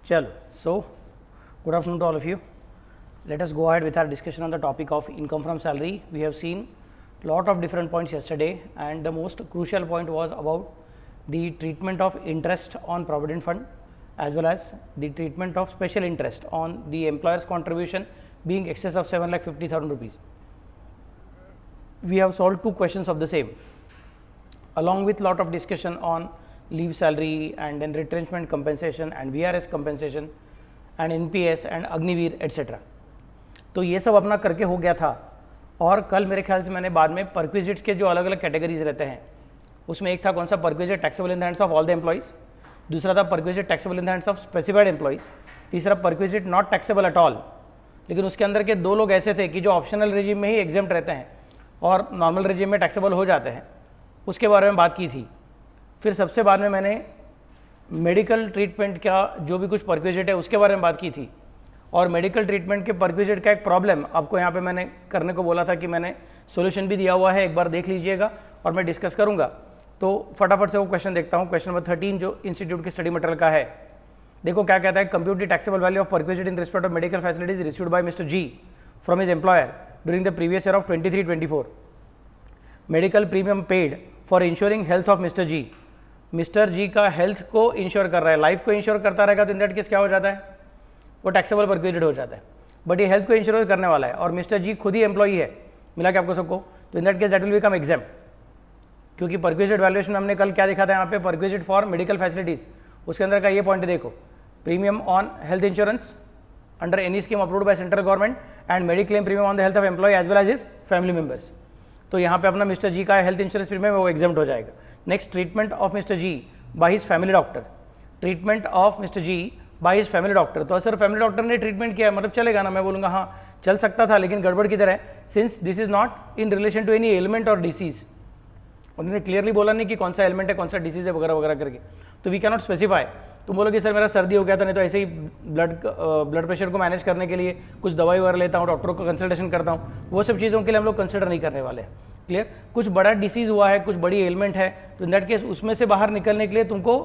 Chalo, so good afternoon to all of you. Let us go ahead with our discussion on the topic of income from salary. We have seen lot of different points yesterday, and the most crucial point was about the treatment of interest on provident fund as well as the treatment of special interest on the employer's contribution being excess of 7,50,000 rupees. We have solved two questions of the same, along with lot of discussion on leave salary and then retrenchment compensation and VRS compensation and NPS and Agniveer etc. तो ये सब अपना करके हो गया था। और कल मेरे ख्याल से मैंने बाद में परक्विजिट्स के जो अलग अलग कैटेगरीज रहते हैं उसमें एक था कौन सा, perquisite taxable in the hands of all the employees, दूसरा था perquisite taxable in the hands of specified employees, तीसरा perquisite not taxable at all. लेकिन उसके अंदर के दो लोग ऐसे थे कि जो ऑप्शनल रेजिम में ही एग्जेम्प्ट रहते हैं और नॉर्मल रेजिम में टैक्सेबल हो जाते हैं, उसके बारे में बात की थी। फिर सबसे बाद में मैंने मेडिकल ट्रीटमेंट का जो भी कुछ परक्विजिट है उसके बारे में बात की थी, और मेडिकल ट्रीटमेंट के परक्विजिट का एक प्रॉब्लम आपको यहाँ पे मैंने करने को बोला था कि मैंने सॉल्यूशन भी दिया हुआ है, एक बार देख लीजिएगा और मैं डिस्कस करूँगा। तो फटाफट से वो क्वेश्चन देखता हूँ। क्वेश्चन नंबर 13 जो इंस्टीट्यूट के स्टडी मटेरियल का है, देखो क्या कहता है। Compute the taxable value of perquisite in respect of medical facilities received by Mr G from his employer during the previous year of 23-24। Medical premium paid for insuring health of Mr G. Mr G का health को ensure कर रहा है, life को ensure करता रहेगा तो इन that case क्या हो जाता है, वो टैक्सेबल परक्विजिट हो जाता है। बट ये हेल्थ को इंश्योर करने वाला है और मिस्टर जी खुद ही एम्प्लॉई है, मिला के आपको सबको, तो इन that case that will become exam. क्योंकि परक्विजिट वैल्यूएशन में हमने कल क्या देखा था यहाँ पे, परक्विजिट फॉर मेडिकल फैसिलिटीज, उसके अंदर का ये पॉइंट देखो, premium on health insurance under any scheme approved by central government and mediclaim premium on the health of employ as well as his family members. तो यहाँ पे अपना मिस्टर जी का हेल्थ इंश्योरेंस प्रीमियम वो exempt हो जाएगा। Next, treatment of Mr G by his family doctor. Treatment of Mr G by his family doctor, तो sir family doctor ने ट्रीटमेंट किया मतलब चलेगा ना, मैं बोलूँगा हाँ चल सकता था, लेकिन गड़बड़ किधर है, since this is not in relation to any element और डिसीज। उन्होंने क्लियरली बोला नहीं कि कौन सा एलिमेंट है कौन सा डिसीज है वगैरह वगैरह करके, तो वी कैन नॉट स्पेसिफाई। तुम बोलोगे सर मेरा सर्दी हो गया था, नहीं तो ऐसे ही ब्लड प्रेशर को मैनेज करने के लिए कुछ दवाई वगैरह लेता हूँ, डॉक्टरों को कंसल्टेशन करता हूँ, वो सब चीज़ों के लिए हम लोग कंसिडर नहीं करने वाले हैं। क्लियर, कुछ बड़ा डिसीज़ हुआ है, कुछ बड़ी एलिमेंट है, तो इन दैट केस उसमें से बाहर निकलने के लिए तुमको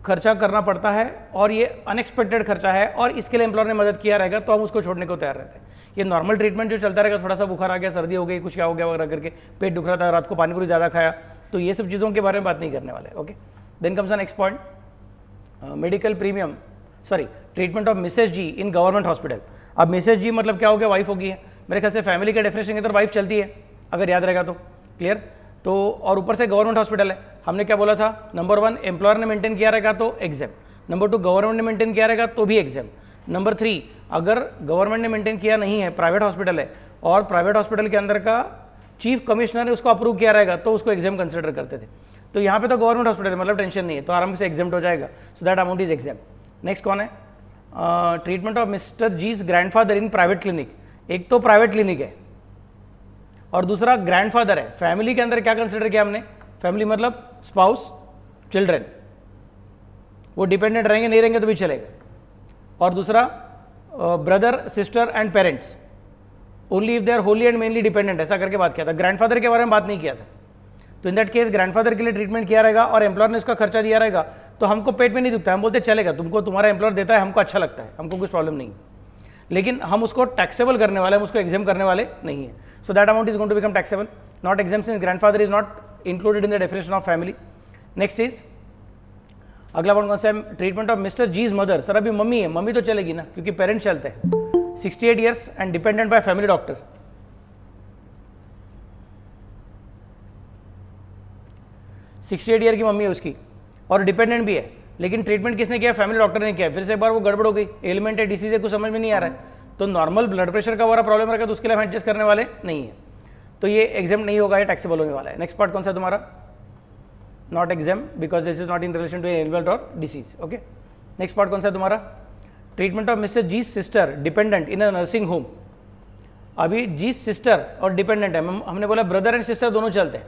खर्चा करना पड़ता है, और ये अनएक्सपेक्टेड खर्चा है और इसके लिए एम्प्लॉयर ने मदद किया रहेगा तो हम उसको छोड़ने को तैयार रहते हैं। ये नॉर्मल ट्रीटमेंट जो चलता रहेगा, थोड़ा सा बुखार आ गया, सर्दी हो गई, कुछ क्या हो गया वगैरह करके, पेट दुख रहा था, रात को पानीपुरी ज़्यादा खाया, तो ये सब चीज़ों के बारे में बात नहीं करने वाले। Okay, then comes the next point, medical premium sorry treatment of Mrs G in government hospital. अब मिसेज जी मतलब क्या हो गया, वाइफ होगी है, मेरे ख्याल से फैमिली का डेफिनेशन के अंदर वाइफ चलती है अगर याद रहेगा तो। क्लियर, तो और ऊपर से गवर्नमेंट हॉस्पिटल है, हमने क्या बोला था, नंबर 1 एम्प्लॉयर ने मेंटेन किया रहेगा तो एग्जाम, नंबर 2 गवर्नमेंट ने मेंटेन किया रहेगा तो भी एग्जाम, नंबर 3 अगर गवर्नमेंट ने मेंटेन किया नहीं है, प्राइवेट हॉस्पिटल है और प्राइवेट हॉस्पिटल के अंदर का चीफ कमिश्नर ने उसको अप्रूव किया रहेगा तो उसको एग्जाम कंसिडर करते थे। तो यहाँ पे तो गवर्नमेंट हॉस्पिटल मतलब टेंशन नहीं है, तो आराम से एग्जाम हो जाएगा, so that amount is exempt. Next कौन है, treatment of mister G's grandfather in private clinic. एक तो प्राइवेट क्लिनिक है और दूसरा ग्रैंडफादर है। फैमिली के अंदर क्या कंसिडर किया हमने, फैमिली मतलब स्पाउस, चिल्ड्रन, वो डिपेंडेंट रहेंगे नहीं रहेंगे तो भी चलेगा, और दूसरा brother sister and parents only if they are wholly and mainly dependent, ऐसा करके बात किया था। ग्रैंडफादर के बारे में बात नहीं किया था। तो इन दैट केस ग्रैंडफादर के लिए ट्रीटमेंट किया रहेगा और एम्प्लॉयर ने उसका खर्चा दिया रहेगा, तो हमको पेट में नहीं दुखता है, हम बोलते चलेगा, तुमको तुम्हारा एम्प्लॉयर देता है, हमको अच्छा लगता है, हमको कुछ प्रॉब्लम नहीं, लेकिन हम उसको टैक्सेबल करने वाले, हम उसको एग्जाम करने वाले नहीं है। So that amount is going to become taxable, not exempt since grandfather is not included in the definition of family. Next is अगला पॉइंट कौन सा है, treatment of mister G's mother. Sir अभी मम्मी है, मम्मी तो चलेगी ना क्योंकि पेरेंट्स चलते हैं, 68 years and dependent by family doctor. 68 year की मम्मी है उसकी और डिपेंडेंट भी है, लेकिन ट्रीटमेंट किसने किया, फैमिली डॉक्टर ने किया। फिर से एक बार वो गड़बड़ हो गई, एलिमेंट है, डिसीज है, कुछ समझ में नहीं आ रहा है, तो नॉर्मल ब्लड प्रेशर का वाला प्रॉब्लम रहेगा तो उसके लिए हम एडजस्ट करने वाले नहीं है, तो ये एग्जाम नहीं होगा, ये टैक्सेबल होने वाला है। नेक्स्ट पार्ट कौन सा है तुम्हारा, not exempt because this is not in relation to element और डिसीज। ओके, नेक्स्ट पार्ट कौन सा है तुम्हारा, treatment of Mr G sister dependent in a nursing home. अभी जी सिस्टर और डिपेंडेंट है, हमने बोला ब्रदर एंड सिस्टर दोनों चलते हैं,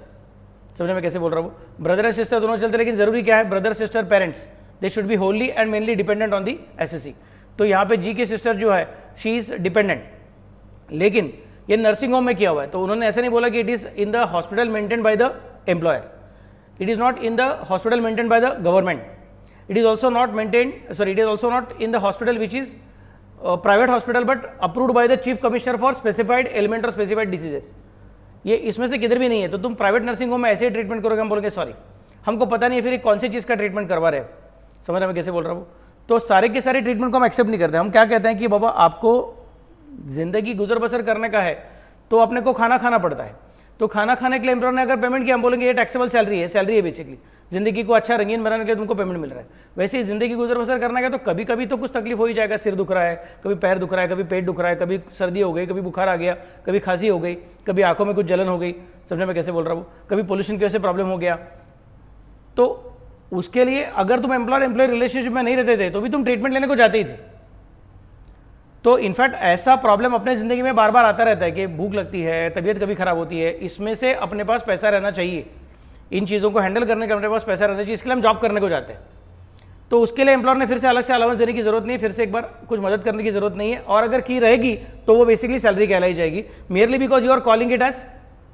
समझे मैं कैसे बोल रहा हूँ, ब्रदर एंड सिस्टर दोनों चलते हैं, लेकिन जरूरी क्या है, brother sister parents they should be Holi and mainly dependent on the SSC. तो यहाँ पे जी की सिस्टर जो है शी इज डिपेंडेंट, लेकिन ये नर्सिंग होम में किया हुआ है, तो उन्होंने ऐसे नहीं बोला कि it is in the hospital maintain by the employer, it is not in the hospital maintain by the government, It is also not maintained, sorry, it is also not in the hospital which is private hospital but approved by the chief commissioner for specified ailment or specified diseases. ये इसमें से किधर भी नहीं है, तो तुम private nursing home में ऐसे ही ट्रीटमेंट करोगे, हम बोलोगे सॉरी हमको पता नहीं है फिर ये कौन सी चीज़ का ट्रीटमेंट करवा रहे हो. समझ रहे मैं कैसे बोल रहा हूँ. तो सारे के सारे ट्रीटमेंट को हम एक्सेप्ट नहीं करते. हम क्या कहते हैं कि बाबा आपको जिंदगी गुजर बसर करने का है तो अपने को खाना खाना पड़ता है. तो खाना खाने के लिए एम्प्लॉयर ने अगर पेमेंट किया, हम बोलेंगे ये टैक्सेबल सैलरी है बेसिकली. जिंदगी को अच्छा रंगीन बनाने के लिए तुमको पेमेंट मिल रहा है. वैसे ही जिंदगी गुजर बसर करने का तो कभी कभी तो कुछ तकलीफ हो ही जाएगा. सिर दुख रहा है, कभी पैर दुख रहा है, कभी पेट दुख रहा है, कभी सर्दी हो गई, कभी बुखार आ गया, कभी खांसी हो गई, कभी आंखों में कुछ जलन हो गई. समझे मैं कैसे बोल रहा हूँ. कभी पोल्यूशन की वजह से प्रॉब्लम हो गया. तो उसके लिए अगर तुम एम्प्लॉयर एम्प्लॉय रिलेशनशिप में नहीं रहते थे तो भी तुम ट्रीटमेंट लेने को जाते ही थे. तो इनफैक्ट ऐसा प्रॉब्लम अपने ज़िंदगी में बार बार आता रहता है कि भूख लगती है, तबीयत कभी खराब होती है. इसमें से अपने पास पैसा रहना चाहिए. इन चीज़ों को हैंडल करने का अपने पास पैसा रहना चाहिए. इसके लिए हम जॉब करने को जाते हैं. तो उसके लिए एम्प्लॉयर ने फिर से अलग से अलाउंस देने की जरूरत नहीं है, फिर से एक बार कुछ मदद करने की जरूरत नहीं है. और अगर की रहेगी तो वो बेसिकली सैलरी कहलाई जाएगी. Merely because you are calling it as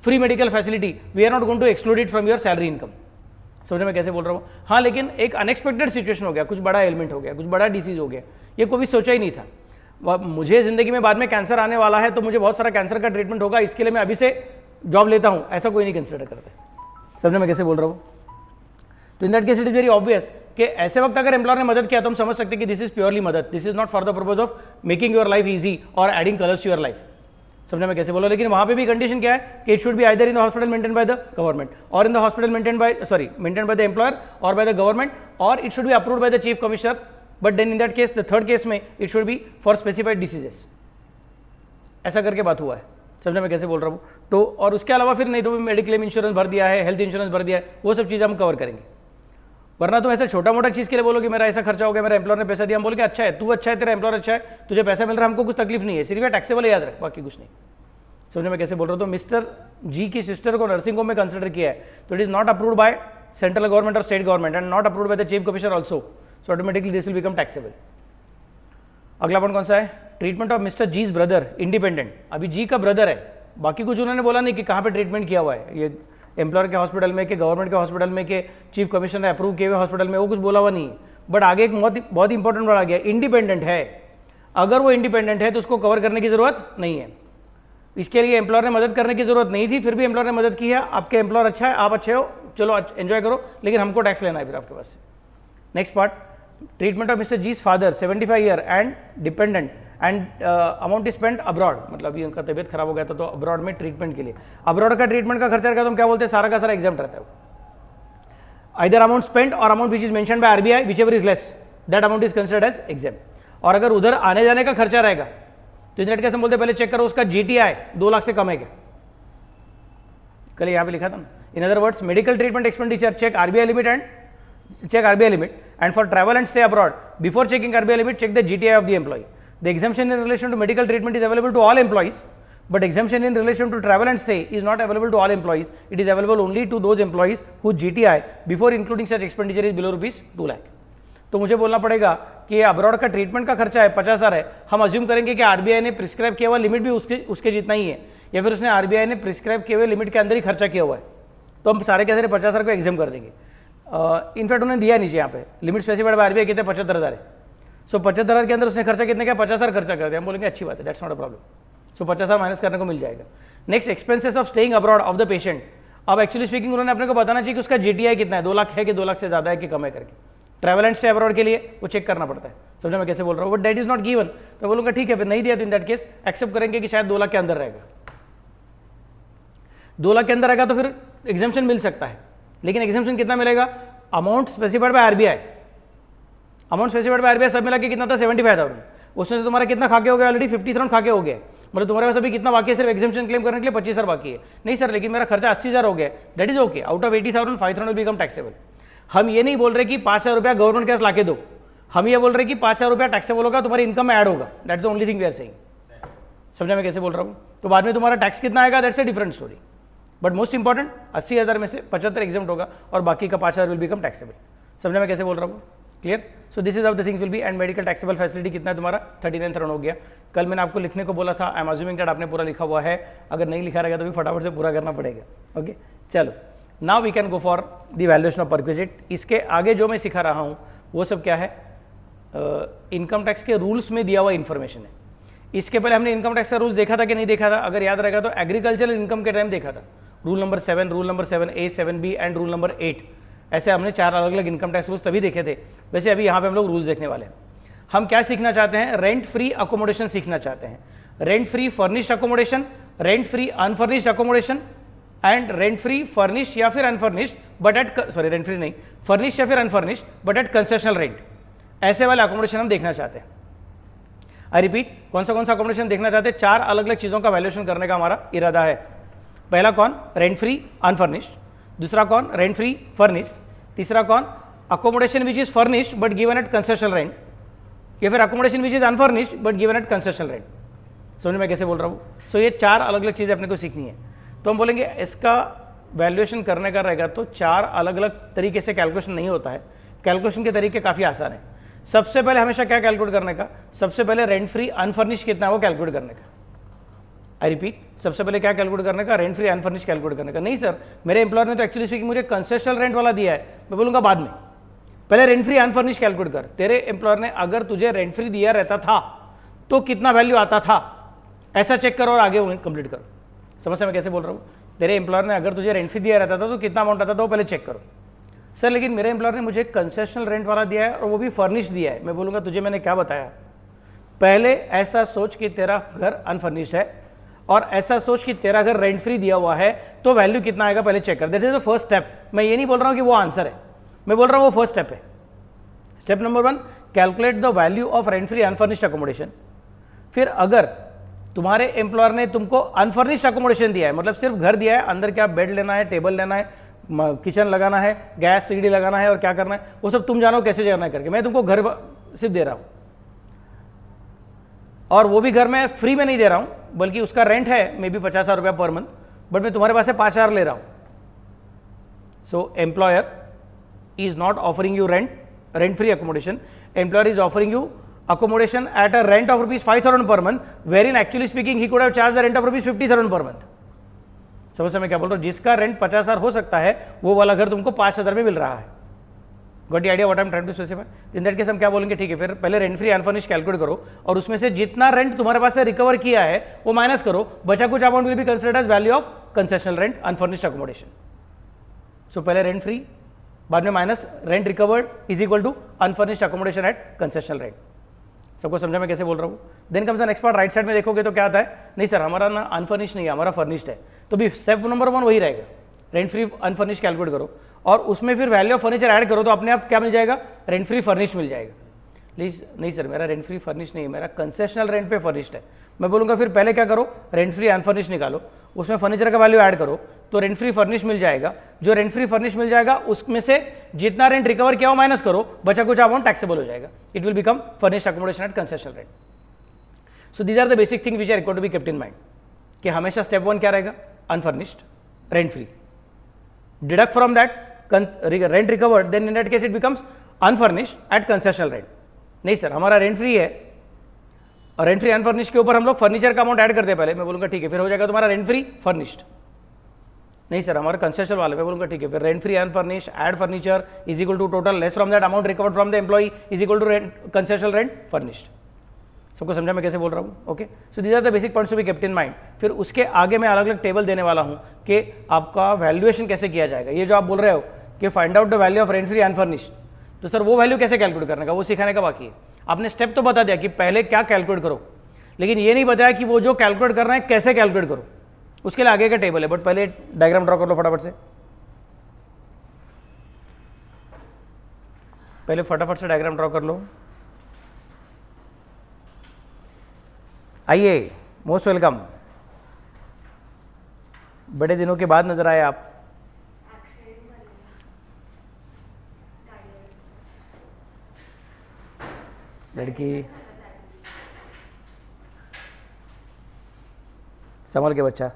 free medical facility, we are not going to exclude it from your salary income. समझे मैं कैसे बोल रहा हूँ. हाँ, लेकिन एक अनएक्सपेक्टेड सिचुएशन हो गया, कुछ बड़ा एलिमेंट हो गया, कुछ बड़ा डिसीज हो गया, ये कोई सोचा ही नहीं था. मुझे जिंदगी में बाद में कैंसर आने वाला है तो मुझे बहुत सारा कैंसर का ट्रीटमेंट होगा, इसके लिए मैं अभी से जॉब लेता हूँ, ऐसा कोई नहीं कंसिडर करता. समझे मैं कैसे बोल रहा हूँ. तो इन that case it is very obvious कि ऐसे वक्त अगर एम्प्लॉयर ने मदद किया तो हम समझ सकते हैं कि दिस इज प्योरली मदद, this is not for the purpose of making your life easy और adding colours to your life. समझे मैं कैसे बोला. लेकिन वहां पे भी कंडीशन क्या है कि it should be either in the hospital maintain by the government और in the hospital maintain by the employer और बाय द गवर्नमेंट, और it should be approved by the chief commissioner. But then in that case the third case में it should be for specified diseases. ऐसा करके बात हुआ है. समझे मैं कैसे बोल रहा हूँ. तो और उसके अलावा फिर नहीं तो मेडिक्लेम इंश्योरेंस भर दिया है, हेल्थ इंश्योरेंस भर दिया है, वो सब चीज़ हम कवर करेंगे. वरना तुम ऐसा छोटा मोटा चीज़ के लिए बोलोगे मेरा ऐसा खर्चा हो गया, मेरा एम्प्लॉयर ने पैसा दिया, हम बोलोगे अच्छा है, तू अच्छा है, तेरा एम्प्लॉयर अच्छा है, तुझे पैसा मिल रहा है, हमको कुछ तकलीफ नहीं है, सिर्फ टैक्सेबल याद रख, बाकी कुछ नहीं. समझे मैं कैसे बोल रहा हूँ. तो मिस्टर जी की सिस्टर को नर्सिंग होम में कंसिडर किया है तो it is not approved by central government और state government and not approved by the chief commissioner also. So automatically this will become taxable. अगला पॉइंट कौन सा है. Treatment of mister G's brother independent. अभी जी का ब्रदर है, बाकी कुछ उन्होंने बोला नहीं कि कहाँ पे ट्रीटमेंट किया हुआ है, ये एम्प्लॉयर के हॉस्पिटल में, के गवर्नमेंट के हॉस्पिटल में, के चीफ कमिश्नर ने अप्रूव किए हुए हॉस्पिटल में, वो कुछ बोला हुआ नहीं. बट आगे एक बहुत इंपॉर्टेंट वर्ड आ गया, इंडिपेंडेंट है. अगर वो इंडिपेंडेंट है तो उसको कवर करने की जरूरत नहीं है. इसके लिए एम्प्लॉयर ने मदद करने की जरूरत नहीं थी, फिर भी एम्प्लॉयर ने मदद की है. आपके एम्प्लॉयर अच्छा है, आप अच्छे हो, चलो एंजॉय करो, लेकिन हमको टैक्स लेना है फिर आपके पास से. Next part, treatment of mister G's father 75 year and dependent and amount is spent abroad. मतलब अभी उनका तबियत खराब हो गया था तो अब्रॉड में ट्रीटमेंट के लिए. अब्रॉड का ट्रीटमेंट का खर्चा रहेगा तो हम क्या बोलते हैं, सारा का सारा एग्जाम रहता है. आइदर अमाउंट स्पेंट और amount which is mention by RBI, whichever is less, that amount is considered as exempt. और अगर उधर आने जाने का खर्चा रहेगा तो इंटरनेट कैसे बोलते हैं, पहले चेक करो उसका जीटीआई 2 लाख से कम है क्या. कल यहाँ पे लिखा था ना. In other words, medical treatment expenditure check RBI limit and for travel and stay abroad, before checking RBI limit, check the GTI of the employee. The exemption in relation to medical treatment is available to all employees, but exemption in relation to travel and stay is not available to all employees. It is available only to those employees whose GTI before including such expenditure is below rupees 2 lakh. तो मुझे बोलना पड़ेगा कि abroad का treatment का खर्चा है 50,000 है, हम अज्यूम करेंगे कि आरबीआई ने प्रिस्क्राइब किया हुआ लिमिट भी उसके जितना ही है, या फिर उसने आरबीआई ने प्रिस्क्राइब किए हुए लिमिट के अंदर ही खर्चा किया हुआ है, तो हम सारे के सारे 50,000 को एग्जाम कर देंगे. इनफैक्ट उन्होंने दिया नीचे यहाँ पे लिमिट स्पेसिफाइड बाय आरबीआई कितने 75,000 है. सो 75,000 के अंदर उसने खर्चा कितने का 50,000 खर्चा कर दिया. हम बोलेंगे अच्छी बात है, that's not a problem. So 50,000 minus करने को मिल जाएगा. Next, expenses of staying abroad of the patient. अब एक्चुअली स्पीकिंग उन्होंने अपने को बताना चाहिए कि उसका जीटीआई कितना है, 2 लाख है कि 2 लाख से ज़्यादा है कि कम है करके. ट्रैवल एंड स्टे अब्रॉड के लिए वो चेक करना पड़ता है. समझो मैं कैसे बोल रहा हूँ. But that is not given. तो बोलूँगा ठीक है, फिर नहीं दिया तो इन दैट केस एक्सेप्ट करेंगे कि शायद 2 लाख के अंदर रहेगा. 2 लाख के अंदर रहेगा तो फिर एग्जाम्पशन मिल सकता है. लेकिन एग्जाम्पशन कितना मिलेगा, amount specified by RBI. Amount specified by RBI सब मिला के कितना था 75,000. उसमें से तुम्हारा कितना खाके हो गया, ऑलरेडी 50,000 खाके हो गया. मतलब तुम्हारे पास अभी कितना बाकी है, सिर्फ एग्जाम्पशन क्लेम करने के लिए 25,000 बाकी है. नहीं सर, लेकिन मेरा खर्चा 80,000 हो गया. That is okay. Out of 80,000 5,000 will become taxable. हम ये नहीं बोल रहे कि 5,000 रुपया गवर्नमेंट के पास लाके दो, हम ये बोल रहे कि 5,000 रुपया टैक्सेबल होगा, तुम्हारी इनकम में ऐड होगा. That's the only thing we are saying. समझा मैं कैसे बोल रहा हूँ. तो बाद में तुम्हारा टैक्स कितना आएगा, that's a different story. But most important 80,000 में से 75 एग्जाम्प्ट होगा और बाकी का 5,000 विल बिकम टैक्सेबल. समझा मैं कैसे बोल रहा हूँ. Clear. So this is of the things will be. And medical taxable facility कितना है तुम्हारा 39,000 हो गया. कल मैंने आपको लिखने को बोला था, आई एम अज्यूमिंग दैट आपने पूरा लिखा हुआ है. अगर नहीं लिखा रहेगा तो भी फटाफट से पूरा करना पड़ेगा. ओके चलो, now we can go for the valuation of perquisite. इसके आगे जो मैं सिखा रहा हूँ वो सब क्या है, इनकम टैक्स के रूल्स में दिया हुआ इन्फॉर्मेशन है। इसके पहले हमने इनकम टैक्स का रूल्स देखा था कि नहीं देखा था, अगर याद रहेगा तो एग्रीकल्चरल इनकम के टाइम देखा था, rule number 7, rule number 7A, 7B and rule number 8, ऐसे हमने 4 अलग अलग इनकम टैक्स रूल्स तभी देखे थे। वैसे अभी यहाँ पे हम लोग रूल्स देखने वाले हैं। हम क्या सीखना चाहते हैं, रेंट फ्री अकोमोडेशन सीखना चाहते हैं, rent free furnished accommodation, rent free unfurnished accommodation and rent free furnished या फिर unfurnished but at, sorry rent free नहीं, फर्निश्ड या फिर unfurnished but at concessional rent, ऐसे वाले अकोमोडेशन हम देखना चाहते हैं। आई रिपीट, कौन सा अकोमोडेशन देखना चाहते हैं, 4 अलग अलग चीज़ों का वैल्यूएशन करने का हमारा इरादा है। पहला कौन, रेंट फ्री अनफर्निश्ड, दूसरा कौन, रेंट फ्री फर्निश्ड, तीसरा कौन, accommodation which is furnished but given at concessional rent, या फिर accommodation which is unfurnished but given at concessional rent. समझ में कैसे बोल रहा हूँ। सो ये 4 अलग अलग चीज़ें अपने को सीखनी है। तो हम बोलेंगे इसका वैल्यूएशन करने का रहेगा तो 4 अलग अलग तरीके से कैलकुलेशन नहीं होता है, कैलकुलेशन के तरीके काफ़ी आसान है। सबसे पहले हमेशा क्या कैलकुलेट करने का, सबसे पहले रेंट फ्री अनफर्निश्ड कितना है वो कैलकुलेट करने का। आई रिपीट, सबसे पहले क्या कैलकुलेट करने का, रेंट फ्री अनफर्निश्ड कैलकुलेट करने का। नहीं सर, मेरे एम्प्लॉयर ने तो एक्चुअली स्पीकिंग मुझे कंसेशनल रेंट वाला दिया है, मैं बोलूँगा बाद में, पहले रेंट फ्री अनफर्निश्ड कैलकुलेट कर। तेरे एम्प्लॉयर ने अगर तुझे रेंट फ्री दिया रहता था तो कितना वैल्यू आता था, ऐसा चेक करो और आगे कंप्लीट करो। समझ में कैसे बोल रहा हूँ, तेरे एम्प्लॉयर ने अगर तुझे रेंट फ्री दिया रहता था तो कितना अमाउंट आता था वो पहले चेक करो। सर लेकिन मेरे एम्प्लॉयर ने मुझे कंसेशनल रेंट वाला दिया है और वो भी फर्निश्ड दिया है, मैं बोलूँगा तुझे मैंने क्या बताया, पहले ऐसा सोच कि तेरा घर अनफर्निश्ड है और ऐसा सोच कि तेरा घर रेंट फ्री दिया हुआ है, तो वैल्यू कितना आएगा पहले चेक कर। That is the first step. मैं ये नहीं बोल रहा हूँ कि वो आंसर है, मैं बोल रहा हूँ वो फर्स्ट स्टेप है। Step number 1, calculate the value of rent free unfurnished accommodation. फिर अगर तुम्हारे एम्प्लॉयर ने तुमको अनफर्निश्ड अकोमोडेशन दिया है, मतलब सिर्फ घर दिया है, अंदर क्या बेड लेना है, टेबल लेना है, किचन लगाना है, गैस सीढ़ी लगाना है और क्या करना है वो सब तुम जानो कैसे करना है करके, मैं तुमको घर सिर्फ दे रहा हूँ, और वो भी घर में फ्री में नहीं दे रहा हूँ, बल्कि उसका रेंट है मे बी 50,000 रुपया पर मंथ, बट मैं तुम्हारे पास से 5,000 ले रहा हूँ। So employer is not offering you rent free accommodation, employer is offering you accommodation at a rent of rupees 5,000 per month, wherein actually speaking he could have charged the rent of rupees 50,000 per month। समझ में क्या बोल रहा हूँ, जिसका rent 50,000 हो सकता है वो वाला घर तुमको 5,000 में मिल रहा है। Got the idea what I am trying to specify. In that case हम क्या बोलेंगे, ठीक है फिर पहले रेंट फ्री अनफर्निश्ड कैलकुलेट करो और उसमें से जितना रेंट तुम्हारे पास से रिकवर किया है वो माइनस करो, बचा कुछ amount will be considered as value of concessional rent unfurnished accommodation. So पहले रेंट फ्री, बाद में minus rent recovered is equal to unfurnished accommodation at concessional rent. सबको समझा मैं कैसे बोल रहा हूँ। Then comes the next part, right side में देखोगे तो क्या आता है, नहीं सर हमारा ना अनफर्निश्ड नहीं है, हमारा फर्निश्ड है, तो भी स्टेप नंबर 1 वही रहेगा, रेंट फ्री अनफर्निश्ड कैलकुलेट करो और उसमें फिर वैल्यू ऑफ फर्नीचर ऐड करो तो अपने आप क्या मिल जाएगा, रेंट फ्री फर्निश्ड मिल जाएगा। प्लीज नहीं सर मेरा रेंट फ्री फर्निश्ड नहीं है, मेरा कंसेशनल रेंट पे फर्निश्ड है, मैं बोलूँगा फिर पहले क्या करो, रेंट फ्री अनफर्निश्ड निकालो, उसमें फर्नीचर का वैल्यू ऐड करो तो रेंट फ्री फर्निश्ड मिल जाएगा। जो रेंट फ्री फर्निश्ड मिल जाएगा उसमें से जितना रेंट रिकवर किया हो माइनस करो, बचा कुछ अमाउंट टैक्सेबल हो जाएगा, it will become furnished accommodation at concessional rent. So these are the basic thing which are required to be kept in mind कि हमेशा स्टेप 1 क्या रहेगा, unfurnished rent free, deduct from that rent recovered, then in that case it becomes unfurnished at concessional rent. नहीं sir हमारा rent free है और rent free unfurnished के ऊपर हम लोग फर्नीचर का अमाउंट ऐड करते हैं पहले, मैं बोलूँगा ठीक है फिर हो जाएगा तुम्हारा रेंट फ्री फर्निश्ड। नहीं सर हमारा कंसेशनल वाले, मैं बोलूँगा ठीक है फिर rent free unfurnished add furniture is equal to total less from that amount recovered from the employee is equal to rent concessional rent furnished. सबको समझा मैं कैसे बोल रहा हूँ। Okay, so these are the basic points to be kept in mind. फिर उसके आगे मैं अलग अलग टेबल देने वाला हूँ कि आपका वैल्यूएशन कैसे किया जाएगा। ये जो आप बोल रहे हो कि find out the value of rent free unfurnished, तो सर वो वैल्यू कैसे कैलकुलेट करने का वो सिखाने का बाकी है। आपने स्टेप तो बता दिया कि पहले क्या कैलकुलेट करो, लेकिन ये नहीं बताया कि वो जो कैलकुलेट करना है कैसे कैलकुलेट करो, उसके लिए आगे का टेबल है। बट पहले डायग्राम ड्रॉ कर लो फटाफट से, पहले फटाफट से डायग्राम ड्रॉ कर लो। आइए, मोस्ट वेलकम, बड़े दिनों के बाद नजर आए आप। लड़की संभल के बच्चा,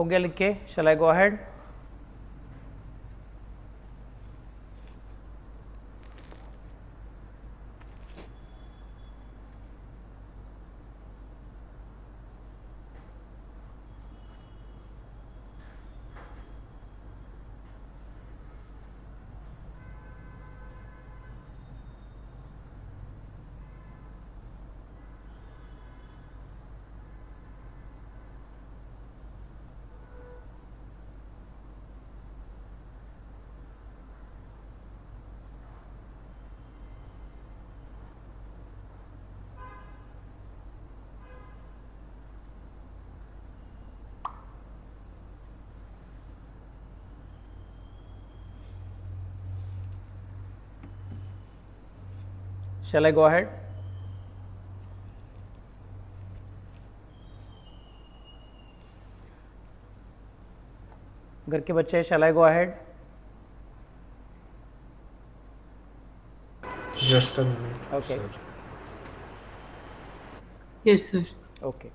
हो गया लिख के, shall I go ahead? Shall I go ahead? घर के बच्चे, shall I go ahead? Just a minute. Okay. Sir. Yes, sir. Okay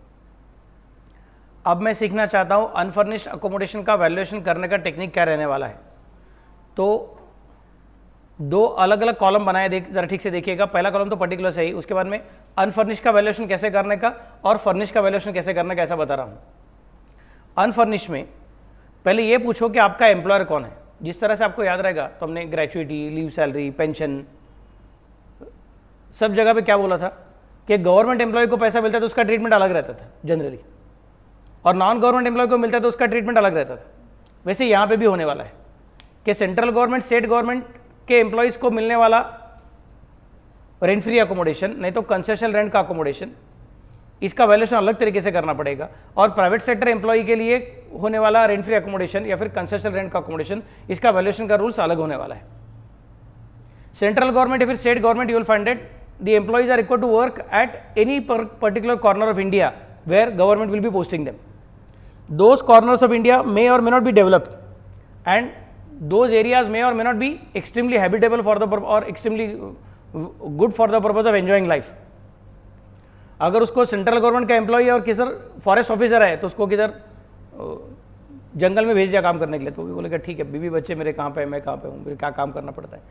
अब मैं सीखना चाहता हूँ अनफर्निश्ड अकोमोडेशन का वैल्यूएशन करने का टेक्निक क्या रहने वाला है। तो दो अलग अलग कॉलम बनाए, देख जरा ठीक से देखिएगा। पहला कॉलम तो पर्टिकुलर सही, उसके बाद में अनफर्निश्ड का वैल्यूएशन कैसे करने का और फर्निश्ड का वैल्यूएशन कैसे करने का ऐसा बता रहा हूँ। अनफर्निश्ड में पहले ये पूछो कि आपका एम्प्लॉयर कौन है। जिस तरह से आपको याद रहेगा तो हमने ग्रेचुइटी, लीव सैलरी, पेंशन, सब जगह पे क्या बोला था कि गवर्नमेंट एम्प्लॉय को पैसा मिलता है तो उसका ट्रीटमेंट अलग रहता था जनरली, और नॉन गवर्नमेंट एम्प्लॉय को मिलता है तो उसका ट्रीटमेंट अलग रहता था। वैसे यहाँ पे भी होने वाला है कि सेंट्रल गवर्नमेंट, स्टेट गवर्नमेंट के एम्प्लॉयज़ को मिलने वाला रेंट फ्री अकोमोडेशन नहीं तो कंसेशनल रेंट का अकोमोडेशन, इसका वैल्यूएशन अलग तरीके से करना पड़ेगा। और प्राइवेट सेक्टर एम्प्लॉय के लिए होने वाला रेंट फ्री अकोमोडेशन या फिर कंसेशनल रेंट का अकोमोडेशन, इसका वैल्यूएशन का रूल्स अलग होने वाला है। सेंट्रल गवर्नमेंट या फिर state government, you will find that the employees are required to work at any particular corner of India where government will be posting them. Those corners of India may or may not be developed, and those areas may or may not be extremely habitable for the or extremely good for the purpose of enjoying life. अगर उसको central government का employ और किधर forest officer है तो उसको किधर जंगल में भेज दिया काम करने के लिए, तो वो भी बोलेगा ठीक है, बीवी बच्चे मेरे कहाँ पे है, मैं कहाँ पे हूँ, मुझे क्या काम करना पड़ता है।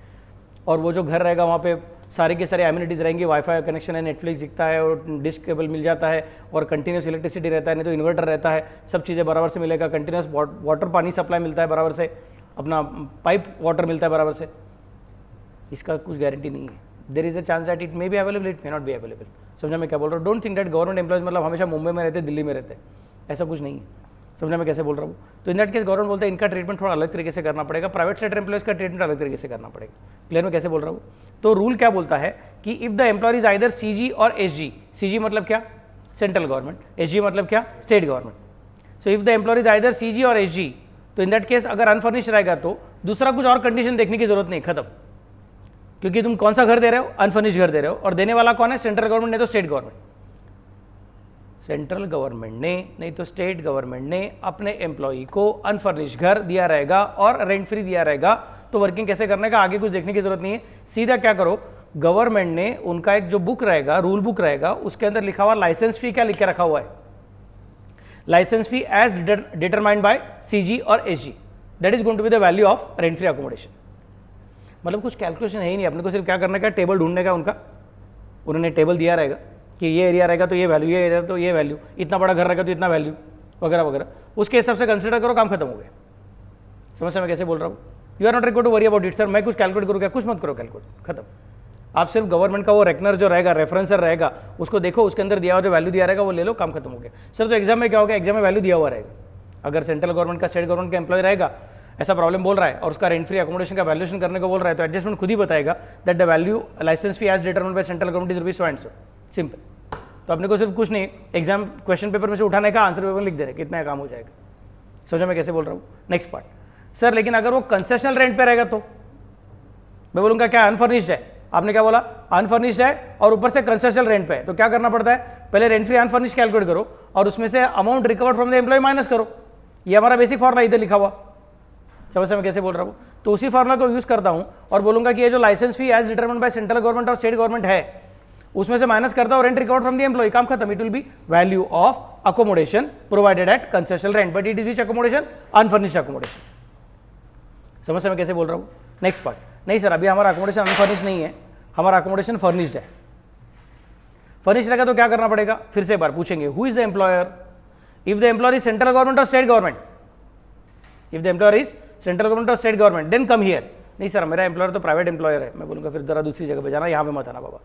और वो जो घर रहेगा वहाँ पे सारे के सारे एमिनिटीज़ रहेंगी, वाईफाई कनेक्शन है, नेटफ्लिक्स दिखता है और डिस्क केबल मिल जाता है और कंटिन्यूस इलेक्ट्रिसिटी रहता है, नहीं तो इन्वर्टर रहता है, सब चीज़ें बराबर से मिलेगा, कंटिन्यूस वाटर पानी सप्लाई मिलता है बराबर से, अपना पाइप वाटर मिलता है बराबर से। इसका कुछ गारंटी नहीं है। There is a chance that it may be available, it may not be available. समझा मैं क्या बोल रहा हूँ? Don't think that government employees मतलब हमेशा मुंबई में रहते, दिल्ली में रहते, ऐसा कुछ नहीं है। समझा मैं कैसे बोल रहा हूँ? तो इन दैट केस गवर्नमेंट बोलते हैं इनका ट्रीटमेंट थोड़ा अलग तरीके से करना पड़ेगा, प्राइवेट सेक्टर एम्प्लॉयज का ट्रीटमेंट अलग तरीके से करना पड़ेगा। क्लियर में कैसे बोल रहा हूँ? तो रूल क्या बोलता है कि if the employer is either CG और एसजी, सीजी मतलब क्या? सेंट्रल गवर्नमेंट, एसजी मतलब क्या? State government. So if the employer is either CG और एसजी, तो इन दैट केस अगर अनफर्निश्ड रहेगा तो दूसरा कुछ और कंडीशन देखने की जरूरत नहीं, खत्म। क्योंकि तुम कौन सा घर दे रहे हो? अनफर्निश्ड घर दे रहे हो, और देने वाला कौन है? सेंट्रल गवर्नमेंट नहीं तो स्टेट गवर्नमेंट। सेंट्रल गवर्नमेंट ने नहीं तो स्टेट गवर्नमेंट ने अपने एम्प्लॉई को अनफर्निश्ड घर दिया रहेगा और रेंट फ्री दिया रहेगा, तो वर्किंग कैसे करने का आगे कुछ देखने की जरूरत नहीं है। सीधा क्या करो, गवर्नमेंट ने उनका एक जो बुक रहेगा, रूल बुक रहेगा, उसके अंदर लिखा हुआ लाइसेंस फी क्या लिख के रखा हुआ है? License fee as determined by CG और SG, that is going to be the value of rent free accommodation. मतलब कुछ कैलकुलेशन है ही नहीं, अपने को सिर्फ क्या करने का, टेबल ढूंढने का। उनका उन्होंने टेबल दिया रहेगा कि ये एरिया रहेगा तो ये वैल्यू, ये एरिया तो ये वैल्यू, इतना बड़ा घर रहेगा तो इतना वैल्यू, वगैरह वगैरह, उसके हिसाब से कंसिडर करो, काम खत्म हो गया। समझ मैं कैसे बोल रहा हूँ? You are not required to worry about it sir, मैं कुछ कैलकुलेट करूँ क्या? कुछ मत करो, कैलकुलेट, खत्म। आप सिर्फ गवर्नमेंट का वो रेकनर जो रहेगा, रेफरेंसर रहेगा, उसको देखो, उसके अंदर दिया हुआ जो वैल्यू दिया रहेगा वो ले लो, काम खत्म हो गया। सर तो एग्जाम में क्या होगा? एग्जाम में वैल्यू दिया हुआ रहेगा। अगर सेंट्रल गवर्नमेंट का, स्टेट गवर्नमेंट का एम्प्लॉय रहेगा, ऐसा प्रॉब्लम बोल रहा है और उसका रेंट फ्री अकोमोडेशन का वैल्यूएशन करने को बोल रहा है, तो एडजस्टमेंट खुद ही बताएगा that the value licence fee as determined by central government is rupees so and so, simple. तो अपने को सिर्फ कुछ नहीं, एग्जाम क्वेश्चन पेपर में से उठाने का, आंसर पेपर में लिख दे रहे, कितना काम हो जाएगा। समझो मैं कैसे बोल रहा हूँ? Next part. सर लेकिन अगर वो कंसेशनल रेंट पे रहेगा तो मैं बोलूँगा क्या अनफर्निश्ड है? आपने क्या बोला? अनफर्निश्ड है और ऊपर से कंसेशनल रेंट पे है, तो क्या करना पड़ता है? पहले रेंट फ्री अनफर्निश्ड कैलकुलेट करो और उसमें से amount recovered from the employee minus करो। ये हमारा बेसिक फॉर्मूला इधर लिखा हुआ। समझ मैं कैसे बोल रहा हूँ? तो उसी फॉर्मूला को यूज करता हूँ और बोलूँगा कि ये जो licence fee as determined by central government और स्टेट गवर्नमेंट है, उसमें से माइनस करता हूं rent recovered from the employee, काम खत्म. It will be value of accommodation provided at concessional rent, but it is which accommodation? Unfurnished accommodation. समझ से मैं कैसे बोल रहा हूं? Next part. नहीं सर, अभी हमारा अकोमोडेशन अनफर्निश्ड नहीं है, हमारा अकोमोडेशन फर्निश्ड है. फर्निश्ड रहेगा तो क्या करना पड़ेगा? फिर से एक बार पूछेंगे, who is the employer? If the employer is central government और state government, if the employer is central government और state government, then come here. नहीं सर, मेरा एम्प्लॉयर तो प्राइवेट एम्प्लॉयर है. मैं बोलूंगा फिर जरा दूसरी जगह पे जाना, यहाँ पे मत आना बाबा.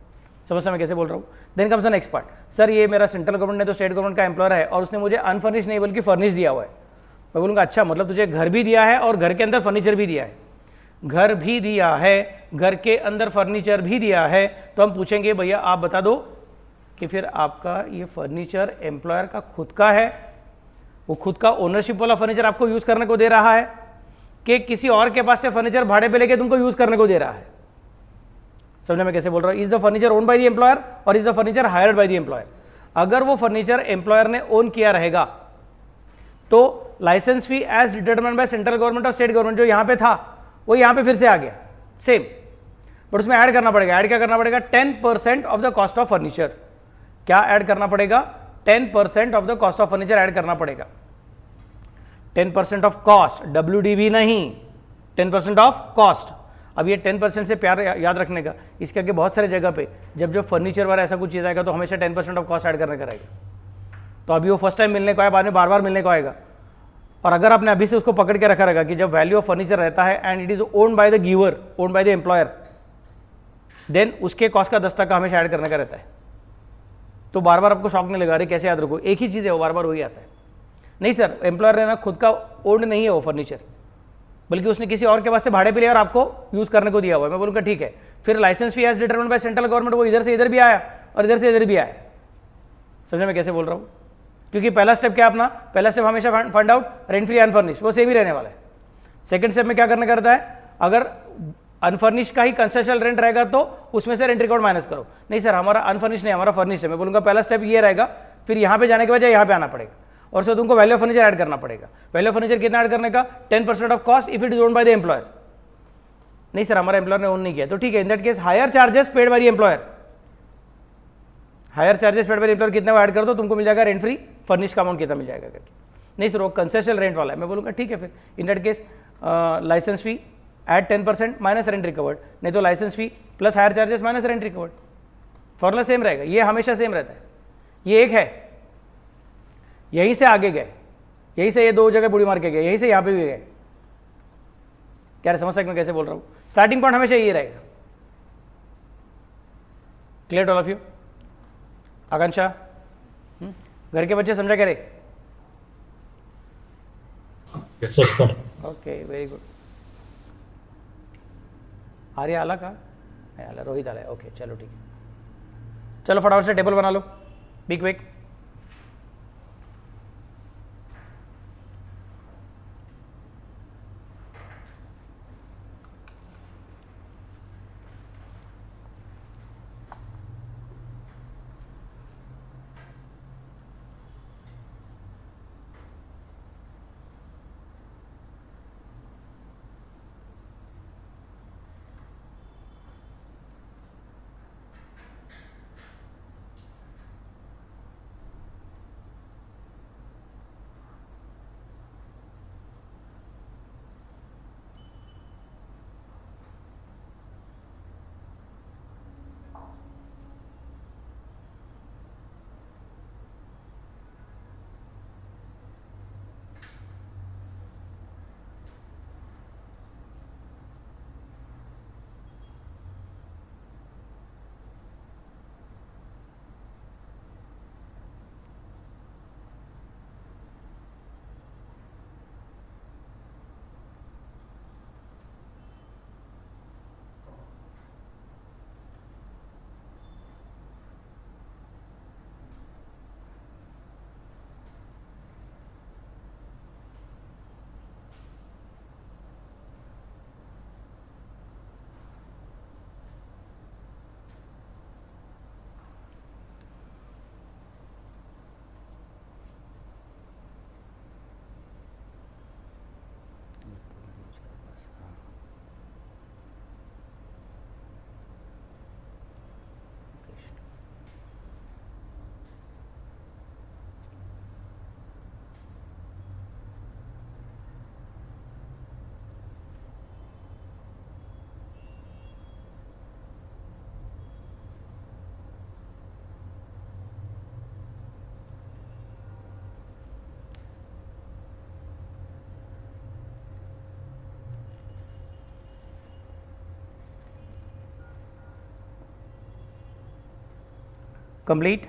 समझ मैं कैसे बोल रहा हूँ? Then comes the next part. Sir ये मेरा सेंट्रल गवर्नमेंट ने तो स्टेट गवर्नमेंट का एम्प्लॉयर है और उसने मुझे अनफर्निश नहीं बल्कि फर्निश दिया हुआ है. मैं बोलूँगा अच्छा, मतलब तुझे घर भी दिया है और घर के अंदर फर्नीचर भी दिया है. घर भी दिया है, घर के अंदर फर्नीचर भी दिया है, तो हम पूछेंगे भैया आप बता दो कि फिर आपका ये फर्नीचर एम्प्लॉयर का खुद का है, वो खुद का ओनरशिप वाला फर्नीचर आपको यूज करने को दे रहा है, कि किसी और के पास से फर्नीचर भाड़े पे लेके तुमको यूज करने को दे रहा है? समझने में कैसे बोल रहा हूँ? Is the furniture own by the employer और is the furniture hired by the employer? अगर वो फर्नीचर एम्प्लॉयर ने ओन किया रहेगा तो licence fee as determined by central government और स्टेट गवर्नमेंट जो यहाँ पे था वो यहाँ पे फिर से आ गया सेम, बट उसमें ऐड करना पड़ेगा. ऐड क्या करना पड़ेगा? 10% of the cost of furniture. क्या ऐड करना पड़ेगा? 10% of the cost of furniture add करना पड़ेगा. 10% ऑफ कॉस्ट, WDV नहीं, 10% ऑफ कॉस्ट. अब ये 10% से प्यार याद रखने का, इसके आगे बहुत सारे जगह पे जब फर्नीचर वाला ऐसा कुछ चीज़ आएगा तो हमेशा 10% ऑफ कॉस्ट ऐड करने का रहेगा. तो अभी वो फर्स्ट टाइम मिलने को आया, बाद में बार बार मिलने को आएगा. और अगर आपने अभी से उसको पकड़ के रखा रहेगा कि जब वैल्यू ऑफ फर्नीचर रहता है and it is owned by the giver, owned by the employer, देन उसके कॉस्ट का 10% हमेशा ऐड करने का रहता है. तो बार बार आपको शॉक नहीं लगा, अरे कैसे याद रखो, एक ही चीज़ है वो बार बार वही आता है. नहीं सर, एम्प्लॉयर ने ना खुद का ओन्ड नहीं है वो फर्नीचर, बल्कि उसने किसी और के पास से भाड़े पे लिया और आपको यूज करने को दिया हुआ है. मैं बोलूँगा ठीक है, फिर licence fee as determined by central government, वो इधर से इधर भी आया और इधर से इधर भी आया. समझे मैं कैसे बोल रहा हूँ? क्योंकि पहला स्टेप क्या अपना, पहला स्टेप हमेशा find out rent free unfurnished, वो सेम ही रहने वाला है. सेकंड स्टेप में क्या करने का रहता है? अगर अनफर्निश का ही कंसेशनल रेंट रहेगा तो उसमें से रेंट रिकॉर्ड माइनस करो. नहीं सर, हमारा अनफर्निश नहीं, हमारा फर्निश है. मैं बोलूँगा पहला स्टेप ये रहेगा, फिर यहाँ पे जाने के बजाय यहाँ पे आना पड़ेगा और सर तुमको वैल्यू ऑफ फर्नीचर ऐड करना पड़ेगा. वैल्यू ऑफ फर्नीचर कितना ऐड करने का? 10% of cost if it is owned by the employer. नहीं सर, हमारा एम्प्लॉयर ने ओन नहीं किया, तो ठीक है, in that case higher charges paid by the employer. Higher charges paid by employer कितना ऐड कर दो, तुमको मिल जाएगा रेंट फ्री फर्निश का अमाउंट कितना मिल जाएगा करके. नहीं सर, वो कंसेशनल रेंट वाला है. मैं बोलूँगा ठीक है, फिर in that case licence fee at 10% minus rent recovered, नहीं तो licence fee plus hire charges minus rent recovered. Formula same रहेगा, ये हमेशा सेम रहता है. ये एक है, यहीं से आगे गए, यहीं से ये दो जगह बुड़ी मार के गए, यहीं से यहाँ पे भी गए. क्या समझ सकते मैं कैसे बोल रहा हूँ? स्टार्टिंग पॉइंट हमेशा ये रहेगा. Clear to all of you? Akanksha, घर के बच्चे समझा करे? Okay, very good. आर्य आला का? नहीं आला, रोहित आला है. ओके चलो ठीक है. चलो फटाफट से टेबल बना लो, be quick. Complete.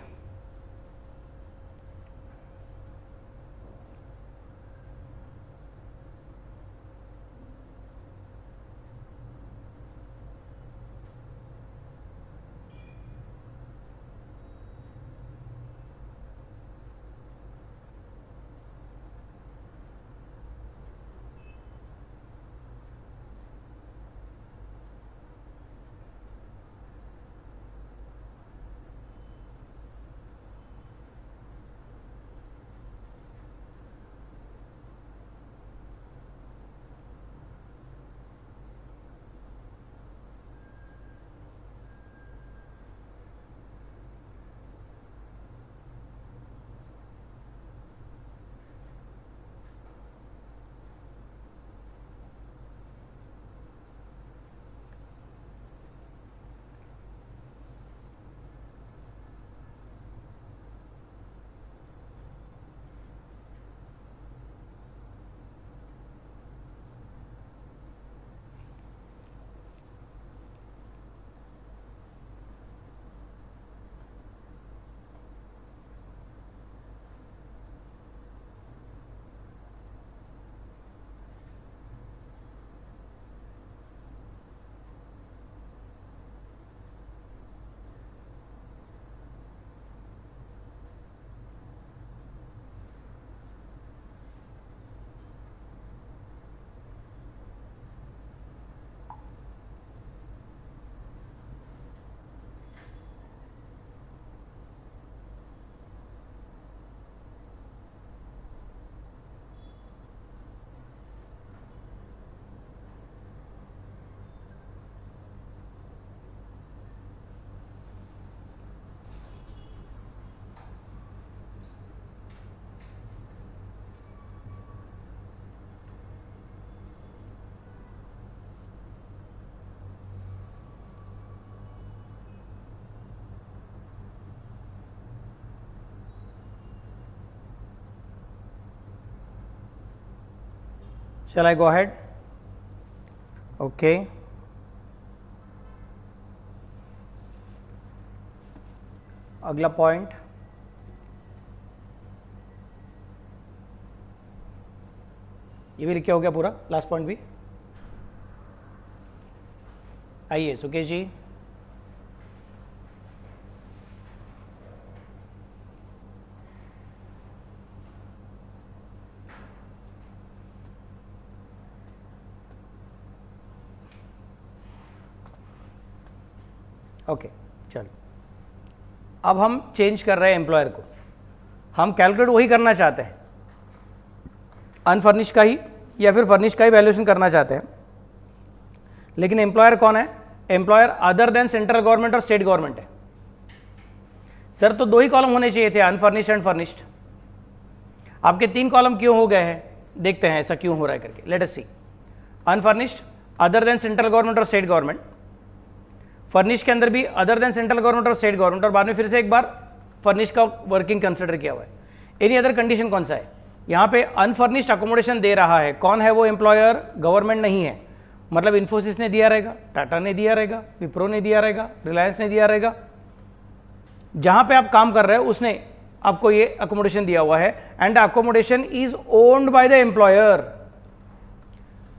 Shall I go ahead? Okay. अगला पॉइंट, ये भी लिखा हो गया पूरा, लास्ट पॉइंट भी। आइए सुकेश जी। ओके चलो, अब हम चेंज कर रहे हैं एम्प्लॉयर को। हम कैलकुलेट वही करना चाहते हैं, अनफर्निश का ही या फिर फर्निश का ही वैल्यूएशन करना चाहते हैं, लेकिन एम्प्लॉयर कौन है? Employer other than central government और स्टेट गवर्नमेंट है। सर तो दो ही कॉलम होने चाहिए थे, अनफर्निश्ड एंड फर्निश्ड। आपके 3 कॉलम क्यों हो गए हैं? देखते हैं ऐसा क्यों हो रहा है करके। Let us see. Unfurnished other than central government और स्टेट गवर्नमेंट, फर्निश के अंदर भी अदर देन सेंट्रल गवर्नमेंट और स्टेट गवर्नमेंट, और बाद में फिर से एक बार फर्निश का वर्किंग कंसिडर किया हुआ है। एनी अदर कंडीशन कौन सा है? यहाँ पे अनफर्निश्ड अकोमोडेशन दे रहा है, कौन है वो एम्प्लॉयर? गवर्नमेंट नहीं है, मतलब इन्फोसिस ने दिया रहेगा, टाटा ने दिया रहेगा, विप्रो ने दिया रहेगा, रिलायंस ने दिया रहेगा। जहाँ पे आप काम कर रहे हो उसने आपको ये अकोमोडेशन दिया हुआ है, and accommodation is owned by the employer.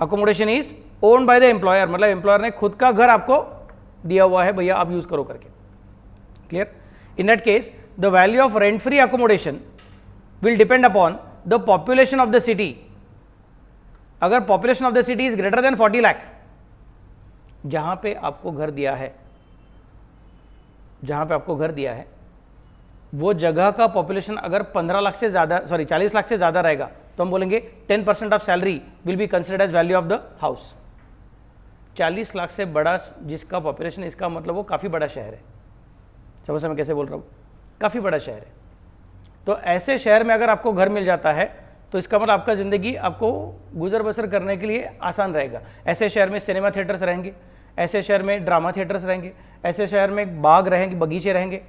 Accommodation is owned by the employer, मतलब एम्प्लॉयर ने खुद का घर आपको दिया हुआ है, भैया आप यूज करो करके। Clear? In that case the value of rent free accommodation will depend upon the population of the city. अगर population of the city is greater than 40 lakh, जहां पे आपको घर दिया है, जहां पे आपको घर दिया है वो जगह का पॉपुलेशन अगर 15 लाख से ज्यादा, सॉरी 40 लाख से ज्यादा रहेगा, तो हम बोलेंगे 10% of salary will be considered as value of the house. 40 lakh से बड़ा जिसका पॉपुलेशन, इसका मतलब वो काफ़ी बड़ा शहर है। समझ मैं कैसे बोल रहा हूँ? काफ़ी बड़ा शहर है। तो ऐसे शहर में अगर आपको घर मिल जाता है तो इसका मतलब आपका ज़िंदगी आपको गुजर बसर करने के लिए आसान रहेगा। ऐसे शहर में सिनेमा थिएटर्स रहेंगे, ऐसे शहर में ड्रामा थिएटर्स रहेंगे, ऐसे शहर में बाग रहेंगे, बगीचे रहेंगे,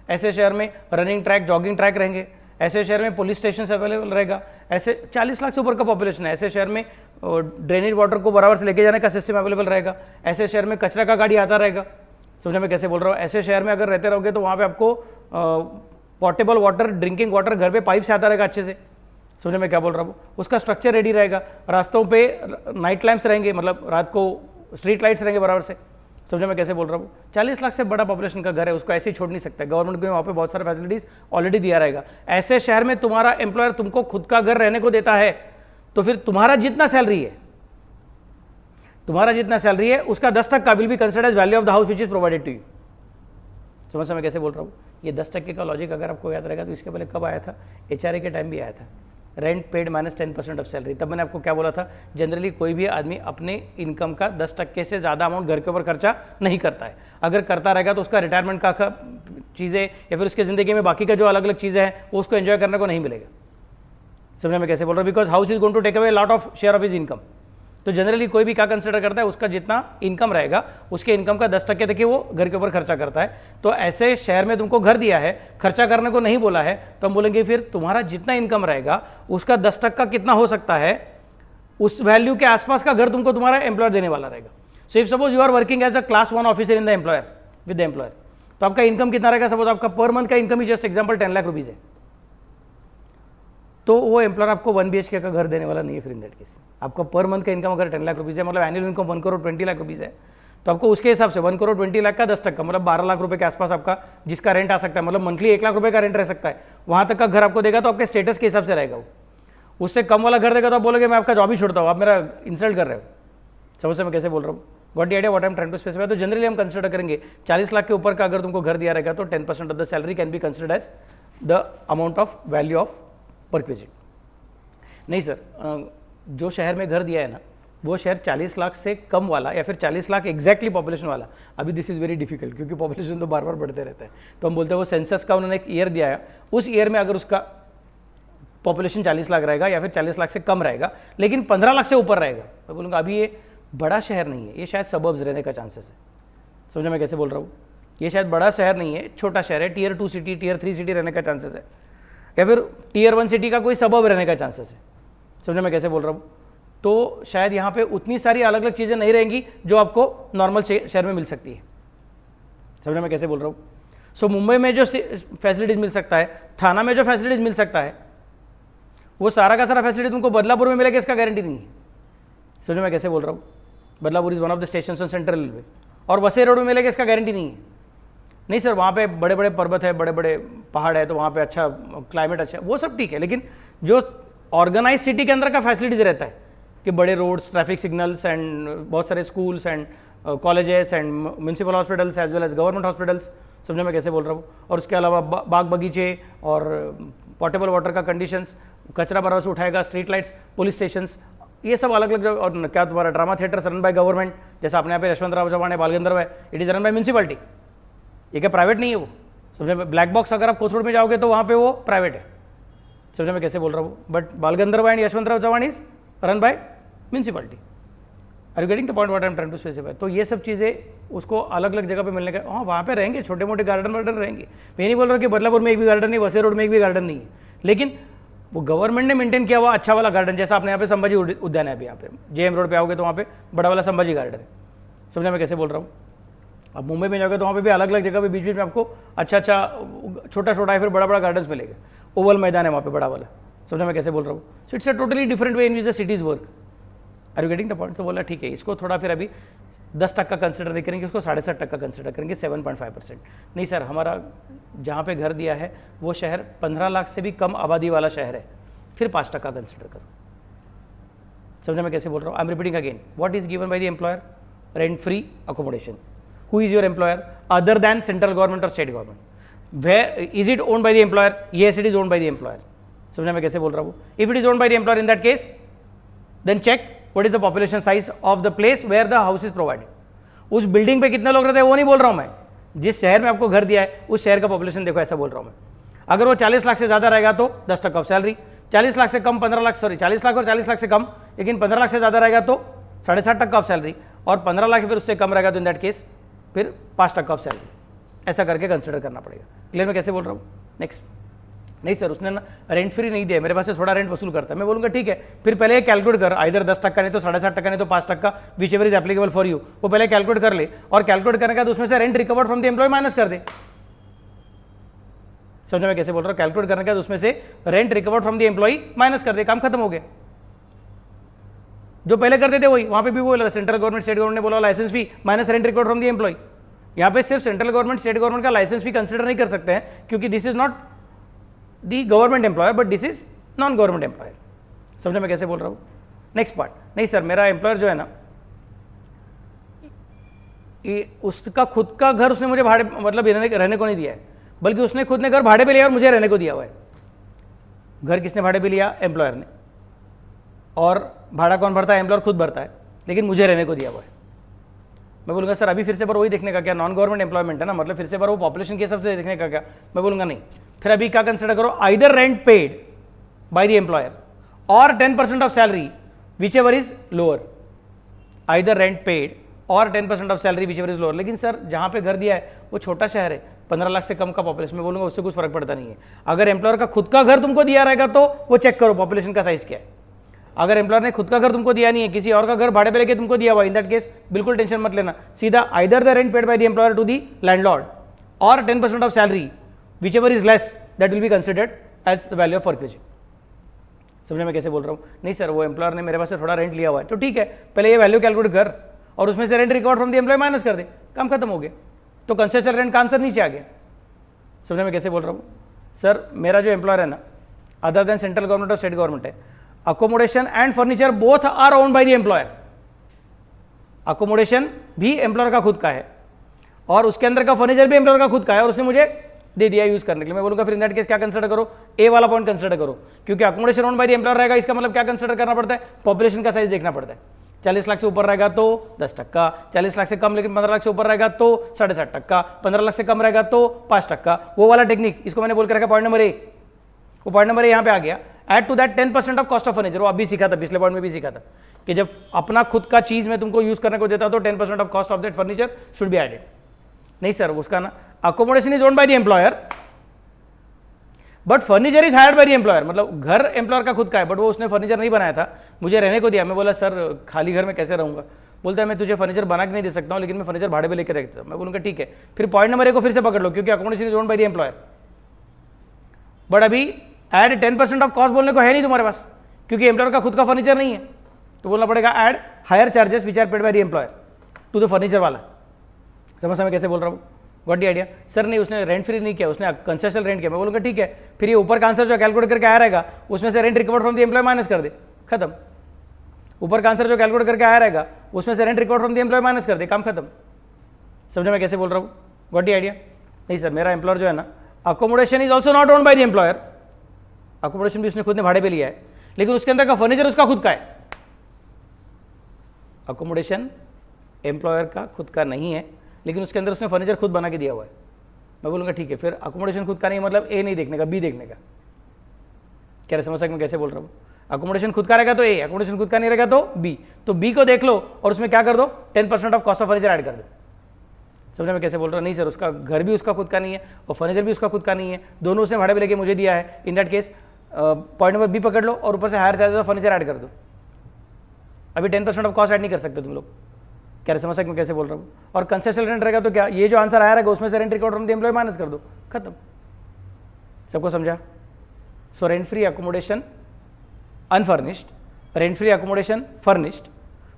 ऐसे शहर में रनिंग ट्रैक, जॉगिंग ट्रैक रहेंगे, ऐसे शहर में पुलिस स्टेशन अवेलेबल रहेगा। ऐसे 40 लाख से ऊपर का पॉपुलेशन है, ऐसे शहर में ड्रेनेज वाटर को बराबर से लेके जाने का सिस्टम अवेलेबल रहेगा, ऐसे शहर में कचरा का गाड़ी आता रहेगा। समझे मैं कैसे बोल रहा हूँ। ऐसे शहर में अगर रहते रहोगे तो वहाँ पे आपको पोर्टेबल वाटर, ड्रिंकिंग वाटर घर पे पाइप से आता रहेगा अच्छे से। समझे मैं क्या बोल रहा हूँ। उसका स्ट्रक्चर रेडी रहेगा, रास्तों पे नाइट लैंप्स रहेंगे, मतलब रात को स्ट्रीट लाइट्स रहेंगे बराबर से। समझे मैं कैसे बोल रहा हूँ। 40 लाख से बड़ा पॉपुलेशन का घर है, उसको ऐसे ही छोड़ नहीं सकता। गवर्नमेंट को वहाँ पे बहुत सारे फैसिलिटीज ऑलरेडी दिया रहेगा। ऐसे शहर में तुम्हारा एम्प्लॉयर तुमको खुद का घर रहने को देता है, तो फिर तुम्हारा जितना सैलरी है उसका 10% will be considered as value of the house which is provided to you. समझ मैं कैसे बोल रहा हूँ। ये 10% का लॉजिक अगर आपको याद रहेगा तो इसके पहले कब आया था, HRA के टाइम भी आया था, rent paid minus 10% of salary. तब मैंने आपको क्या बोला था, जनरली कोई भी आदमी अपने इनकम का 10% से ज़्यादा अमाउंट घर के ऊपर खर्चा नहीं करता है। अगर करता रहेगा तो उसका रिटायरमेंट का चीज़ें या फिर उसके ज़िंदगी में बाकी का जो अलग अलग चीज़ें हैं वो उसको एंजॉय करने को नहीं मिलेगा। समझे मैं कैसे बोल रहा हूँ। Because house is going to take away lot of share of his income. तो जनरली कोई भी क्या कंसिडर करता है, उसका जितना इनकम रहेगा उसके इनकम का 10% देखिए वो घर के ऊपर खर्चा करता है। तो ऐसे शहर में तुमको घर दिया है, खर्चा करने को नहीं बोला है, तो हम बोलेंगे फिर तुम्हारा जितना इनकम रहेगा उसका 10% कितना हो सकता है, उस वैल्यू के आसपास का घर तुमको तुम्हारा एम्प्लॉयर देने वाला रहेगा। So if suppose you are working as a class 1 officer in the employer with the employer, तो आपका इनकम कितना रहेगा। सपोज आपका पर मंथ का इनकम ही जस्ट एग्जाम्पल 10 लाख रुपीज़ है, तो वो एम्प्लॉयर आपको 1 BHK का घर देने वाला नहीं है। फिर इन दैट केस आपका पर मंथ का इनकम अगर 10 लाख रुपीज़ है, मतलब annual income 1 crore 20 lakh rupees है, तो आपको उसके हिसाब से 1 करोड़ 20 लाख का 10%, मतलब 12 लाख रुपए के आसपास आपका जिसका रेंट आ सकता है, मतलब मंथली 1 लाख रुपए का रेंट रह सकता है, वहाँ तक का घर आपको देगा। तो आपके स्टेटस के हिसाब से रहेगा वो। उससे कम वाला घर देगा तो आप बोलोगे मैं आपका जॉब ही छोड़ता हूँ, आप मेरा इंसल्ट कर रहे हो। समझ से मैं कैसे बोल रहा हूँ। Got the idea what I am trying to specify. तो जनरली हम कंसिडर करेंगे 40 लाख के ऊपर का अगर तुमको घर दिया रहेगा तो 10% of the salary can be considered as the amount of value of perquisite. नहीं सर, जो शहर में घर दिया है ना वो शहर 40 लाख से कम वाला या फिर 40 लाख एग्जैक्टली पॉपुलेशन वाला, अभी दिस इज़ वेरी डिफिकल्ट क्योंकि पॉपुलेशन तो बार बार बढ़ते रहता है। तो हम बोलते हैं वो सेंसस का उन्होंने एक ईयर दिया है, उस ईयर में अगर उसका पॉपुलेशन 40 लाख रहेगा या फिर 40 लाख से कम रहेगा लेकिन 15 लाख से ऊपर रहेगा, मैं बोलूँगा अभी ये बड़ा शहर नहीं है, ये शायद सबर्ब्स रहने का चांसेस है। समझा मैं कैसे बोल रहा हूँ। ये शायद बड़ा शहर नहीं है, छोटा शहर है, Tier 2 सिटी, Tier 3 सिटी रहने का चांसेस है, या फिर Tier 1 सिटी का कोई सबर्ब रहने का चांसेस है। समझा मैं कैसे बोल रहा हूँ। तो शायद यहाँ पे उतनी सारी अलग अलग चीज़ें नहीं रहेंगी जो आपको नॉर्मल शहर में मिल सकती है। समझा मैं कैसे बोल रहा हूँ। सो मुंबई में जो फैसिलिटीज़ मिल सकता है, थाना में जो फैसिलिटीज़ मिल सकता है, वो सारा का सारा फैसिलिटी तुमको बदलापुर में मिलेगा, इसका गारंटी नहीं है। समझो मैं कैसे बोल रहा हूँ। Badlapur is one of the station on central railway, और वसई रोड में मिलेगा, इसका गारंटी नहीं है। नहीं सर, वहाँ पे बड़े बड़े पर्वत है, बड़े बड़े पहाड़ है, तो वहाँ पे अच्छा क्लाइमेट अच्छा है, वो सब ठीक है, लेकिन जो ऑर्गेनाइज सिटी के अंदर का फैसिलिटीज रहता है कि बड़े रोड्स, ट्रैफिक सिग्नल्स एंड बहुत सारे schools and colleges and municipal hospitals as well as government hospitals. समझो मैं कैसे बोल रहा हूँ। और उसके अलावा बाग बगीचे और पोर्टेबल वाटर का कंडीशंस, कचरा बराबर से उठाएगा, स्ट्रीट लाइट्स, पुलिस स्टेशंस, ये सब अलग अलग। और क्या तुम्हारा drama theatres run by government, जैसा अपने यहाँ पे यशवंतराव चव्हाण है, बाल गंधर्व है, it is run by municipality. ये क्या प्राइवेट नहीं है वो। समझे। ब्लैक बॉक्स अगर आप कोथरूड में जाओगे तो वहाँ पे वो प्राइवेट है। समझे मैं कैसे बोल रहा हूँ। But Bal Gandharva and Yashwantrao Chavan is run by municipality. Are you getting the point what I am trying to specify. तो ये सब चीज़ें उसको अलग अलग जगह पे मिलने का, हाँ वहाँ पे रहेंगे, छोटे मोटे गार्डन वार्डन रहेंगे। मैं नहीं बोल रहा कि बदलापुर में एक भी गार्डन नहीं, वसई रोड में एक भी गार्डन नहीं है, लेकिन वो गवर्नमेंट ने मेंटेन किया हुआ अच्छा वाला गार्डन, जैसा आपने यहाँ पे संभाजी उद्यान है। अभी यहाँ पे JM रोड पे आओगे तो वहाँ पे बड़ा वाला संभाजी गार्डन है। समझा मैं कैसे बोल रहा हूँ। अब मुंबई में जाओगे तो वहाँ पे भी अलग अलग जगह पे बीच बीच में आपको अच्छा अच्छा छोटा छोटा या फिर बड़ा बड़ा गार्डन्स मिलेगा। ओवल मैदान है वहाँ पे बड़ा वाला। समझा मैं कैसे बोल रहा हूँ। So it's a totally different way in which the cities work. Are you getting the point. तो बोला ठीक है, इसको थोड़ा फिर अभी 10% कंसिडर नहीं करेंगे, उसको 7.5% कंसिडर करेंगे, 7.5%। नहीं सर, हमारा जहाँ पे घर दिया है वो शहर 15 लाख से भी कम आबादी वाला शहर है, फिर 5% कंसिडर करो। समझा मैं कैसे बोल रहा हूँ। I am repeating again, what is given by the employer, rent free accommodation. Who is your employer other than central government or state government? Where is it owned by the employer? Yes, it is owned by the employer. समझा मैं कैसे बोल रहा हूँ। If it is owned by the employer, in that case, then check what is the population size of the place where the house is provided. उस building पे कितने लोग रहते हैं वो नहीं बोल रहा हूँ मैं, जिस शहर में आपको घर दिया है उस शहर का पॉपुलेशन देखो, ऐसा बोल रहा हूँ मैं। अगर वो 40 लाख से ज़्यादा रहेगा तो 10% ऑफ सैलरी, 40 लाख से कम 15 लाख, सॉरी 40 लाख और 40 लाख से कम, लेकिन 15 लाख से ज़्यादा रहेगा तो 7.5% ऑफ सैलरी, और 15 लाख फिर उससे कम रहेगा तो इन दैट केस फिर 5% ऑफ सैलरी। ऐसा करके कंसिडर करना पड़ेगा। क्लियर मैं कैसे बोल रहा हूँ। नेक्स्ट नहीं सर, उसने ना रेंट फ्री नहीं दिया, मेरे पास से थोड़ा रेंट वसूल करता है। मैं बोलूँगा ठीक है, फिर पहले कैलकुलेट कर, इधर 10% नहीं तो 7.5% नहीं तो 5%, which ever is applicable for you, वो पहले कैलकुलेट कर ले, और कैलकुलेट करने के बाद उसमें से rent recovered from the employee minus कर दे। समझ में कैसे बोल रहा हूँ? कैलकुलेट करने के बाद उसमें से rent recovered from the employee minus कर दे, काम खत्म हो गया। जो पहले करते थे वही, वहां पे भी बोला सेंट्रल गवर्नमेंट स्टेट गवर्नमेंट ने बोला licence fee minus rent recovered from the employee. यहाँ पे सिर्फ सेंट्रल गवर्नमेंट स्टेट गवर्नमेंट का लाइसेंस फी कंसिडर नहीं कर सकते हैं, क्योंकि this is not the government employer but this is non government employer. समझ में कैसे बोल रहा हूँ? नेक्स्ट पार्ट, नहीं सर मेरा एम्प्लॉयर जो है ना, उसका खुद का घर उसने मुझे भाड़े मतलब रहने को नहीं दिया है, बल्कि उसने खुद ने घर भाड़े पे लिया और मुझे रहने को दिया हुआ है। घर किसने भाड़े पे लिया? एम्प्लॉयर ने। और भाड़ा कौन भरता है? एम्प्लॉयर खुद भरता है, लेकिन मुझे रहने को दिया हुआ है। मैं बोलूँगा सर अभी फिर से पर वही देखने का क्या, नॉन गवर्नमेंट एम्प्लॉयमेंट है ना, मतलब फिर से पर वो पॉपुलेशन के हिसाब से देखने का क्या? मैं बोलूँगा नहीं, फिर अभी क्या कंसिडर करो, either rent paid by the employer और 10% of salary whichever is lower, either rent paid और 10% of salary whichever is lower. लेकिन सर जहाँ पे घर दिया है वो छोटा शहर है, 15 लाख से कम का पॉपुलेशन, मैं बोलूँगा उससे कुछ फर्क पड़ता नहीं है। अगर एम्प्लॉयर का खुद का घर तुमको दिया रहेगा तो वो चेक करो पॉपुलेशन का साइज क्या है। अगर एम्प्लॉयर ने खुद का घर तुमको दिया नहीं है, किसी और का घर भाड़े पे लेके तुमको दिया हुआ, इन दैट केस बिल्कुल टेंशन मत लेना, सीधा either the rent paid by the employer to the landlord और 10% of salary whichever is less that will be considered as the value of foreclosure. समझे मैं कैसे बोल रहा हूँ? नहीं सर वो एम्प्लॉयर ने मेरे पास से थोड़ा रेंट लिया हुआ है, तो ठीक है पहले ये वैल्यू कैलकुलेट कर और उसमें से rent record from the employee minus कर दे, काम खत्म हो गया। तो कंसेशनल रेंट का आंसर नीचे आ गया। समझे मैं कैसे बोल रहा हूँ? सर मेरा जो एम्प्लॉयर है ना, अदर देन सेंट्रल गवर्नमेंट और स्टेट गवर्नमेंट है, accommodation and furniture both are owned by the employer. Accommodation भी एम्प्लॉयर का खुद का है और उसके अंदर का फर्नीचर भी एम्प्लॉयर का खुद का है, और उसने मुझे दे दिया यूज करने के लिए। मैं बोलूँगा फिर इन दैट केस क्या कंसिडर करो, ए वाला पॉइंट कंसिडर करो, क्योंकि accommodation owned by the employer रहेगा, इसका मतलब क्या कंसिडर करना पड़ता है? पॉपुलेशन का साइज देखना पड़ता है। 40 लाख से ऊपर रहेगा तो 10%, 40 लाख से कम लेकिन 15 लाख से ऊपर रहेगा तो 7.5%, 15 लाख से कम रहेगा तो 5%, वो वाला टेक्निक, इसको मैंने बोल कर रखा पॉइंट नंबर ए। वो पॉइंट नंबर ए यहाँ पे आ गया, add to that 10% of cost of furniture. वो अभी सीखा था, पिछले पॉइंट में भी सीखा था कि जब अपना खुद का चीज मैं तुमको यूज करने को देता तो 10% of cost of that furniture should be added. नहीं सर उसका ना, accommodation is owned by the employer but furniture is hired by the employer, मतलब घर एम्प्लॉयर का खुद का है बट वो उसने फर्नीचर नहीं बनाया था, मुझे रहने को दिया। मैं बोला सर खाली घर में कैसे रहूंगा? बोलता है मैं तुझे फर्नीचर बना के नहीं दे सकता हूँ, लेकिन मैं फर्नीचर भाड़े पे लेकर रखता हूँ। मैं बोलूँगा ठीक है, फिर पॉइंट नंबर ए को फिर से पकड़ लो, क्योंकि accommodation is owned by the employer but अभी एड 10% ऑफ कॉस्ट बोलने को है नहीं तुम्हारे पास, क्योंकि एम्प्लॉयर का खुद का फर्नीचर नहीं है, तो बोलना पड़ेगा add hire charges which are paid by the employer to the furniture वाला। समझ मैं कैसे बोल रहा हूँ? Got the idea? सर नहीं उसने रेंट फ्री नहीं किया, उसने कंसेशनल रेंट किया। मैं बोलूँगा ठीक है, फिर ये ऊपर का आंसर जो कैलकुलेट करके आया रहेगा उसमें से rent recovered from the employee minus कर दे, खत्म। ऊपर का आंसर जो कैलकुलेट करके आया रहेगा उसमें से rent recovered from the employee minus कर दे, काम खत्म। समझ मैं कैसे बोल रहा हूँ? Got the idea? नहीं सर मेरा एम्प्लॉयर जो है ना, accommodation is also not owned by the employer, accommodation भी उसने खुद ने भाड़े पे लिया है, लेकिन उसके अंदर का फर्नीचर उसका खुद का है। अकोमोडेशन एम्प्लॉयर का खुद का नहीं है, लेकिन उसके अंदर उसने फर्नीचर खुद बना के दिया हुआ है। मैं बोलूँगा ठीक है, फिर अकोमोडेशन खुद का नहीं मतलब ए नहीं देखने का, बी देखने का। क्या समझ सकते मैं कैसे बोल रहा हूँ? अकोमोडेशन खुद का रहेगा तो ए, अकोमोडेशन खुद का नहीं रहेगा तो बी, तो बी को देख लो और उसमें क्या कर दो, 10% of cost of furniture add कर दो। समझ में कैसे बोल रहा हूँ? नहीं सर उसका घर भी उसका खुद का नहीं है और फर्नीचर भी उसका खुद का नहीं है, दोनों उसने भाड़े पे लेके मुझे दिया है। In that case point number B पकड़ लो और ऊपर से hire charges of furniture add कर दो। अभी 10% ऑफ कॉस्ट ऐड नहीं कर सकते तुम लोग। क्या समझ सकते मैं कैसे बोल रहा हूँ? और कंसेशनल रेंट रहेगा तो क्या, ये जो आंसर आया रहेगा उसमें से rent record from the employee minus कर दो, खत्म। सबको समझा? So rent free accommodation unfurnished, rent free accommodation furnished,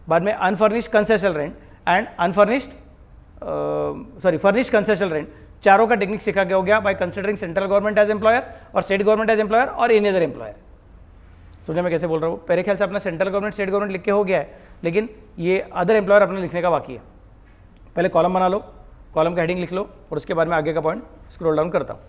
बाद में unfurnished concessional rent and unfurnished furnished concessional rent, चारों का टेक्निक सीखा गया हो गया by considering central government as employer और स्टेट गवर्नमेंट एज एम्प्लॉयर और एनी अदर एम्प्लॉयर। समझे मैं कैसे बोल रहा हूँ? मेरे ख्याल से अपना सेंट्रल गवर्नमेंट स्टेट गवर्नमेंट लिख के हो गया है, लेकिन ये अदर एम्प्लॉयर अपने लिखने का बाकी है। पहले कॉलम बना लो, कॉलम का हेडिंग लिख लो और उसके बाद में आगे का पॉइंट स्क्रॉल डाउन करता हूँ।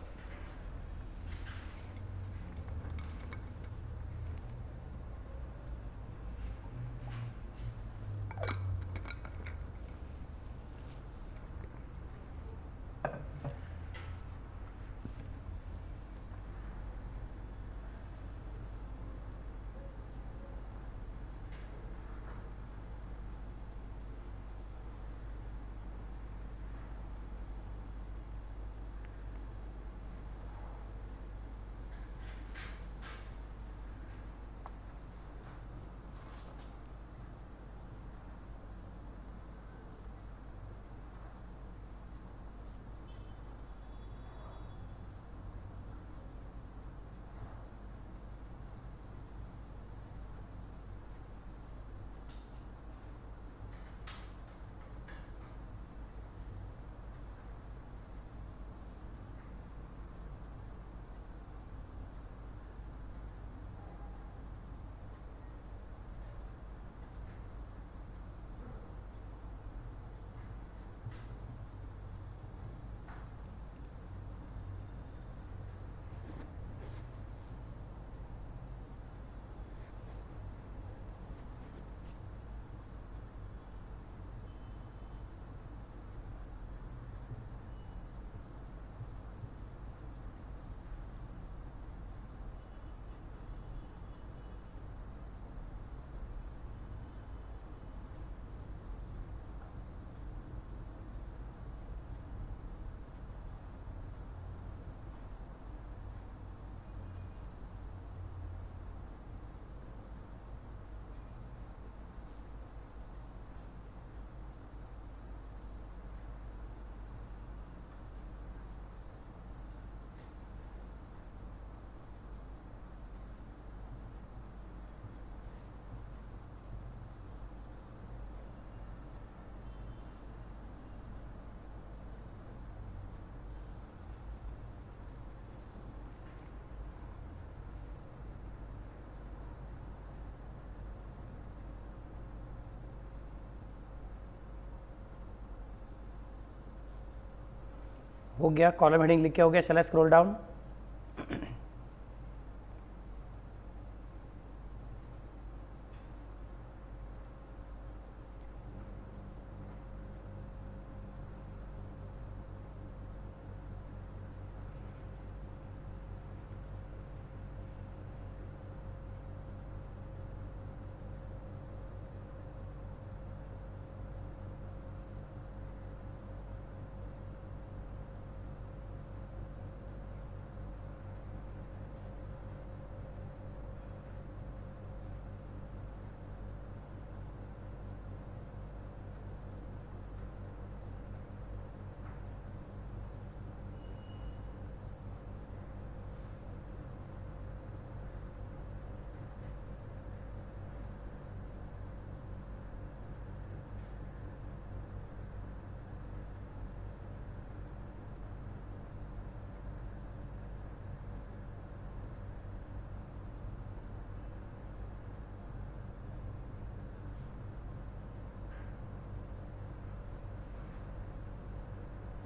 हो गया, कॉलम हेडिंग लिख के हो गया. Shall I scroll down?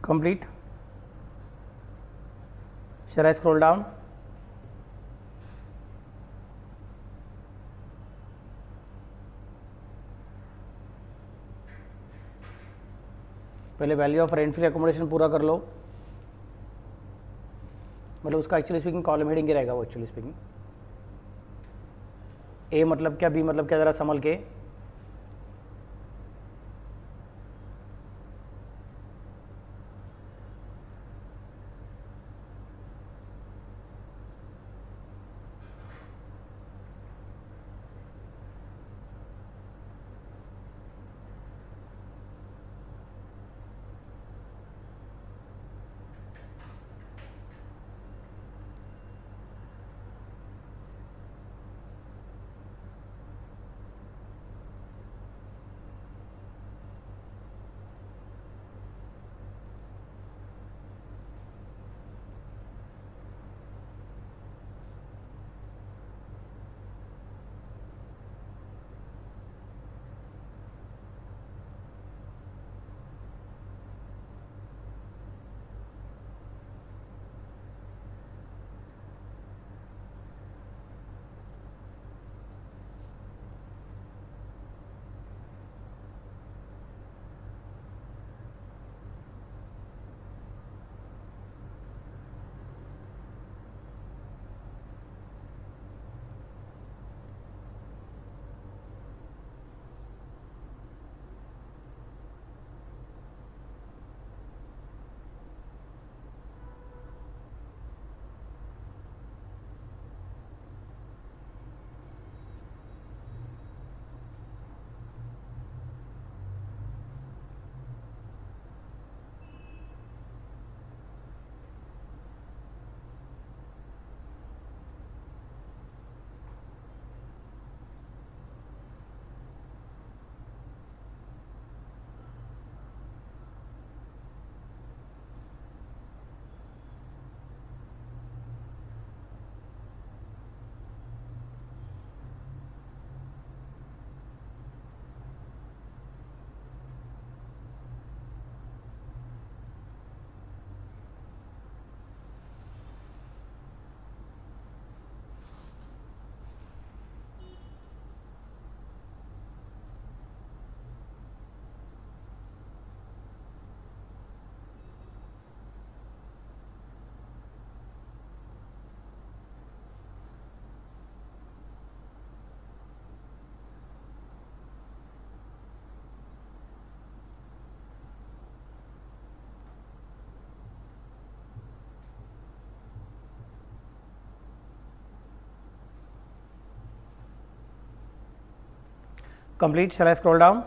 Complete. Shall I scroll down? पहले value of rent free accommodation पूरा कर लो. मतलब उसका एक्चुअली स्पीकिंग कॉलम हेडिंग ही रहेगा वो. एक्चुअली स्पीकिंग ए मतलब क्या, बी मतलब क्या, ज़रा संभल के. Complete. Shall I scroll down?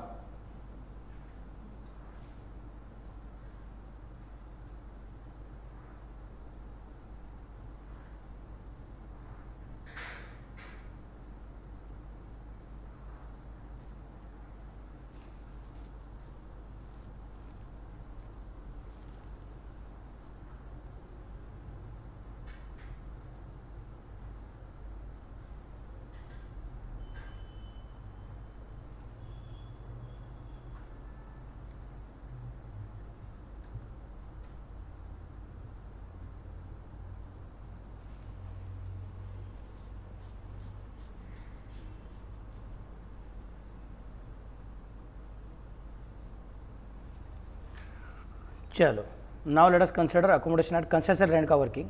चलो, now let us consider accommodation at concessional rent का वर्किंग.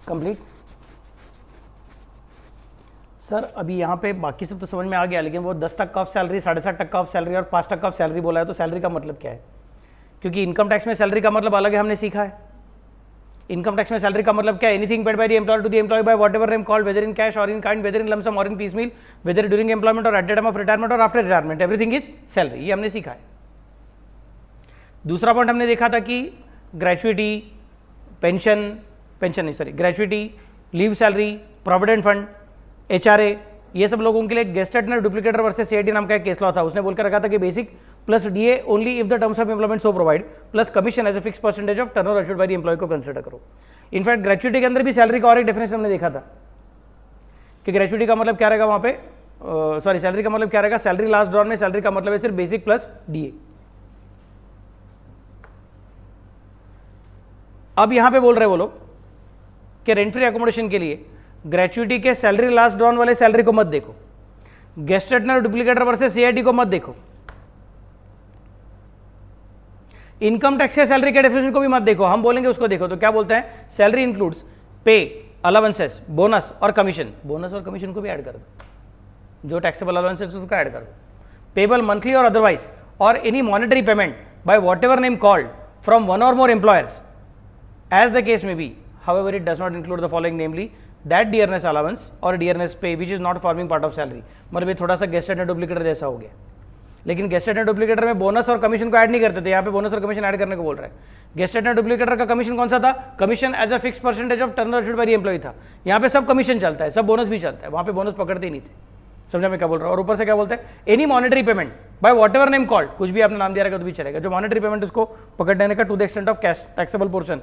कंप्लीट. सर अभी यहाँ पे बाकी सब तो समझ में आ गया, लेकिन वो 10% ऑफ सैलरी, 7.5% ऑफ सैलरी और 5% ऑफ सैलरी बोला है, तो सैलरी का मतलब क्या है? क्योंकि इनकम टैक्स में सैलरी का मतलब अलग है, हमने सीखा है. इनकम टैक्स में सैलरी का मतलब क्या है? Anything paid by the employer to the employee by whatever name called, whether in cash और in kind, whether in lump sum और in piecemeal, whether during employment और at the time of retirement और after retirement, everything is salary. ये हमने सीखा है. दूसरा point हमने देखा था कि ग्रेचुइटी, पेंशन नहीं sorry gratuity, leave salary, provident fund, HRA, ये सब लोगों के लिए गेस्टेडनर डुप्लीकेटर वर्सेस सीआईटी नाम का एक केस लॉ था. उसने बोलकर रखा था कि basic plus DA only if the terms of employment so provide plus commission as a fix percentage of turnover assured by the employee को कंसीडर करो. इनफैक्ट ग्रेचुइटी के अंदर भी सैलरी का और एक डेफिनेशन हमने देखा था कि ग्रेचुइटी का मतलब क्या रहेगा वहां पे, सॉरी सैलरी का मतलब क्या रहेगा, सैलरी लास्ट ड्रॉन में सैलरी का मतलब है सिर्फ बेसिक प्लस डीए. अब यहां पे बोल रहे वो लोग कि रेंट फ्री एकोमोडेशन के लिए ग्रेचुइटी के सैलरी लास्ट ड्रॉन वाले सैलरी को मत देखो, गेस्टेडनर डुप्लीकेटर वर्सेस सीआईटी को मत देखो, इनकम टैक्स के सैलरी के डेफिनेशन को भी मत देखो. हम बोलेंगे उसको देखो. तो क्या बोलते हैं? सैलरी इंक्लूड्स पे, अलाउंसेस, बोनस और कमीशन. बोनस और कमीशन को भी ऐड कर दो, जो टैक्सेबल अलाउंसेस उसको ऐड कर दो. पेबल मंथली और अदरवाइज और any monetary payment by whatever name called from one और मोर employers as the case may be, however it does not include the following, namely that dearness allowance or dearness pay which is not forming part of salary. मतलब ये थोड़ा सा गेस्टेडनर Duplicator जैसा हो गया, लेकिन गेस्टेडनर Duplicator में बोनस और कमीशन को ऐड नहीं करते थे, यहाँ पे बोनस और कमीशन ऐड करने को बोल रहा है. गेस्टेडनर डुप्लीकेटर का कमीशन कौन सा था? Commission as a fix percentage of turnover assured by the employee था. यहाँ पे सब कमीशन चलता है, सब बोनस भी चलता है, वहाँ पे बोनस पकड़ते ही नहीं थे. समझा मैं क्या बोल रहा हूँ? और ऊपर से क्या बोलते हैं? Any monetary payment by whatever name called, कुछ भी आपने नाम दिया रहेगा तो भी चलेगा, जो मॉनेटरी पेमेंट उसको पकड़ लेने का to the extent of cash taxable portion.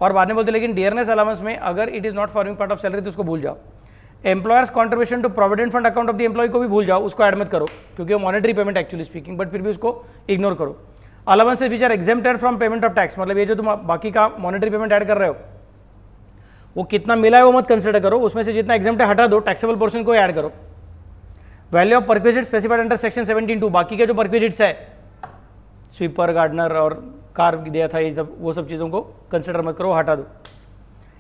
और बाद में बोलते लेकिन डियरनेस अलाउंस में अगर it is not forming part of salary तो उसको भूल जाओ. Employer's contribution to provident fund account of the employee को भी भूल जाओ, उसको ऐड मत करो क्योंकि वो monetary payment actually speaking, but फिर भी उसको इग्नोर करो. Allowances which are exempted from payment of tax, मतलब ये जो तुम बाकी का मॉनेटरी पेमेंट ऐड कर रहे हो वो कितना मिला है वो मत कंसिडर करो, उसमें से जितना एग्जेम्प्ट है हटा दो, टैक्सेबल पोर्शन को ऐड करो. Value of perquisite specified under section 17(2), बाकी के जो परक्विजिट्स है स्वीपर, गार्डनर और कार दिया था, ये सब वो सब चीज़ों को कंसिडर मत करो, हटा दो.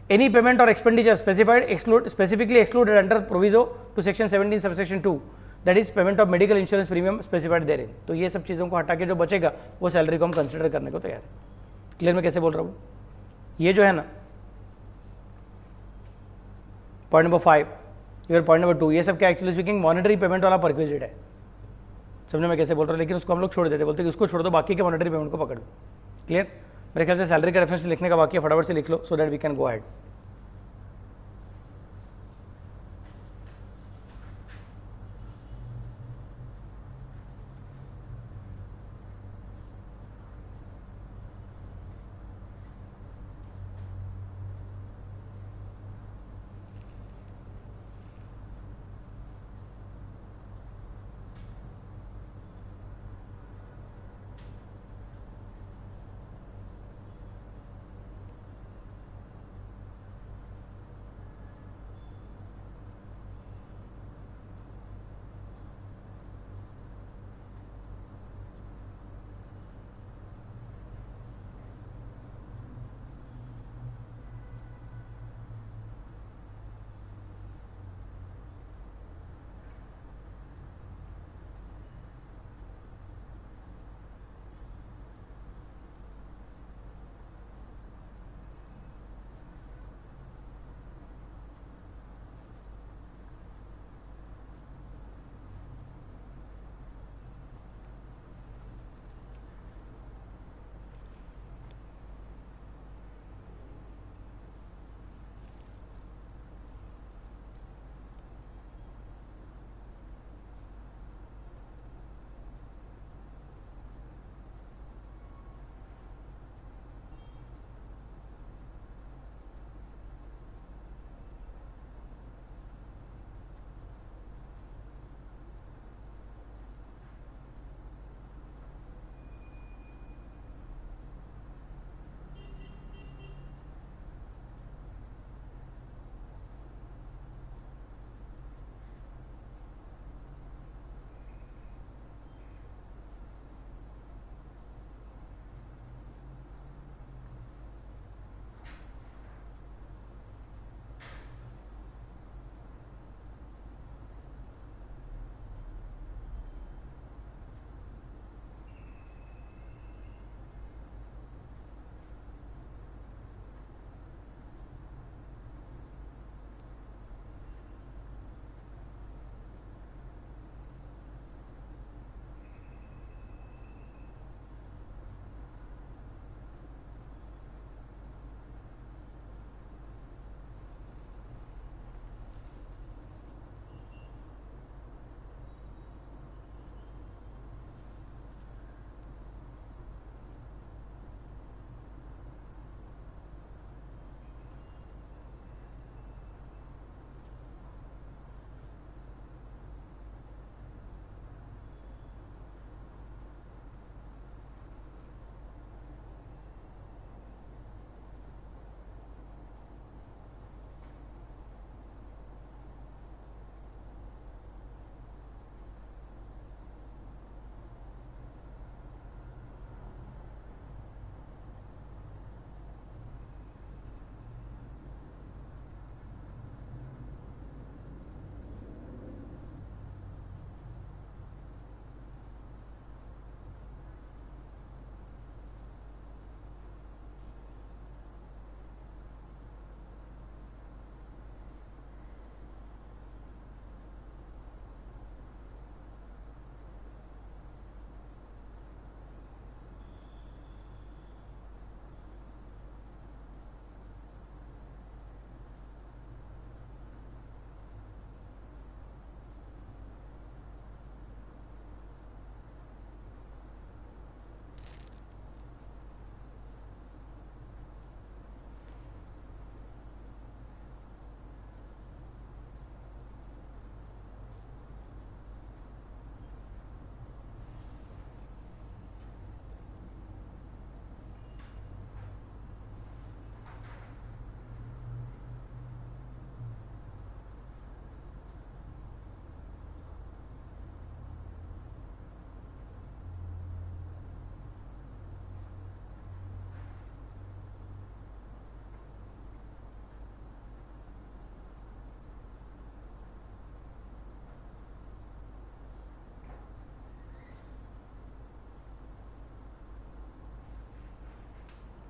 any payment or expenditure specifically excluded under proviso to section 17 subsection 2, that is payment of medical insurance premium specified therein. तो ये सब चीज़ों को हटा के जो बचेगा वो सैलरी को हम कंसिडर करने को तैयार है. क्लियर मैं कैसे बोल रहा हूँ? ये जो है ना पॉइंट नंबर 5 और पॉइंट नंबर 2, ये सब क्या एक्चुअली स्पीकिंग मॉनेटरी पेमेंट वाला परक्विजिट है. समझे मैं कैसे बोल रहा हूँ? लेकिन उसको हम लोग छोड़ देते, बोलते कि उसको छोड़ दो, बाकी के मॉनेटरी पेमेंट को पकड़ लो. क्लियर? मेरे ख्याल से सैलरी का रेफरेंस लिखने का बाकी है, फटाफट से लिख लो so that we can go ahead.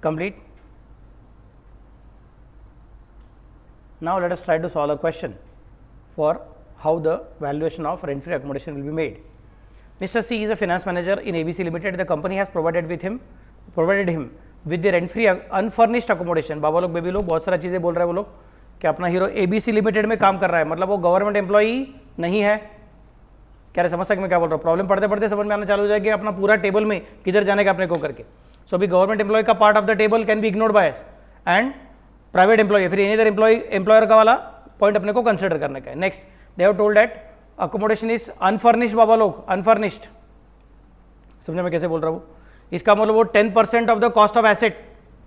Complete. Now let us try to solve a question for how the valuation of rent-free accommodation will be made. Mr. C is a finance manager in ABC Limited. The company has provided him with the rent-free unfurnished accommodation. बाबा लोग baby लोग बहुत सारा चीज़ें बोल रहे हैं वो लोग कि अपना हीरो ABC लिमिटेड में काम कर रहा है, मतलब वो गवर्नमेंट एम्प्लॉई नहीं है। क्या रे समझ सकते मैं क्या बोल रहा हूँ? प्रॉब्लम पढ़ते पढ़ते समझ में आना चालू हो जाएगी अपना पूरा टेबल में किधर जाने का अपने को करके। सो अभी गवर्नमेंट एम्प्लॉय का part of the table can be ignored by us and private employee फिर एनी अदर एम्प्लॉयर का वाला पॉइंट अपने को कंसिडर करने का है। Next they have told that accommodation is unfurnished. बाबा लोग अनफर्निश्ड समझे मैं कैसे बोल रहा हूँ? इसका मतलब वो 10% of the cost of asset,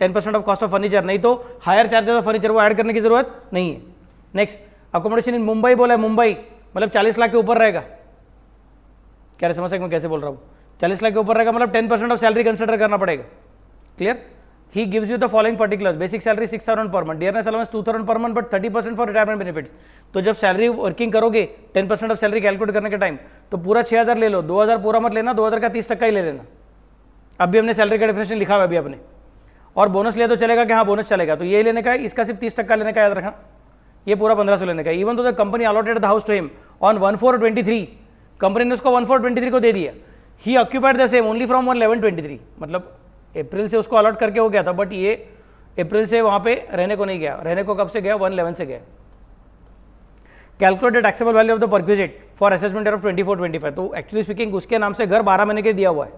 10% of cost of furniture, नहीं तो हायर चार्जेस ऑफ फर्नीचर वो ऐड करने की जरूरत नहीं है। नेक्स्ट अकोमोडेशन इन मुंबई बोला है, मुंबई मतलब 40 लाख के ऊपर रहेगा। क्या समझ सकते मैं कैसे बोल रहा हूँ? 40 लाख के ऊपर रहेगा मतलब 10% ऑफ सैलरी कंसिडर करना पड़ेगा। Clear? He gives you the following particulars. Basic salary 6,000 per month, dearness allowance 2,000 per month, but 30% for retirement benefits. तो जब सैलरी वर्किंग करोगे 10% ऑफ सैलरी कैलकुलेट करने के टाइम तो पूरा 6,000 ले लो, 2,000 पूरा मत लेना, 2,000 का 30% ही ले लेना। अभी हमने सैलरी का डेफिनेशन लिखा हुआ अभी अपने, और बोनस लिया तो चलेगा कि हाँ बोनस चलेगा, तो ये लेने का है, इसका सिर्फ 30% लेने का याद रखना, ये पूरा 1,500 लेने का। Even though the company allotted the house to him on 1/4/23, company ने उसको 1/4/23 को दे दिया। He occupied the same only from 1/11/23, मतलब अप्रैल से उसको अलॉट करके हो गया था, बट ये अप्रैल से वहाँ पे रहने को नहीं गया। रहने को कब से गया? 1/11 से गया। Calculated taxable value of the perquisite for assessment year of 24-25। तो एक्चुअली स्पीकिंग उसके नाम से घर 12 महीने के दिया हुआ है,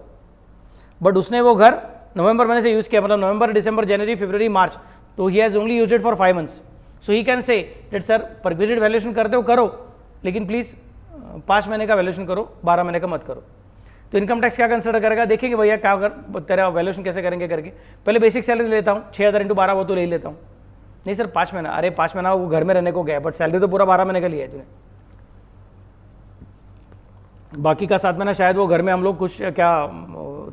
बट उसने वो घर नवंबर महीने से यूज़ किया, मतलब नवंबर, दिसंबर, जनवरी, फरवरी, मार्च, तो he has only used it for 5 months. So he can say that sir perquisite valuation करते हो करो, लेकिन प्लीज़ 5 महीने का वैल्यूएशन करो, 12 महीने का मत करो। तो इनकम टैक्स क्या कंसिडर करेगा? देखेंगे भैया क्या कर तेरा वैल्यूएशन कैसे करेंगे करके। पहले बेसिक सैलरी लेता हूँ 6,000 × 12 वो तो ले ही लेता हूँ। नहीं सर 5 महीना, अरे 5 महीना वो घर में रहने को गया, बट सैलरी तो पूरा 12 महीने का लिया है तूने। बाकी का 7 महीना शायद वो घर में हम लोग कुछ क्या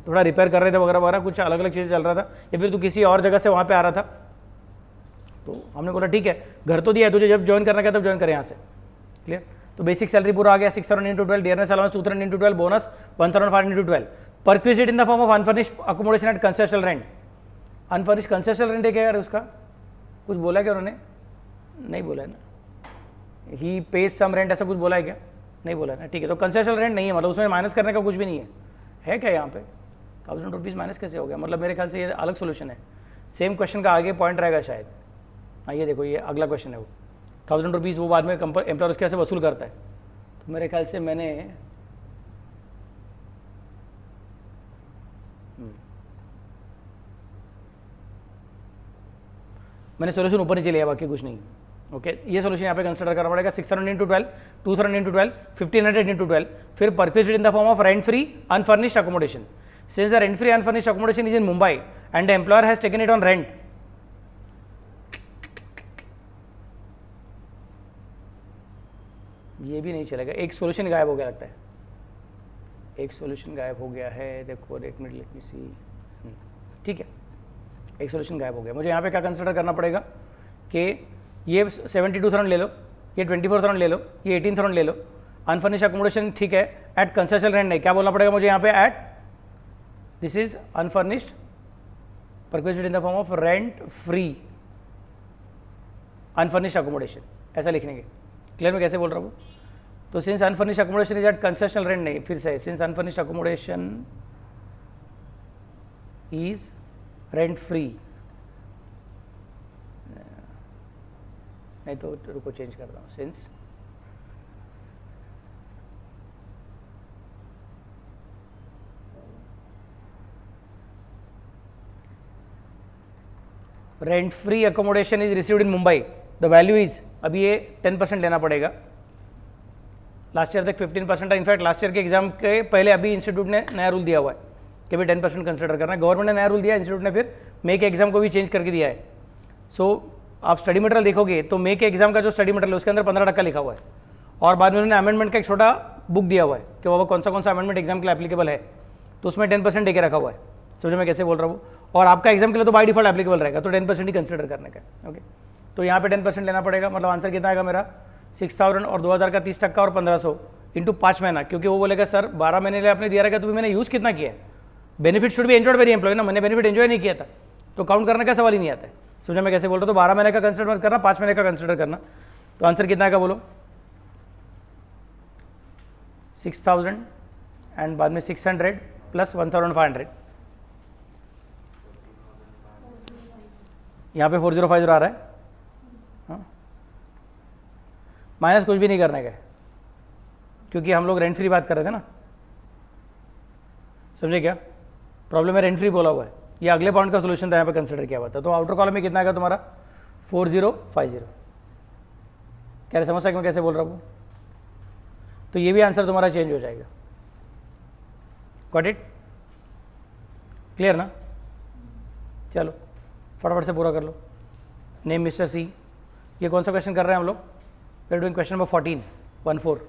थोड़ा रिपेयर कर रहे थे वगैरह वगैरह, कुछ अलग अलग चीज़ें चल रहा था, या फिर तू किसी और जगह से वहाँ पे आ रहा था। तो हमने बोला ठीक है घर तो दिया है तुझे, जब ज्वाइन करना क्या तब ज्वाइन करे यहाँ से। क्लियर? तो बेसिक सैलरी पूरा आ गया 6,000 × 12, dearness allowance 2,000 × 12, bonus 1,500 × 12, perquisite in the form of unfurnished accommodation at concessional rent. Unfurnished concessional rent है क्या यार? उसका कुछ बोला क्या उन्होंने? नहीं बोला है ना। ही पेज सम रेंट ऐसा कुछ बोला है क्या? नहीं बोला है ना। ठीक है, तो कंसेशनल रेंट नहीं है, मतलब उसमें माइनस करने का कुछ भी नहीं है क्या यहाँ पे? 1,000 रुपीज़ माइनस कैसे हो गया? मतलब मेरे ख्याल से ये अलग सोल्यूशन है। सेम क्वेश्चन का आगे पॉइंट रहेगा शायद। हाँ ये देखो, ये अगला क्वेश्चन है वो 1,000 रुपीज़ वो बाद में एम्प्लॉयर उसके से वसूल करता है। तो मेरे ख्याल से मैंने सोल्यूशन ऊपर नीचे लिया, बाकी कुछ नहीं। ओके ये सोल्यूशन यहाँ पे कंसिडर करना पड़ेगा। 6,000 × 12, 2,000 × 12, 1,500 × 12, फिर perquisite in the form of rent free unfurnished accommodation. Since the rent free unfurnished accommodation is in Mumbai and the employer has taken it on rent, ये भी नहीं चलेगा। एक सोल्यूशन गायब हो गया लगता है, एक सोल्यूशन गायब हो गया है। देखो एक मिनट, लेट मी सी। ठीक है, एक सोल्यूशन गायब हो गया। मुझे यहाँ पे क्या कंसिडर करना पड़ेगा कि ये 72,000 ले लो, ये 24,000 ले लो, ये 18,000 ले लो। अनफर्निश्ड अकोमोडेशन ठीक है, एट कंसेशनल रेंट नहीं। क्या बोलना पड़ेगा मुझे यहाँ पे? At this is unfurnished perquisite in the form of rent free unfurnished accommodation, ऐसा लिखने के। क्लियर में कैसे बोल रहा हूँ? तो since unfurnished accommodation is at concessional rent नहीं, फिर से since unfurnished accommodation is rent free, नहीं तो रुको चेंज करता हूँ। Since rent free accommodation is received in Mumbai, the value is, अभी ये 10% लेना पड़ेगा। लास्ट ईयर तक 15% है। इनफैक्ट लास्ट ईयर के एग्जाम के पहले अभी इंस्टीट्यूट ने नया रूल दिया हुआ है कि भी 10% कंसिडर करना है। गवर्नमेंट ने नया रूल दिया, इंस्टीट्यूट ने फिर मे के एग्जाम को भी चेंज करके दिया है। सो आप स्टडी मटेरियल देखोगे तो मे के एग्जाम का जो स्टडी मटेरियल है उसके अंदर 15% लिखा हुआ है, और बाद में उन्होंने अमेंडमेंट का एक छोटा बुक दिया हुआ है कि वो कौन सा अमेंडमेंट एग्जाम के लिए एप्लीकेबल है, तो उसमें 10% देके रखा हुआ है। समझो मैं कैसे बोल रहा हूँ? और आपका एग्जाम के लिए तो बाय डिफॉल्ट एप्लीकेबल रहेगा, तो 10% ही कंसिडर करने का। ओके, तो यहाँ पे 10% लेना पड़ेगा। मतलब आंसर कितना आएगा मेरा? 6,000 और 2,000 का 30% और 1,500 इंटू 5 महीना, क्योंकि वो बोलेगा सर 12 महीने लिए आपने दिया रहेगा तो भी मैंने यूज़ कितना किया है। बेनिफिट शुड भी एंजॉयड बाय द एम्प्लॉय ना, मैंने बेनिफिट एंजॉय नहीं किया था, तो काउंट करने का सवाल ही नहीं आता है। समझा मैं कैसे बोल रहा हूँ? तो 12 महीने का कंसिडर मत करना, 5 महीने का कंसिडर करना। तो आंसर कितना का बोलो? 6000 एंड बाद में 600 प्लस 1500। यहाँ पे 4050 आ रहा है। हाँ, माइनस कुछ भी नहीं करने का है, क्योंकि हम लोग रेंट फ्री बात कर रहे थे ना। समझे क्या प्रॉब्लम है? रेंट फ्री बोला हुआ है, ये अगले पॉइंट का सोल्यूशन था, यहाँ पे कंसिडर किया हुआ था। तो आउटर कॉलम में कितना आएगा तुम्हारा? 4050। क्या समझ मैं कैसे बोल रहा हूँ? तो ये भी आंसर तुम्हारा चेंज हो जाएगा। Got it? क्लियर ना? चलो फटाफट से पूरा कर लो। नेम मिस्टर सी। ये कौन सा क्वेश्चन कर रहे हैं हम लोग? We are doing question number 14 14।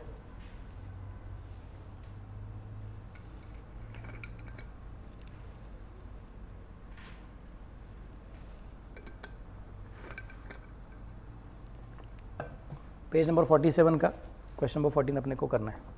Page number 47 का क्वेश्चन नंबर 14 अपने को करना है।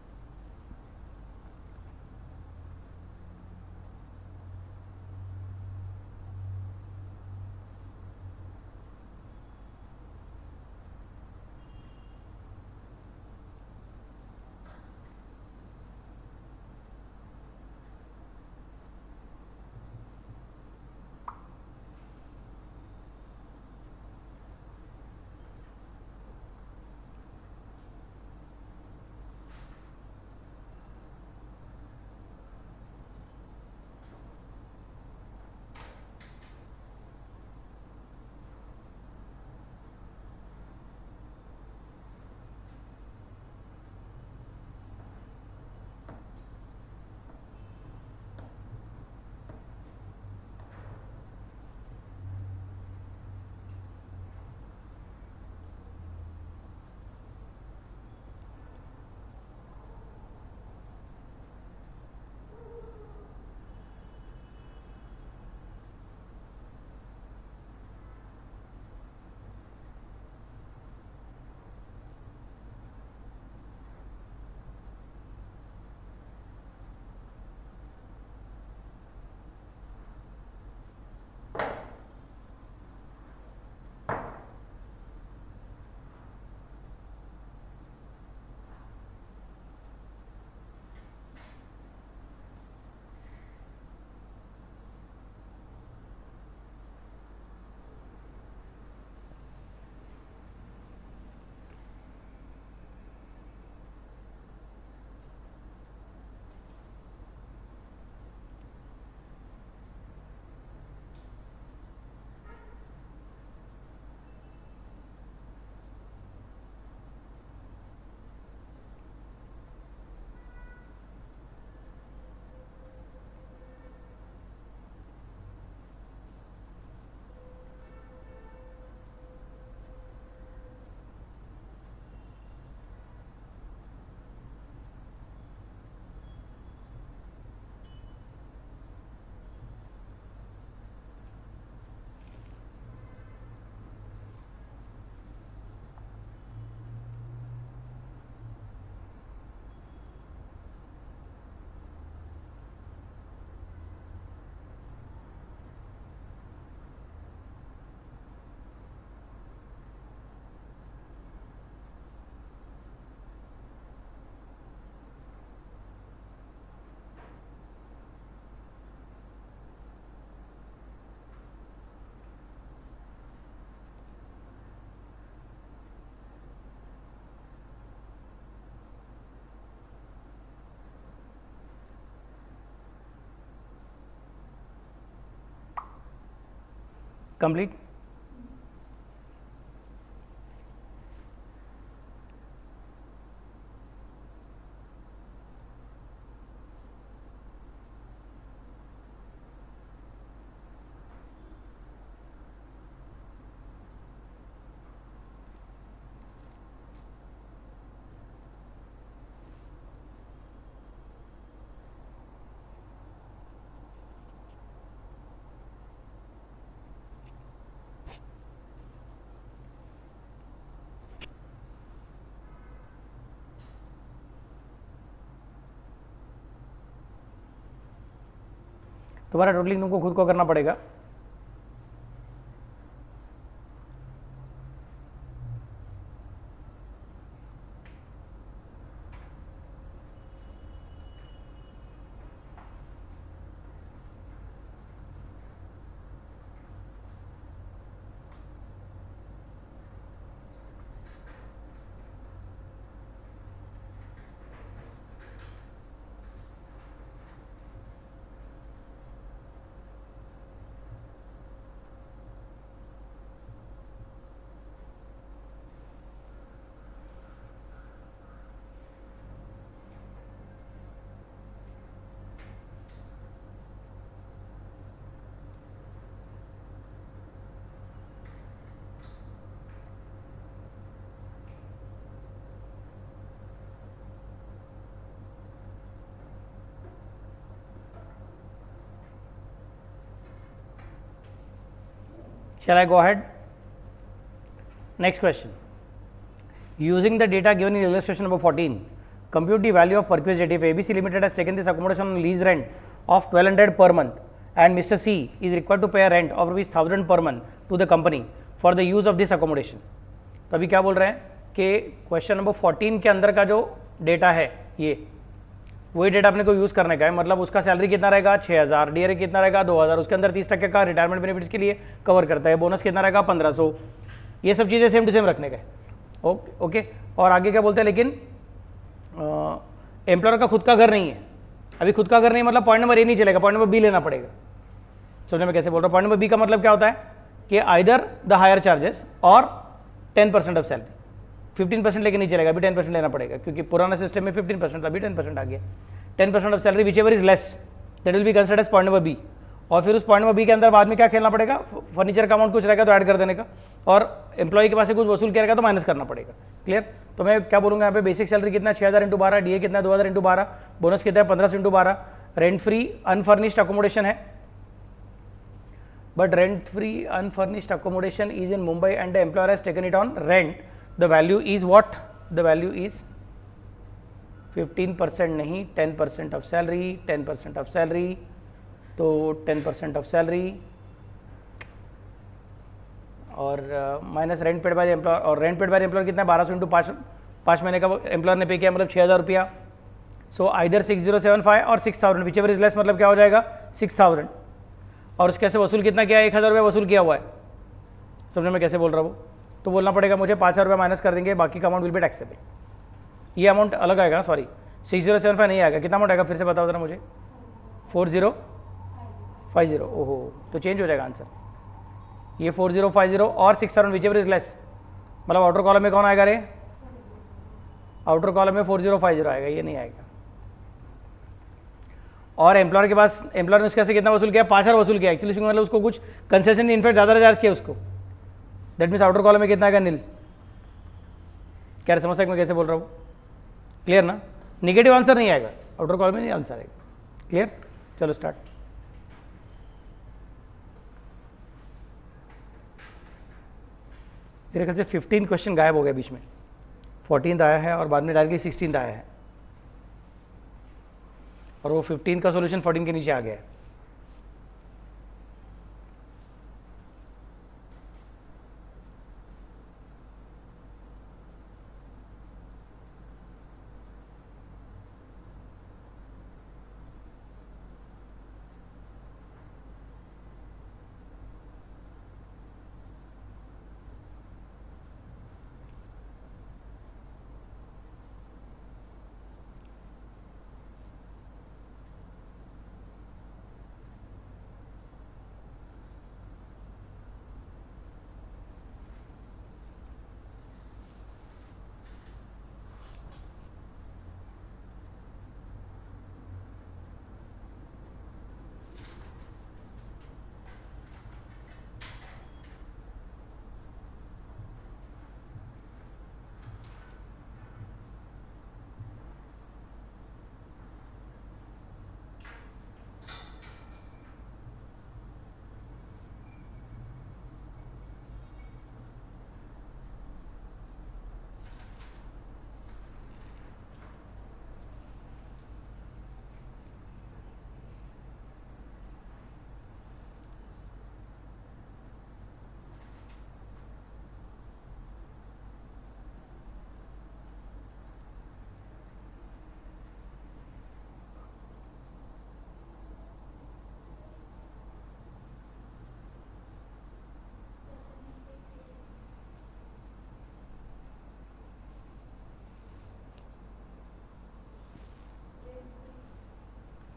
कंप्लीट। तुम्हारा टोटलिंग तुमको खुद को करना पड़ेगा। Shall I go ahead? Next question. Using the data given in illustration number 14, compute the value of perquisite if ABC Limited has taken this accommodation on lease rent of 1200 per month and Mr. C is required to pay a rent of rupees 1000 per month to the company for the use of this accommodation. तो अभी क्या बोल रहे हैं कि question number 14 के अंदर का जो डेटा है ये वही डेटा अपने को यूज़ करने का है. मतलब उसका सैलरी कितना रहेगा 6000, डीआरए कितना रहेगा 2000, उसके अंदर 30% का रिटायरमेंट बेनिफिट्स के लिए कवर करता है, बोनस कितना रहेगा 1500. ये सब चीज़ें सेम टू सेम रखने का है. ओके. और आगे क्या बोलते हैं, लेकिन एम्प्लॉयर का खुद का घर नहीं है. अभी खुद का घर नहीं मतलब पॉइंट नंबर ए नहीं चलेगा, पॉइंट नंबर बी लेना पड़ेगा. समझे मैं कैसे बोल रहा हूँ? पॉइंट नंबर बी का मतलब क्या होता है कि आइदर द हायर चार्जेस और 10% ऑफ सैलरी. 15% लेके नहीं चलेगा, अभी 10% लेना पड़ेगा क्योंकि पुराना सिस्टम में 15% था, अभी 10% आ गया. 10% of salary whichever is less that will be considered as point number B. और फिर उस पॉइंट नंबर बी के अंदर बाद में क्या खेलना पड़ेगा, फर्नीचर का अमाउंट कुछ रहेगा तो ऐड कर देने का, और एम्प्लॉय के पास से कुछ वसूल किया रहेगा तो माइनस करना पड़ेगा. क्लियर? तो मैं क्या बोलूँगा यहाँ पे, बेसिक सैलरी कितना 6000 इंटू 12, डीए कितना 2000 इंटू 12, बोनस कितना है 1500 into 12. Rent free unfurnished accommodation है, but rent free unfurnished accommodation is in Mumbai and the employer has taken it on rent. The value is what? The value is 15% नहीं 10% of salary. 10% of salary तो 10% of salary और minus rent paid by employer. और rent paid by employer कितना है 1200 into 5 महीने का employer ने पे किया, मतलब 6000 रुपया. सो आइदर 6075 और 6000, विच एवर इज लेस, मतलब क्या हो जाएगा 6000. और उसके से वसूल कितना किया है, 1000 रुपया वसूल किया हुआ है. समझो मैं कैसे बोल रहा हूँ? तो बोलना पड़ेगा मुझे 5000 रुपया माइनस कर देंगे, बाकी का अमाउंट विल बी टैक्सेबल. ये अमाउंट अलग आएगा, सॉरी 6075 नहीं आएगा. कितना अमाउंट आएगा फिर से बताओ जरा मुझे? 4050. ओहो, तो चेंज हो जाएगा आंसर. ये 4050 और 6000 विच एवर इज लेस, मतलब आउटर कॉलम में कौन आएगा रे? आउटर कॉलम में 4050 आएगा, ये नहीं आएगा. और एम्प्लॉयर के पास, एम्प्लॉयर ने उसके से कितना वसूल किया? 5000 वसूल किया. एक्चुअली मतलब उसको कुछ कंसेशन इनफैक्ट ज़्यादा चार्ज किया उसको. दैट मीन्स आउटर कॉलम में कितना आएगा? नील. क्या समझ सकते मैं कैसे बोल रहा हूँ? क्लियर ना? निगेटिव आंसर नहीं आएगा, आउटर कॉलम में नहीं आंसर आएगा. क्लियर? चलो स्टार्ट. मेरे ख्याल से 15 क्वेश्चन गायब हो गया बीच में. 14th आया है और बाद में डायरेक्टली 16th आया है, और वो 15 का सॉल्यूशन 14 के नीचे आ गया है.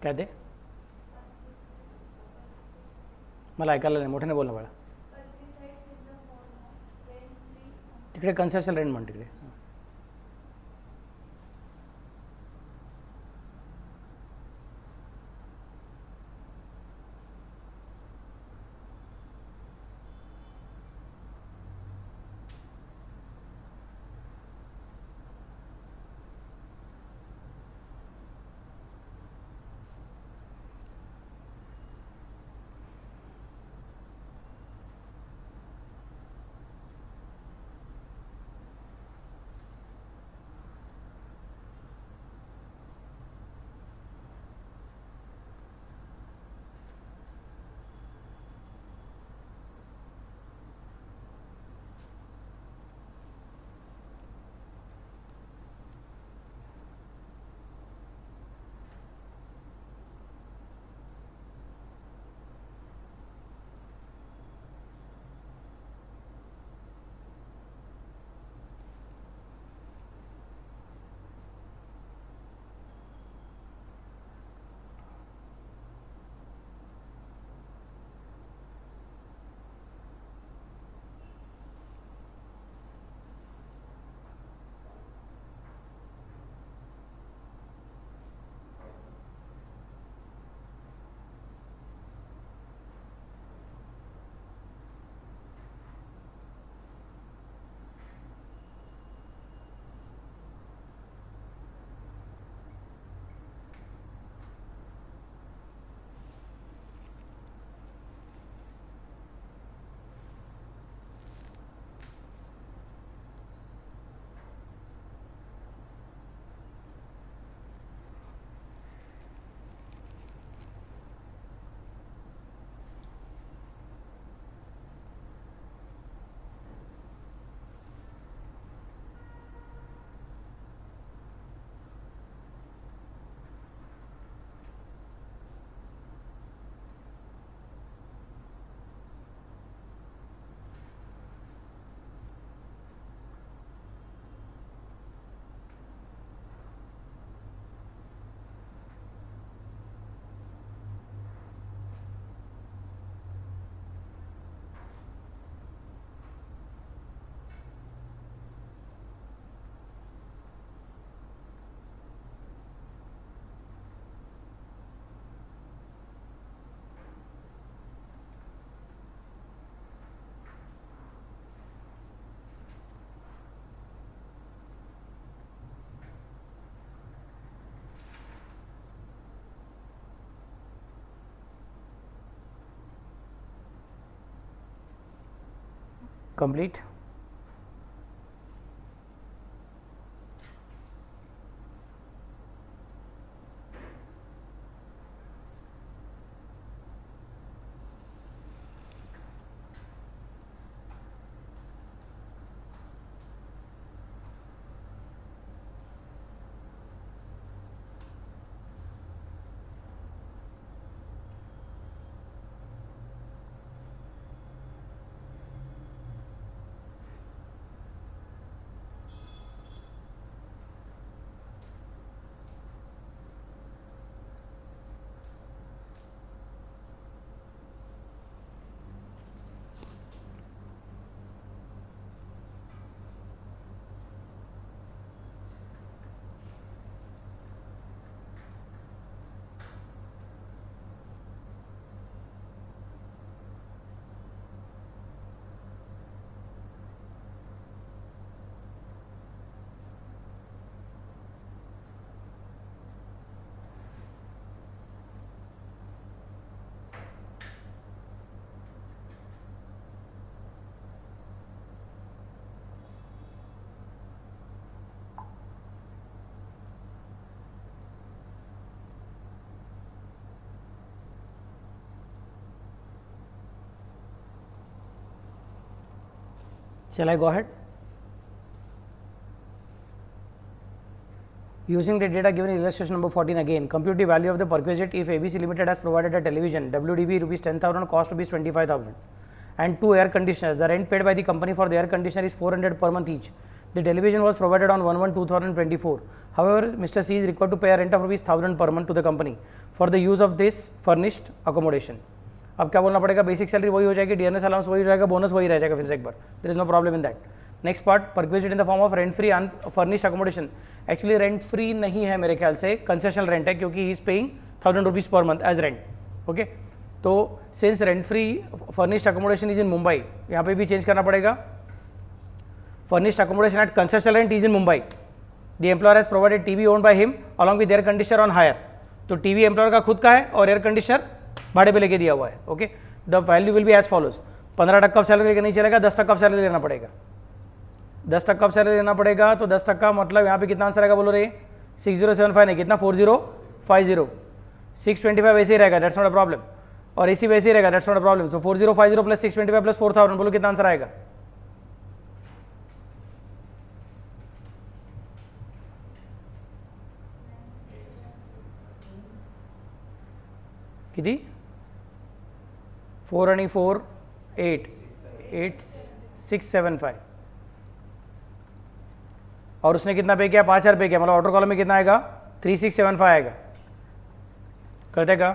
काय ते मला ऐकायला नाही, मोठ्याने बोलणं बाळा. तिकडे कन्सेशनल रेंट म्हण तिकडे. complete. Shall I go ahead? Using the data given in illustration number 14 again, compute the value of the perquisite if ABC Limited has provided a television WDB rupees 10,000, cost rupees 25,000 and 2 air conditioners. The rent paid by the company for the air conditioner is 400 per month each. The television was provided on 1/1/2024. However, Mr. C is required to pay a rent of rupees 1,000 per month to the company for the use of this furnished accommodation. अब क्या बोलना पड़ेगा, basic salary वही हो जाएगी, DNS allowance वही हो जाएगा, बोनस वही रह जाएगा फिर से एक बार. There is no problem in that. Next part, perquisite in the form of rent free unfurnished accommodation. Actually rent free नहीं है मेरे ख्याल से, कंसेशनल रेंट है क्योंकि he is paying 1,000 rupees per month as rent. Okay, तो since rent free furnished accommodation is in Mumbai, यहाँ पे भी चेंज करना पड़ेगा. Furnished accommodation at concessional rent is in Mumbai. The employer has provided TV owned by him along with air conditioner on hire. तो TV employer का खुद का है और एयर कंडीशनर भाड़े पे लेके दिया हुआ है. Okay, the value will be as follows. 15% salary लेके नहीं चलेगा, 10% सैलरी लेना पड़ेगा. 10% सैलरी लेना पड़ेगा. तो 10% मतलब यहाँ पे कितना आंसर आएगा बोलो रे? 6075 नहीं, कितना 4050. 625 ऐसे ही रहेगा, दैट्स नॉट अ प्रॉब्लम. और एसी वैसे ही रहेगा, that's not a problem. So 4050 plus 625 plus 4000, बोलो कितना आंसर आएगा? किती? 4 आणि 4 8 8675. और उसने कितना पे किया? 5000 पे किया, मतलब आउटर कॉलम में कितना आएगा? 3675 आएगा. करते का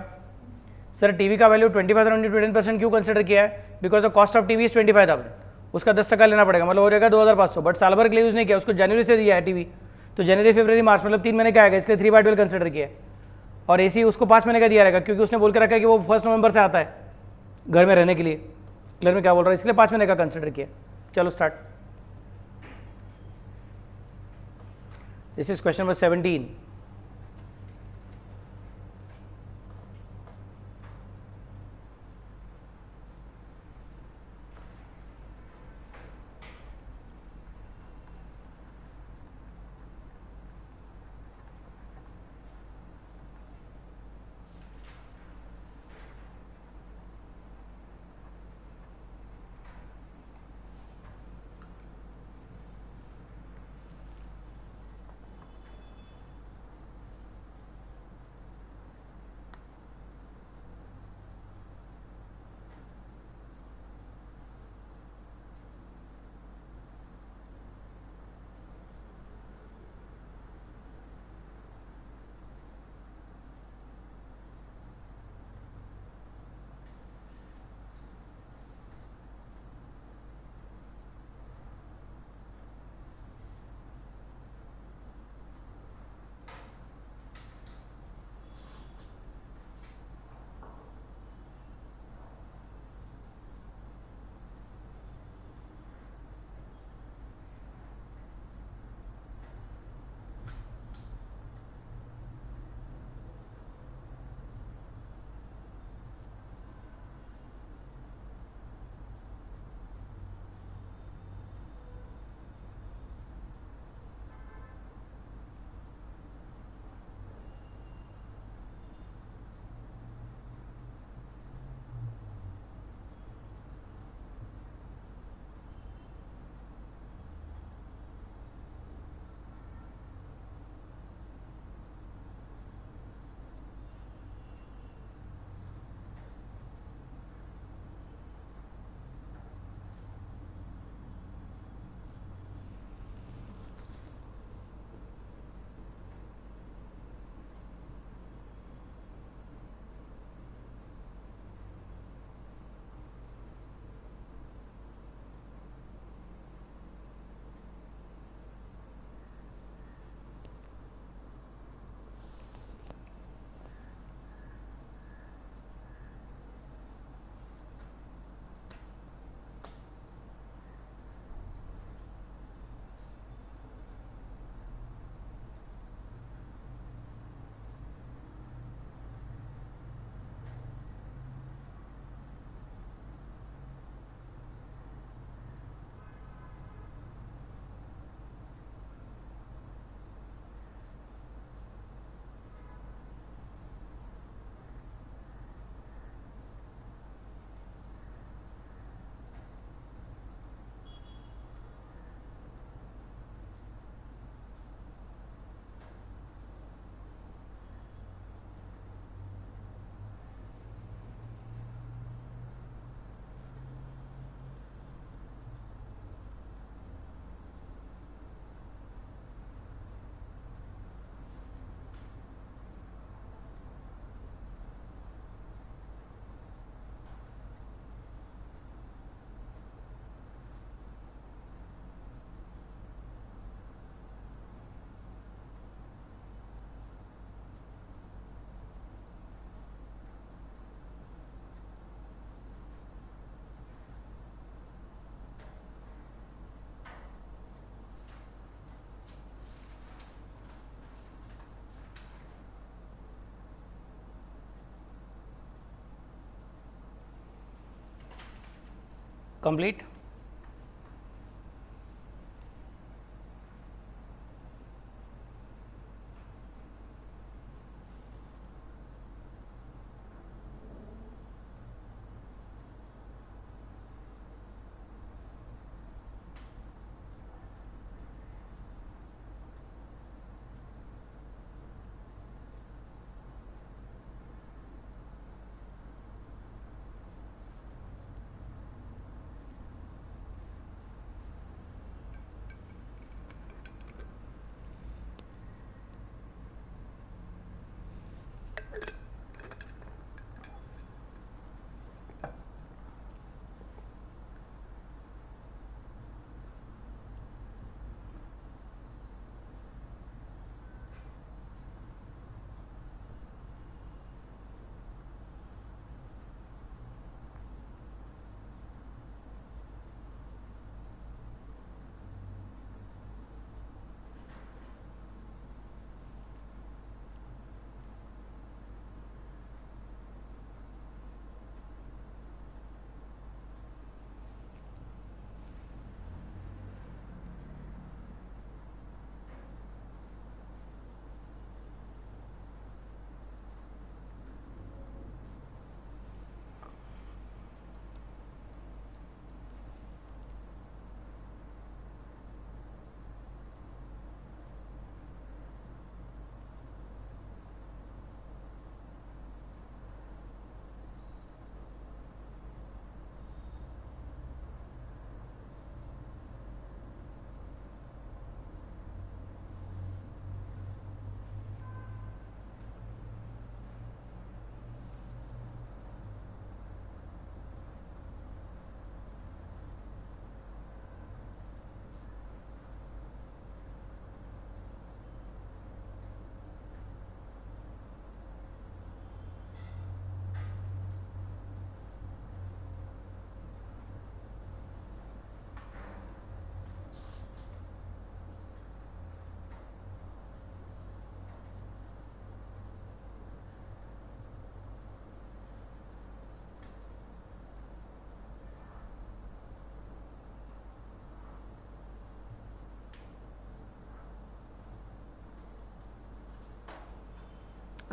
सर टीवी का वैल्यू 25,000 इंटू 10% क्यों कंसिडर किया है? Because the cost of TV is 25,000. उसका 10% लेना पड़ेगा, मतलब हो जाएगा 2,500. बट साल भर के लिए यूज नहीं किया, उसको जनवरी से दिया है टीवी, तो जनवरी फरवरी मार्च मतलब 3 महीने का आएगा, इसलिए 3/12 कंसिडर किया है. और एसी उसको 5 महीने का दिया रहेगा क्योंकि उसने बोल के रखा है कि वो 1 नवंबर से आता है घर में रहने के लिए. क्लियर में क्या बोल रहा है? इसलिए 5 महीने का कंसिडर किया. चलो start. This is question number 17. Complete.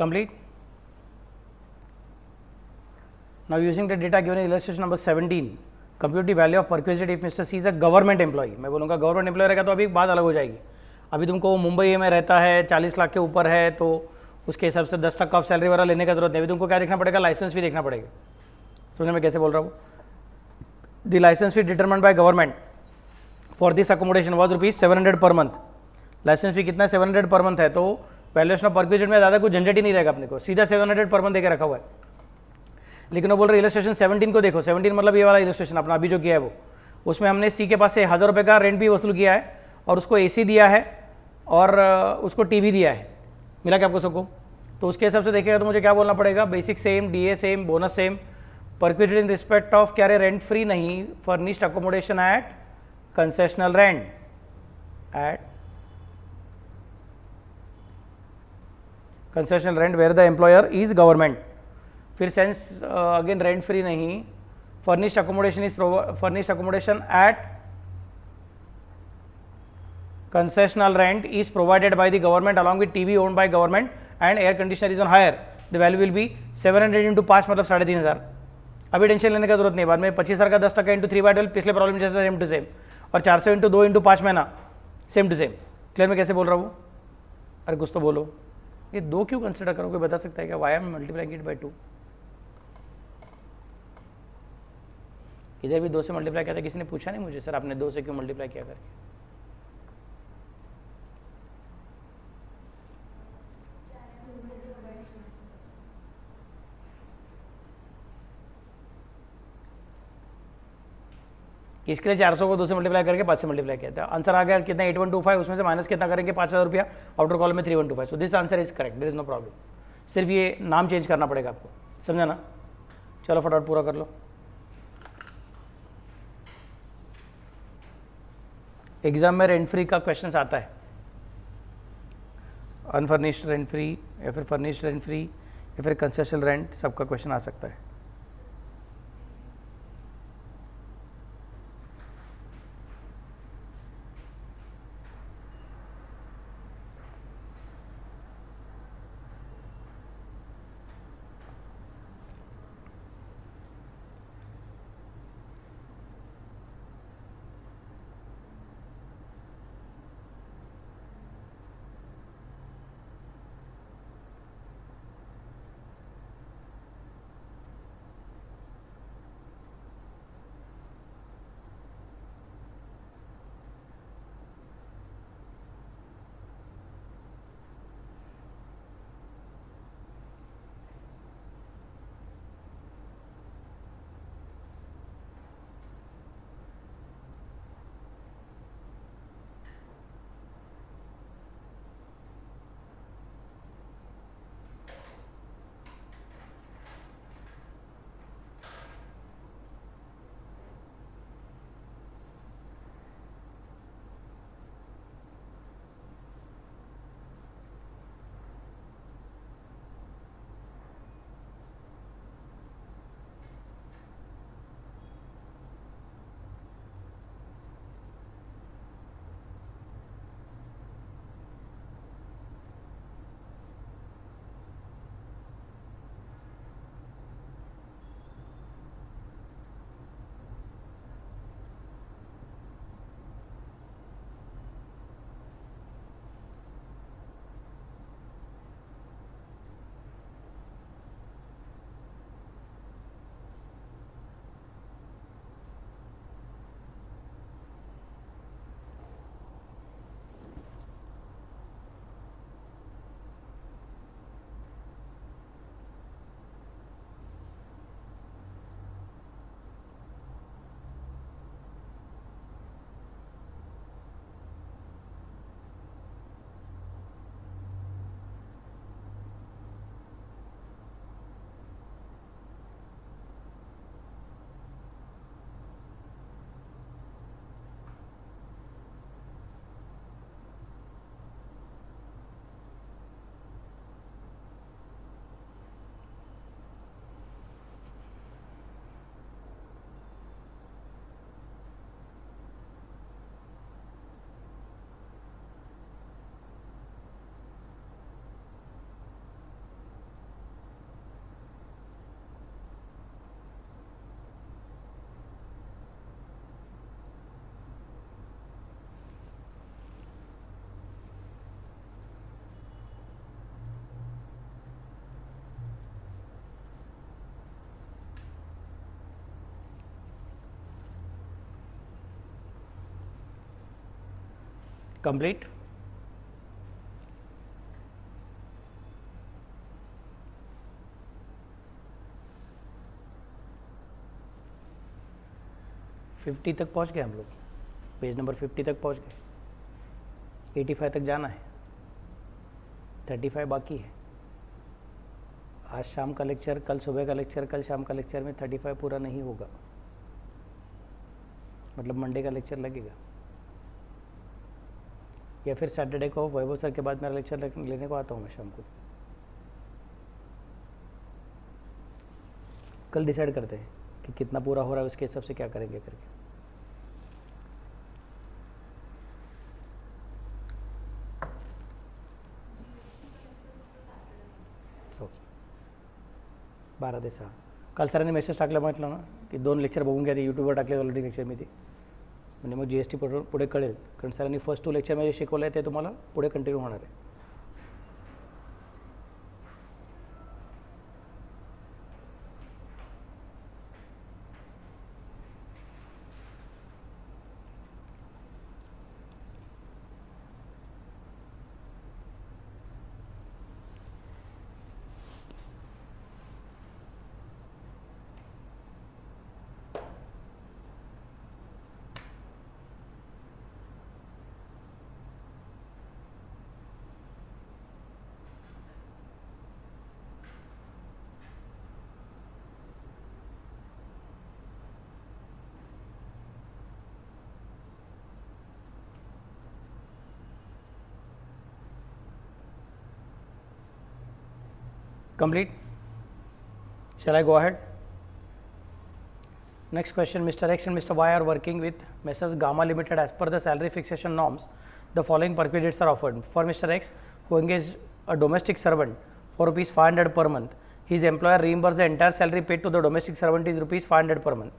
Complete. Now using the data given in illustration number 17, compute the value of perquisite if Mr. C is a government employee. मैं बोलूँगा गवर्नमेंट एम्प्लॉय रहेगा तो अभी बात अलग हो जाएगी. अभी तुमको मुंबई में रहता है, 40 लाख के ऊपर है, तो उसके हिसाब से 10% ऑफ सैलरी वाला लेने का जरूरत नहीं. अभी तुमको क्या देखना पड़ेगा, लाइसेंस भी देखना पड़ेगा. समझ में कैसे बोल रहा हूँ. The licence fee determined by government for this accommodation was ₹700 per month. Licence फी कितना है, 700 पर मंथ है. तो वैल्यूएशन ऑफ परक्विजिट में ज़्यादा कुछ झंझट ही नहीं रहेगा अपने को, सीधा 700 पर मंथ देकर रखा हुआ है. लेकिन वो बोल रहे इलस्ट्रेशन 17 को देखो. 17 मतलब ये वाला इलस्ट्रेशन अपना अभी जो किया है वो, उसमें हमने सी के पास से 1000 रुपये का रेंट भी वसूल किया है और उसको एसी दिया है और उसको टीवी दिया है. मिला क्या आपको सबको? तो उसके हिसाब से देखिएगा तो मुझे क्या बोलना पड़ेगा, basic same, DA same, bonus same, perquisite in respect of क्या रहे, रेंट फ्री नहीं, furnished accommodation at concessional rent at concessional rent where the employer is government. फिर सेंस अगेन रेंट फ्री नहीं, furnished accommodation is furnished accommodation at concessional rent is provided by the government along with TV owned by government and air conditioner is on hire. The value will be 700 into 5 मतलब 3500. अभी tension लेने का जरूरत नहीं. बाद में 25,000 का 10% into 3/12 पिछले प्रॉब्लम जैसे सेम टू सेम, और 400 इंटू 2 इंटू 5 महीना सेम टू सेम. क्लियर में कैसे बोल रहा हूँ? अरे कुछ तो बोलो. ये 2 क्यों कंसिडर करो, कोई बता सकता है क्या? Why am multiplying it by 2. इधर भी 2 से मल्टीप्लाई किया था, किसी ने पूछा नहीं मुझे, सर आपने 2 से क्यों मल्टीप्लाई किया करके. इसके लिए 400 को 2 से मल्टीप्लाई करके 5 से मल्टीप्लाई किया था. आंसर आ गया कितना, 8125. उसमें से माइनस कितना करेंगे, 5000 रुपया. आउटर कॉलम में 3125. So this answer is correct, there is no problem. सिर्फ ये नाम चेंज करना पड़ेगा आपको, समझा ना. चलो फटाफट पूरा कर लो. एग्जाम में रेंट फ्री का क्वेश्चन आता है, अनफर्निश्ड रेंट फ्री या फिर फर्निश्ड रेंट फ्री या फिर कंसेशनल रेंट, सबका क्वेश्चन आ सकता है. कंप्लीट. फिफ्टी तक पहुंच गए हम लोग, पेज नंबर 50 तक पहुंच गए. 85 तक जाना है, 35 बाकी है. आज शाम का लेक्चर, कल सुबह का लेक्चर, कल शाम का लेक्चर में 35 पूरा नहीं होगा, मतलब मंडे का लेक्चर लगेगा, या फिर सैटरडे को वैभव सर के बाद मेरा लेक्चर लेने को आता हूँ मैं शाम को. कल डिसाइड करते हैं कि कितना पूरा हो रहा है, उसके हिसाब से क्या करेंगे करके. ओके, 12 ते 6. काल सरांनी मेसेज टाकला म्हटलं ना की 2 लेक्चर बघून घ्या, ते यूट्यूबवर टाकले ऑलरेडी लेक्चर मी, ते म्हणजे मग GST पुढे कळेल, कारण सरांनी फर्स्ट 2 लेक्चरमध्ये शिकवलं आहे ते तुम्हाला पुढे कंटिन्यू होणार आहे. Complete. Shall I go ahead? Next question. Mr. X and Mr. Y are working with Messrs. Gamma Limited as per the salary fixation norms. The following perquisites are offered. For Mr. X, who engaged a domestic servant for rupees 500 per month, his employer reimbursed the entire salary paid to the domestic servant is rupees 500 per month.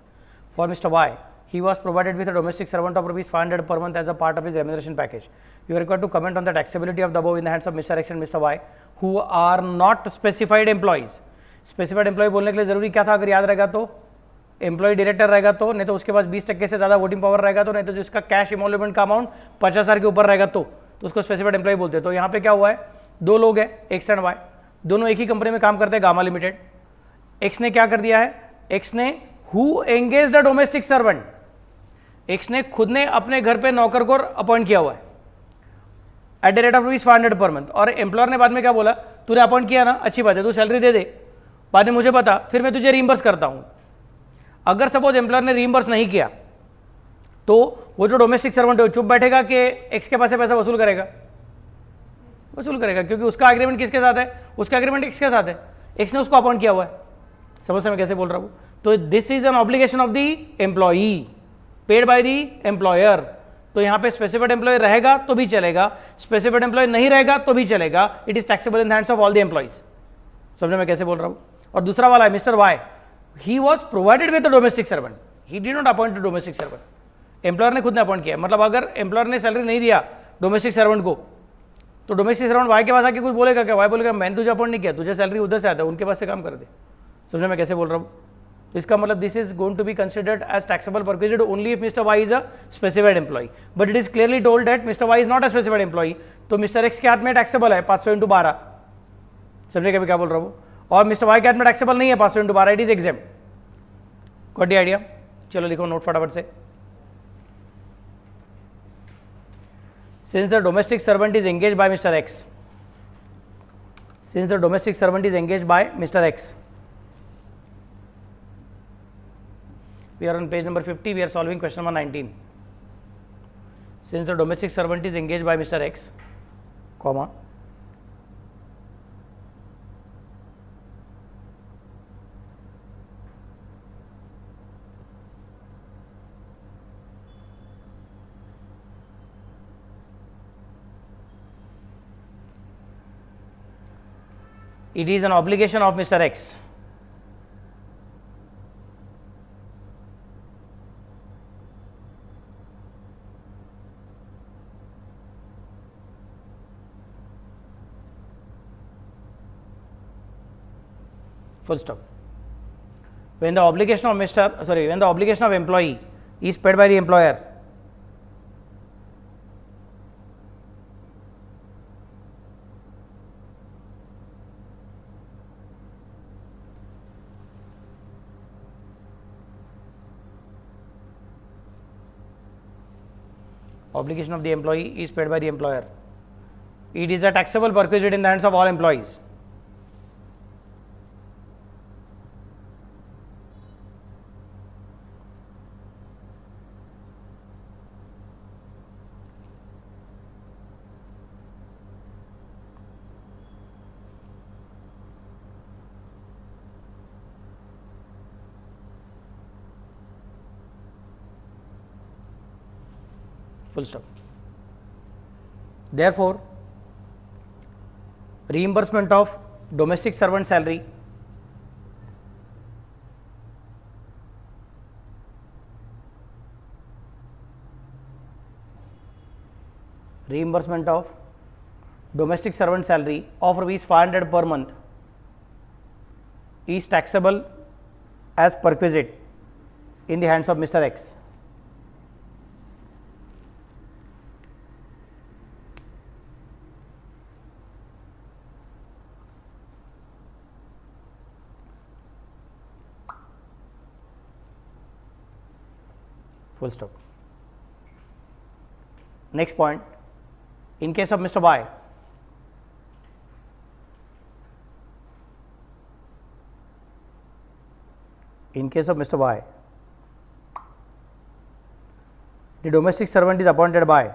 For Mr. Y, he was provided with a domestic servant of rupees 500 per month as a part of his remuneration package. You are required to comment on the taxability of the above in the hands of Mr. X and Mr. Y, who are not specified employees. Specified employee बोलने के लिए जरूरी क्या था, अगर याद रहेगा तो एम्प्लॉय डायरेक्टर रहेगा तो, नहीं तो उसके पास 20% से ज़्यादा वोटिंग पावर रहेगा तो, नहीं तो जिसका कैश इमोल्यूमेंट का अमाउंट 50,000 के ऊपर रहेगा तो उसको स्पेसिफाइड एम्प्लॉय बोलते हैं. तो यहाँ पे क्या हुआ है, 2 लोग हैं, एक्स एंड वाई, दोनों एक ही कंपनी में काम करते हैं, गामा लिमिटेड. एक्स ने क्या कर दिया है, एक्स ने who engaged a domestic servant, x ने खुद ने अपने घर पे नौकर को अपॉइंट किया हुआ है at the rate of rupees 500 per month. और एम्प्लॉयर ने बाद में क्या बोला, तूने अपॉइंट किया ना, अच्छी बात है, तू सैलरी दे दे, बाद में मुझे बता, फिर मैं तुझे रीइंबर्स करता हूं. अगर सपोज एम्प्लॉयर ने रीइंबर्स नहीं किया तो वो जो डोमेस्टिक सर्वेंट है वो चुप बैठेगा कि एक्स के पास से पैसा वसूल करेगा? वसूल करेगा, क्योंकि उसका एग्रीमेंट किसके साथ है, उसका एग्रीमेंट एक्स के साथ है, एक्स ने उसको अपॉइंट किया हुआ है. समझ से मैं कैसे बोल रहा हूं. तो this is an obligation of the employee paid by the employer. तो यहां पे स्पेसिफाइड एम्प्लॉय रहेगा तो भी चलेगा, स्पेसिफाइड एम्प्लॉय नहीं रहेगा तो भी चलेगा. It is taxable in the hands of all the employees. समझ मैं कैसे बोल रहा हूं. और दूसरा वाला है mister Y, he was provided with domestic servant, he did not appoint domestic servant. Employer ने खुद ने अपॉइंट किया, मतलब अगर एम्प्लॉयर ने सैलरी नहीं दिया डोमेस्टिक सर्वेंट को, तो डोमेस्टिक सर्वेंट वाई के पास आके कुछ बोलेगा क्या? वाई बोलेगा मैंने तुझे अपॉइंट नहीं किया, तुझे सैलरी उधर से आता है, उनके पास से काम कर दे. समझ मैं कैसे बोल रहा हूँ. तो इसका मतलब this is going to be considered as taxable perquisite only if mister Y is a specified employee. But it is clearly told that mister Y is not a specified employee. तो मिस्टर एक्स के हाथ में taxable है 500/12. समझे क्या बोल रहा हूँ. और मिस्टर वाई के हाथ में टैक्सेबल नहीं है 500/12, it is exempt. Got the idea. चलो लिखो नोट फटाफट से. Since the domestic servant is engaged by Mr. X, since the domestic servant is engaged by Mr. X, we are on page number 50, we are solving question number 19. Since the domestic servant is engaged by Mr. X, comma, it is an obligation of Mr. X full stop. When the obligation of when the obligation of employee is paid by the employer, Obligation of the employee is paid by the employer. It is a taxable perquisite in the hands of all employees. Full stop. Therefore, reimbursement of domestic servant salary of rupees 500 per month is taxable as perquisite in the hands of Mr. X. Full stop. Next point, in case of Mr. Y, the domestic servant is appointed by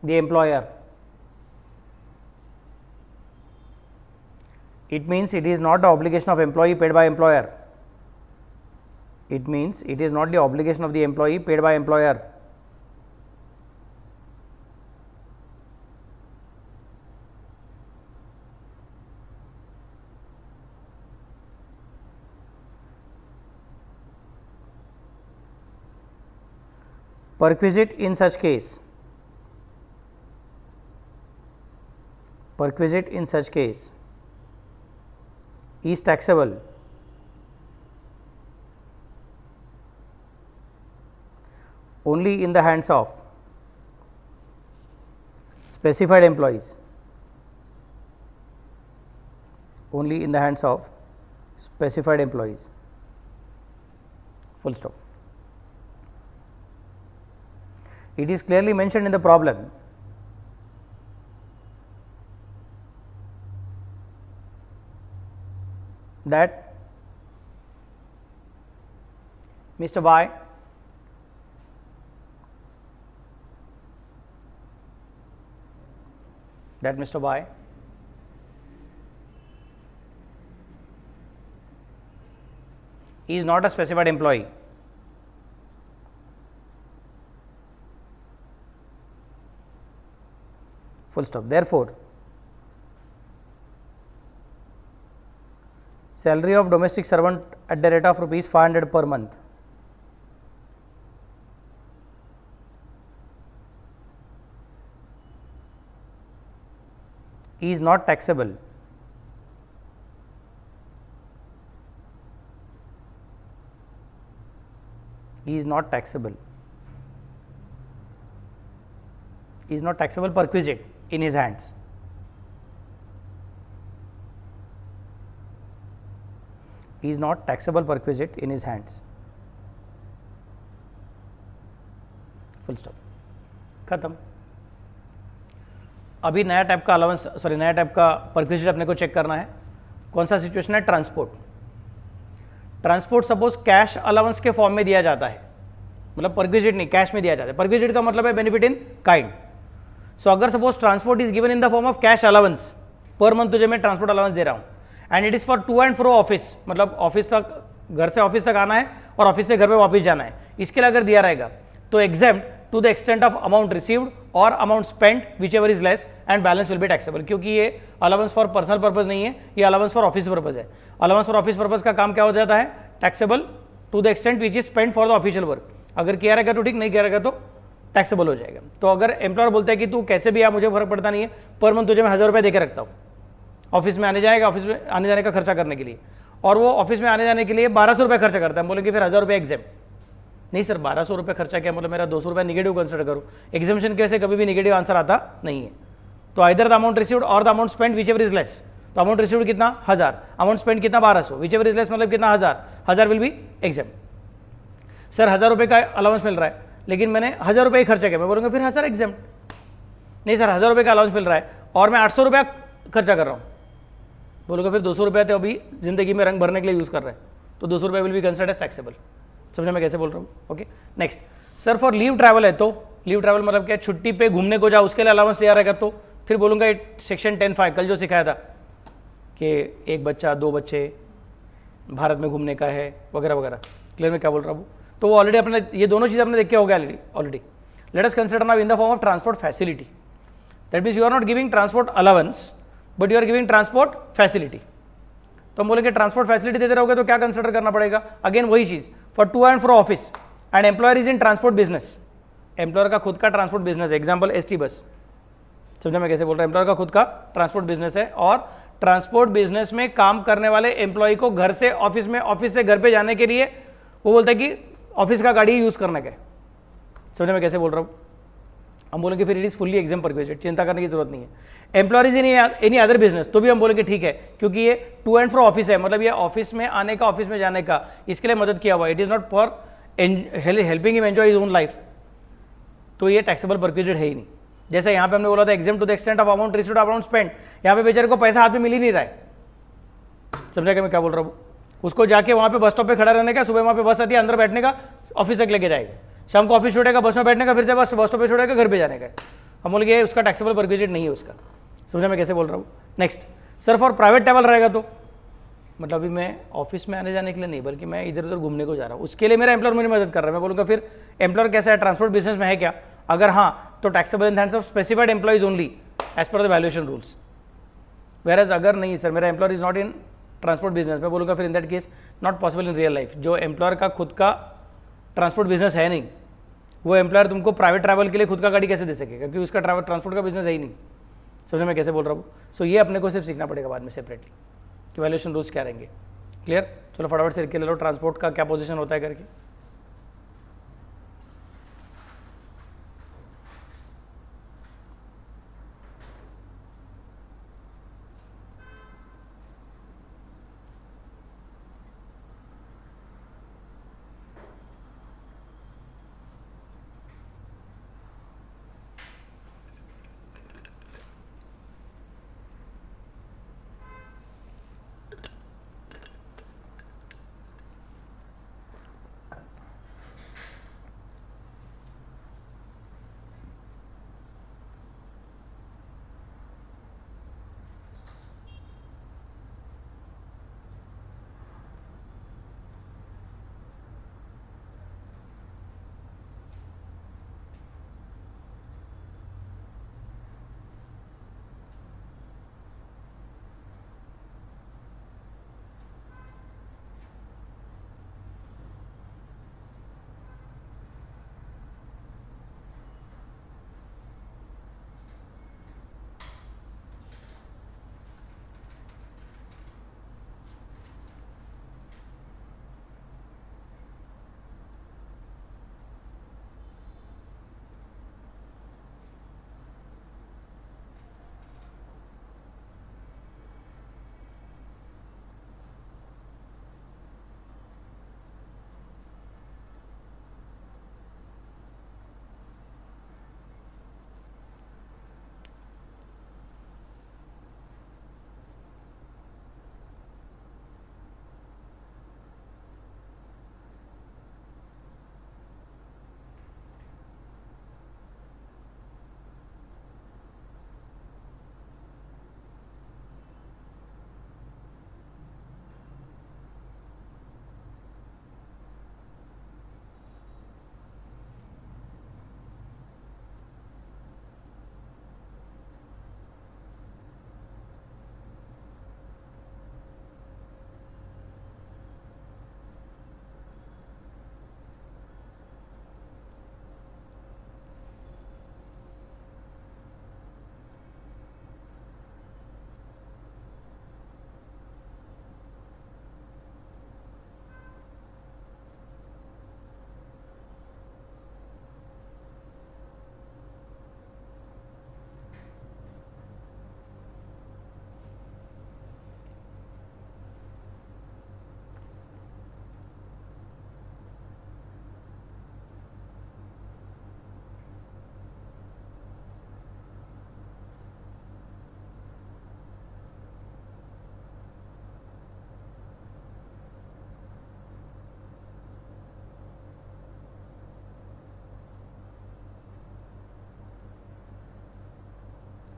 the employer. It means it is not the obligation of employee paid by employer. It means it is not the obligation of the employee paid by employer. Perquisite in such case is taxable only in the hands of specified employees. Full stop. It is clearly mentioned in the problem that Mr. Y is not a specified employee. Full stop. Therefore, salary of domestic servant at the rate of rupees 500 per month is not taxable perquisite in his hands. Full stop. खत्म. अभी नया type का perquisite अपने को check करना है. कौन सा सिचुएशन है? ट्रांसपोर्ट सपोज कैश अलाउंस के फॉर्म में दिया जाता है, मतलब परक्विजिट नहीं, कैश में दिया जाता है. परक्विजिट का मतलब है बेनिफिट इन काइंड. सो अगर suppose transport is given in the form of cash allowance, per month तुझे मैं ट्रांसपोर्ट अलाउंस दे रहा हूँ, and it is for to and fro office, मतलब ऑफिस तक, घर से ऑफिस तक आना है और ऑफिस से घर पे वापस जाना है, इसके लिए अगर दिया रहेगा तो exempt to the extent of amount received और amount spent whichever is less and balance will be taxable. क्योंकि ये अलाउंस फॉर पर्सनल पर्पज नहीं है, ये अलाउंस फॉर ऑफिस पर्पज है. अलाउंस फॉर ऑफिस पर्पज का काम क्या हो जाता है? Taxable to the extent which is spent for the official work. अगर किया रहेगा तो ठीक, नहीं किया रहेगा तो टैक्सेबल हो जाएगा. तो अगर एम्प्लॉयर बोलता है कि तू कैसे भी आ, मुझे फर्क पड़ता नहीं है, पर मंथ तुझे मैं 1000 रुपये देकर रखता हूँ, ऑफिस में आने जाएगा, ऑफिस में आने जाने का खर्चा करने के लिए, और वो ऑफिस में आने जाने के लिए 1200 रुपये खर्चा करता है. बोले कि फिर 1000 रुपये एग्जाम. नहीं सर, 1200 रुपये खर्चा क्या, मतलब मेरा 200 रुपये निगेटिव कंसिडर करूँ. एग्जामेशन केस से कभी भी निगेटिव आंसर आता नहीं है. तो आइदर द अमाउंट रिसीव्ड और the amount spend which ever is less. तो अमाउंट रिसीव्ड कितना 1000, अमाउंट स्पेंड कितना 1200, विच एवर इज लेस मतलब कितना 1000 विल बी एग्जाम। सर 1000 रुपये का अलाउंस मिल रहा है लेकिन मैंने 1000 रुपये ही खर्चा किया, मैं बोलूँगा फिर 1000 एग्जाम। नहीं सर 1000 रुपये का अलाउंस मिल रहा है और मैं 800 रुपया खर्चा कर रहा हूँ, बोलूँगा फिर 200 रुपये तो अभी जिंदगी में रंग भरने के लिए यूज़ कर रहे हैं, तो 200 रुपये will be considered as taxable. समझे मैं कैसे बोल रहा हूँ? Okay next sir for leave travel है तो लीव ट्रैवल मतलब क्या, छुट्टी पे घूमने को जाओ उसके लिए अलाउंस लिया रहेगा, तो फिर बोलूँगा सेक्शन 10(5) कल जो सिखाया था कि एक बच्चा 2 बच्चे भारत में घूमने का है वगैरह वगैरह। क्लियर में क्या बोल रहा हूँ? तो वो ऑलरेडी अपने ये दोनों चीज़ आपने देख के हो गया already. Let us consider now in the form of transport facility, that means you are not giving transport allowance but you are giving transport facility. तो हम बोलेंगे ट्रांसपोर्ट फैसिलिटी देते रहोगे तो क्या कंसिडर करना पड़ेगा? अगेन वही चीज़, for to and fro office and employer is in transport business, employer का खुद का ट्रांसपोर्ट बिजनेस है, एग्जाम्पल एसटी बस। समझा मैं कैसे बोल रहा हूँ? एम्प्लॉयर का खुद का ट्रांसपोर्ट बिजनेस है और ट्रांसपोर्ट बिजनेस में काम करने वाले एम्प्लॉय को घर से ऑफिस में, ऑफिस से घर पे जाने के लिए वो बोलता है कि ऑफिस का गाड़ी यूज करने का। समझे मैं कैसे बोल रहा हूँ? हम बोलेंगे फिर it is fully exempt perquisite, चिंता करने की जरूरत नहीं है। Employees in any other business तो भी हम बोलेंगे ठीक है, क्योंकि ये टू एंड फ्रो ऑफिस है, मतलब ये ऑफिस में आने का, ऑफिस में जाने का, इसके लिए मदद किया हुआ, it is not for helping him enjoy his own life, तो ये टैक्सेबल परक्विजिट है ही नहीं। जैसे यहाँ पे हमने बोला था exempt to the extent of amount received amount spend, यहाँ पे बेचारे को पैसा हाथ में मिल ही नहीं रहा है। समझा क्या मैं क्या बोल रहा हूँ? उसको जाके वहाँ पे बस स्टॉप पे खड़ा रहने का, सुबह वहाँ पे बस आती है, अंदर बैठने का, ऑफिस तक लेके जाएगा, शाम को ऑफिस छोड़ेगा, बस में बैठने का, फिर से बस स्टॉप पे छोड़ेगा, घर पे जाने का। हम बोलेंगे उसका टैक्सेबल परक्विजिट नहीं है उसका। समझा मैं कैसे बोल रहा हूँ? Next sir for private travel रहेगा तो मतलब अभी मैं ऑफिस में आने जाने के लिए नहीं, बल्कि मैं इधर उधर घूमने को जा रहा हूँ, उसके लिए मेरा एम्प्लॉयर मुझे मदद कर रहा है। मैं बोलूँगा फिर एम्प्लॉयर कैसा है, ट्रांसपोर्ट बिजनेस में है क्या? अगर हाँ तो taxable in hands of specified employees only as per the valuation rules. Where as अगर नहीं सर मेरा employer is not in transport business, मैं बोलूँगा फिर in that case not possible in real life. जो एम्प्लॉयर का खुद का ट्रांसपोर्ट बिजनेस है नहीं, वो एम्प्लॉयर तुमको प्राइवेट ट्रैवल के लिए खुद का गाड़ी कैसे दे सकेगा, क्योंकि उसका ट्रांसपोर्ट का बिजनेस है ही नहीं। समझे मैं कैसे बोल रहा हूँ? सो ये अपने को सिर्फ सीखना पड़ेगा बाद में सेपरेटली कि वैल्यूएशन रूल्स क्या रहेंगे। क्लियर? चलो फटाफट से लिख ले लो ट्रांसपोर्ट का क्या पोजीशन होता है करके।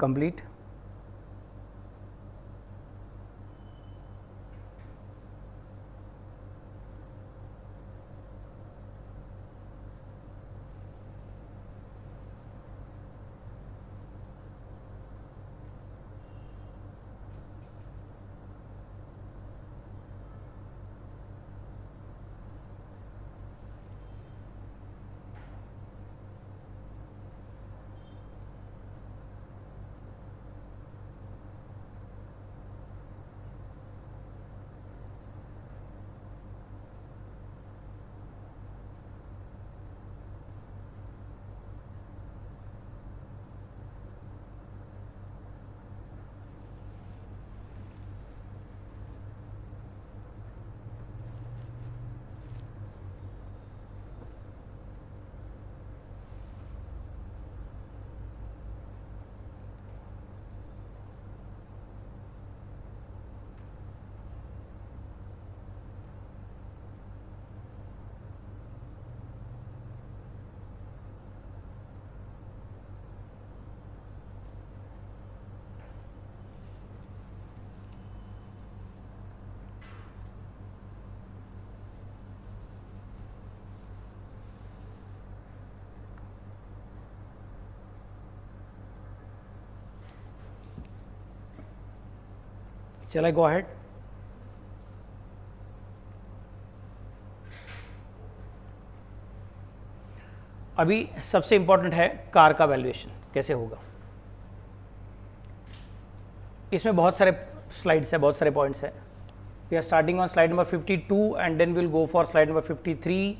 Complete. Shall I go ahead? अभी सबसे इंपॉर्टेंट है कार का वैल्यूएशन कैसे होगा। इसमें बहुत सारे स्लाइड्स है, बहुत सारे पॉइंट्स है। We are starting on slide number 52 and then will go for slide number 53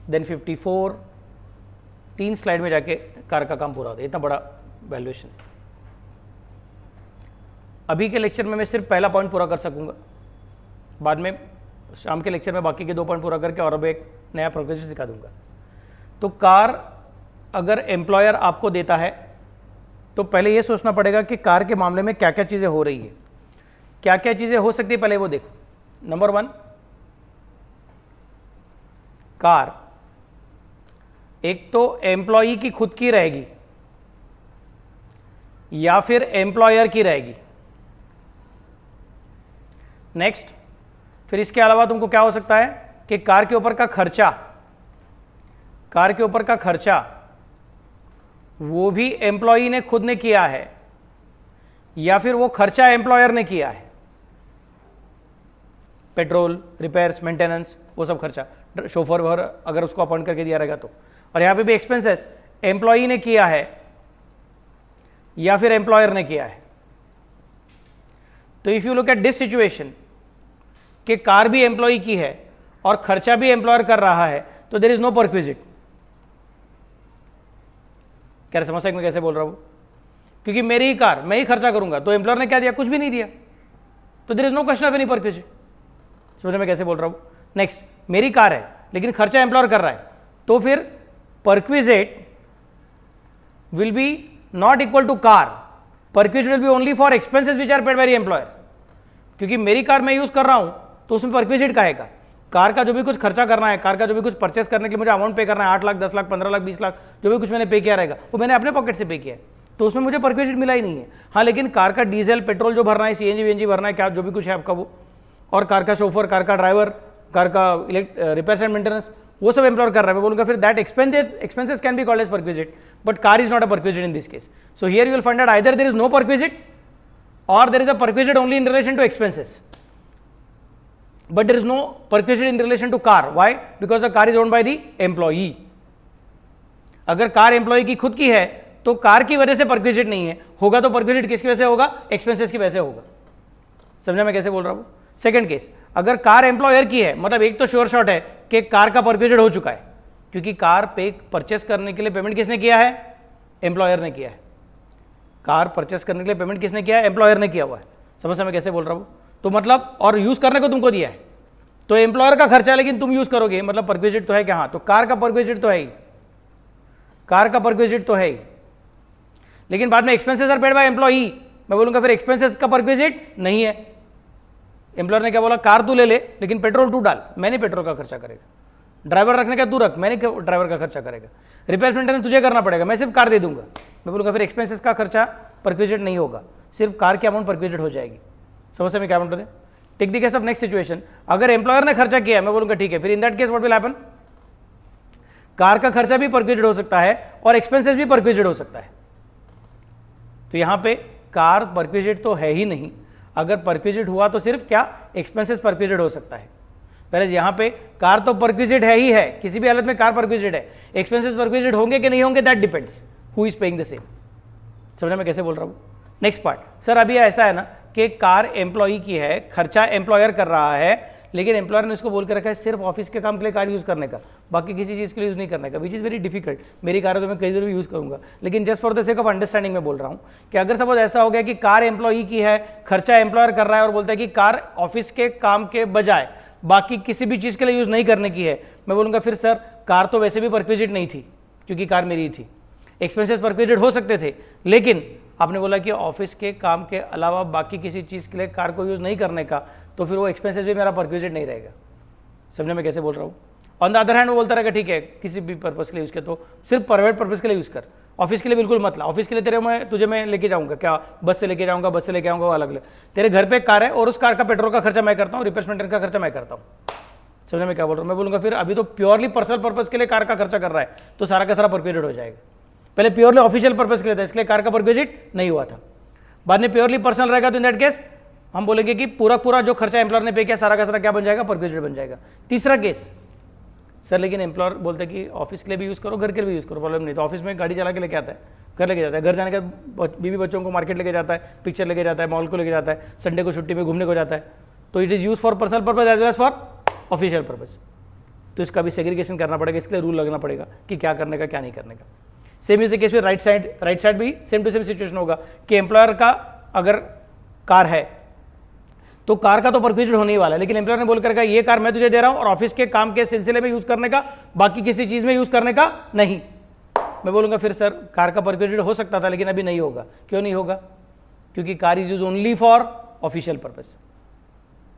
then 54। 3 slide में जाके कार का काम पूरा होता है, इतना बड़ा वैल्यूएशन। अभी के लेक्चर में मैं सिर्फ पहला पॉइंट पूरा कर सकूंगा, बाद में शाम के लेक्चर में बाकी के 2 पॉइंट पूरा करके और अब एक नया प्रोग्रेस सिखा दूंगा। तो कार अगर एम्प्लॉयर आपको देता है तो पहले ये सोचना पड़ेगा कि कार के मामले में क्या क्या चीज़ें हो रही है, क्या क्या चीज़ें हो सकती है, पहले वो देखो। नंबर 1, कार एक तो एम्प्लॉई की खुद की रहेगी या फिर एम्प्लॉयर की रहेगी। नेक्स्ट, फिर इसके अलावा तुमको क्या हो सकता है कि कार के ऊपर का खर्चा वो भी एम्प्लॉई ने खुद ने किया है या फिर वो खर्चा एम्प्लॉयर ने किया है। पेट्रोल, रिपेयर्स, मेंटेनेंस, वो सब खर्चा शोफर वगैरह अगर उसको अपॉइंट करके दिया रहेगा तो। और यहां पे भी एक्सपेंसेस एम्प्लॉई ने किया है या फिर एम्प्लॉयर ने किया है। तो if you look at this situation कि कार भी एम्प्लॉई की है और खर्चा भी एम्प्लॉयर कर रहा है, तो देयर इज नो परक्विजिट। क्या समझ सकते मैं कैसे बोल रहा हूं? क्योंकि मेरी ही कार, मैं ही खर्चा करूंगा, तो एम्प्लॉयर ने क्या दिया? कुछ भी नहीं दिया, तो there is no question of any perquisite. समझ में कैसे बोल रहा हूं? नेक्स्ट, मेरी कार है लेकिन खर्चा एम्प्लॉयर कर रहा है, तो फिर perquisite will be not equal to car, perquisite will be only for expenses which are paid by the employer. क्योंकि मेरी कार मैं यूज कर रहा हूं तो उसमें परक्विजिट का आएगा। कार का जो भी कुछ खर्चा करना है, कार का जो भी कुछ परचेस करने के लिए मुझे अमाउंट पे करना है, 8 लाख, 10 लाख, 15 लाख, 20 लाख, जो भी कुछ मैंने पे किया रहेगा वो मैंने अपने पॉकेट से पे किया है, तो उसमें मुझे परक्विजिट मिला ही नहीं है। हाँ, लेकिन कार का डीजल, पेट्रोल जो भरना है, सीएनजी वीएनजी भरना है, क्या जो भी कुछ है आपका वो, और कार का शोफर, कार का ड्राइवर, कार का रिपेयर एंड मेंटेनेंस, वो सब एम्प्लॉयर कर रहा है। मैं बोलूंगा फिर that expenses can be called as perquisite, but car is not a perquisite in this case. So here you will find that either there is no perquisite और there is a perquisite only in relation to expenses, but there is no perquisite in relation to car. Why? Because the car is owned by the employee. अगर car employ की खुद की है तो car की वजह से परक्विजिट नहीं है, होगा तो परक्विजिट किसकी वजह से होगा? एक्सपेंसेस की वजह से होगा। समझा मैं कैसे बोल रहा हूं? सेकंड केस, अगर कार एम्प्लॉयर की है, मतलब एक तो श्योर शॉट है कि कार का परक्विजिट हो चुका है, क्योंकि कार पे परचेस करने के लिए पेमेंट किसने किया है? एम्प्लॉयर ने किया है। कार परचेस करने के लिए पेमेंट किसने किया है? एम्प्लॉयर ने किया हुआ है। समझ मैं कैसे बोल रहा हूं? तो मतलब, और यूज करने को तुमको दिया है, तो एम्प्लॉयर का खर्चा लेकिन तुम यूज करोगे, मतलब परक्विजिट तो है क्या? हाँ, तो कार का परक्विजिट तो है ही, कार का परक्विजिट तो है ही, लेकिन बाद में expenses are paid by employee, मैं बोलूंगा फिर एक्सपेंसेस का परक्विजिट नहीं है। एम्प्लॉयर ने क्या बोला? कार तू ले ले लेकिन पेट्रोल तू डाल, मैं नहीं पेट्रोल का खर्चा करेगा। ड्राइवर रखने का तू रख, मैंने ड्राइवर का खर्चा करेगा, रिपेयर मेंटेनेंस तुझे करना पड़ेगा, मैं सिर्फ कार दे दूंगा। मैं बोलूँगा फिर एक्सपेंसेस का खर्चा परक्विजिट नहीं होगा, सिर्फ कार की अमाउंट परक्विजिट हो जाएगी। समझ में क्या अमाउंट है? Take the case of next situation, अगर एम्प्लॉयर ने खर्चा किया, मैं बोलूँगा ठीक है, फिर in that case what will happen, car का खर्चा भी परक्विजिट हो सकता है और एक्सपेंसेस भी परक्विजिट हो सकता है। तो यहां पे कार परक्विजिट तो है ही नहीं, अगर परक्विजिट हुआ तो सिर्फ क्या एक्सपेंसेस परक्विजिट हो सकता है। पहले यहां पे कार तो परक्विजिट है ही है, किसी भी हालत में कार परक्विजिट है, एक्सपेंसेस परक्विजिट होंगे कि नहीं होंगे that depends who is paying the same. समझ में कैसे बोल रहा हूं? नेक्स्ट पार्ट, सर अभी ऐसा है ना कि कार एम्प्लॉई की है, खर्चा एम्प्लॉयर कर रहा है, लेकिन एम्प्लॉयर ने इसको बोल के रखा है सिर्फ ऑफिस के काम के लिए कार यूज़ करने का, बाकी किसी चीज़ के लिए यूज़ नहीं करने का, विच इज़ वेरी डिफिकल्ट। मेरी कार है तो मैं कई देर भी यूज़ करूंगा, लेकिन just for the sake of understanding में बोल रहा हूँ कि अगर सपोज ऐसा हो गया कि कार एम्प्लॉई की है, खर्चा एम्प्लॉयर कर रहा है और बोलता है कि कार ऑफिस के काम के बजाय बाकी किसी भी चीज़ के लिए यूज़ नहीं करने की है, मैं बोलूँगा फिर सर कार तो वैसे भी परक्विजिट नहीं थी क्योंकि कार मेरी ही थी, एक्सपेंसेस परक्विजिट हो सकते थे, लेकिन आपने बोला कि ऑफिस के काम के अलावा बाकी किसी चीज़ के लिए कार को यूज़ नहीं करने का, तो फिर वो एक्सपेंसेस भी मेरा परक्विजिट नहीं रहेगा। समझने में कैसे बोल रहा हूँ? ऑन द अदर हैंड वो बोलता रहेगा ठीक है किसी भी पर्पज़ के लिए यूज़ कर, तो सिर्फ प्राइवेट पर्पज़ के लिए यूज़ कर, ऑफिस के लिए बिल्कुल मत ला। ऑफिस के लिए तुझे मैं लेके जाऊँगा, क्या बस से लेके जाऊँगा, बस से लेके आऊँगा, वो अलग अलग। तेरे घर पे एक कार है और उस कार का पेट्रोल का खर्चा मैं करता हूँ, रिप्लेसमेंट का खर्चा मैं करता हूँ। समझने में क्या बोल रहा हूँ? मैं बोलूँगा फिर अभी तो प्योरली पर्सनल पर्पज़ के लिए कार का खर्चा कर रहा है, तो सारा का सारा परक्विजिट हो जाएगा। पहले प्योरली ऑफिशियल पर्पज़ के लिए था, इसलिए कार का परक्विजिट नहीं हुआ था। बाद में प्योरली पर्सनल रहेगा तो इन दैट केस हम बोलेंगे कि पूरा जो खर्चा एम्प्लॉयर ने पे किया सारा का सारा क्या बन जाएगा, परक्विजिट बन जाएगा। तीसरा केस, सर लेकिन एम्प्लॉयर बोलते हैं कि ऑफिस के लिए भी यूज़ करो, घर के लिए भी यूज़ करो, प्रॉब्लम नहीं, तो ऑफिस में गाड़ी चला के लेके आता है, घर लेके जाता है, घर जाने के बाद बीवी बच्चों को मार्केट लेके जाता है, पिक्चर लेके जाता है, मॉल को लेके जाता है, संडे को छुट्टी में घूमने को जाता है, तो it is use for personal purpose as well as for official purpose. तो इसका भी सेग्रीगेशन करना पड़ेगा, इसके लिए रूल लगना पड़ेगा कि क्या करने का क्या नहीं करने का। सेम इस केस में राइट साइड भी सेम टू सेम सिचुएशन होगा कि एम्प्लॉयर का अगर कार है तो कार का तो परक्विजिट होने ही वाला है, लेकिन एम्प्लॉयर ने बोल कर ये कार मैं तुझे दे रहा हूं और ऑफिस के काम के सिलसिले में यूज करने का, बाकी किसी चीज में यूज करने का नहीं। मैं बोलूंगा फिर सर कार का परक्विजिट हो सकता था लेकिन अभी नहीं होगा। क्यों नहीं होगा? क्योंकि car is use only for official purpose,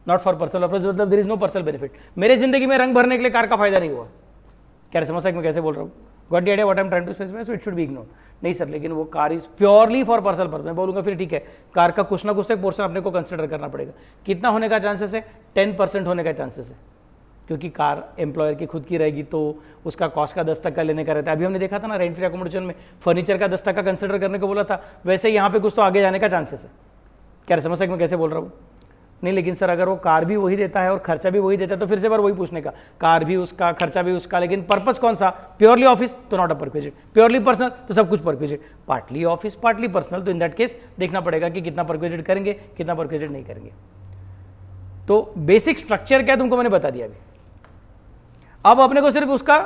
not for personal purpose, मतलब there is no personal benefit. मेरे जिंदगी में रंग भरने के लिए कार का फायदा नहीं हुआ। क्या समझ सकते मैं कैसे बोल रहा हूँ? Got the idea what I am trying to specify, so it should be ignored. नहीं सर लेकिन वो car is purely for personal purpose. मैं बोलूंगा फिर ठीक है, कार का कुछ ना कुछ एक पोर्शन अपने को कंसिडर करना पड़ेगा। कितना होने का चांसेस है? 10% होने का चांसेस है, क्योंकि कार एम्प्लॉयर की खुद की रहेगी तो उसका कॉस्ट का 10% लेने का रहता है। अभी हमने देखा था ना रेंट फ्री अकोमोडेशन में फर्नीचर का 10% कंसिडर करने को बोला था, वैसे यहाँ पे कुछ तो आगे जाने का चांसेस है। क्या समझ सकते मैं कैसे बोल रहा हूँ? नहीं लेकिन सर अगर वो कार भी वही देता है और खर्चा भी वही देता है तो फिर से बार वही पूछने का, कार भी उसका खर्चा भी उसका, लेकिन पर्पस कौन सा? प्योरली ऑफिस तो not a perquisite, purely personal तो सब कुछ perquisite, partly office partly personal, तो इन दैट केस देखना पड़ेगा कि कितना परक्विजिट करेंगे कितना परक्विजिट नहीं करेंगे। तो बेसिक स्ट्रक्चर क्या तुमको मैंने बता दिया अभी। अब अपने को सिर्फ उसका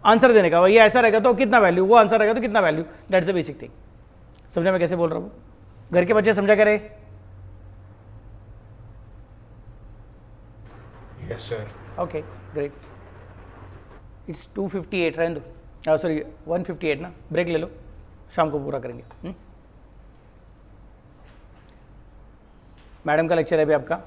आंसर देने का, ये ऐसा रहेगा तो कितना वैल्यू, वो आंसर रहेगा तो कितना value, that's the basic thing. समझा मैं कैसे बोल रहा हूँ? घर के बच्चे समझा करे? Yes, sir. Okay great. It's 2:58 रहने दो, सॉरी 1:58 ना, ब्रेक ले लो, शाम को पूरा करेंगे। मैडम का लेक्चर है अभी आपका,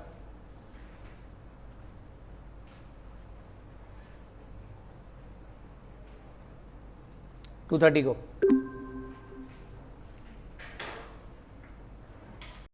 2:30 को।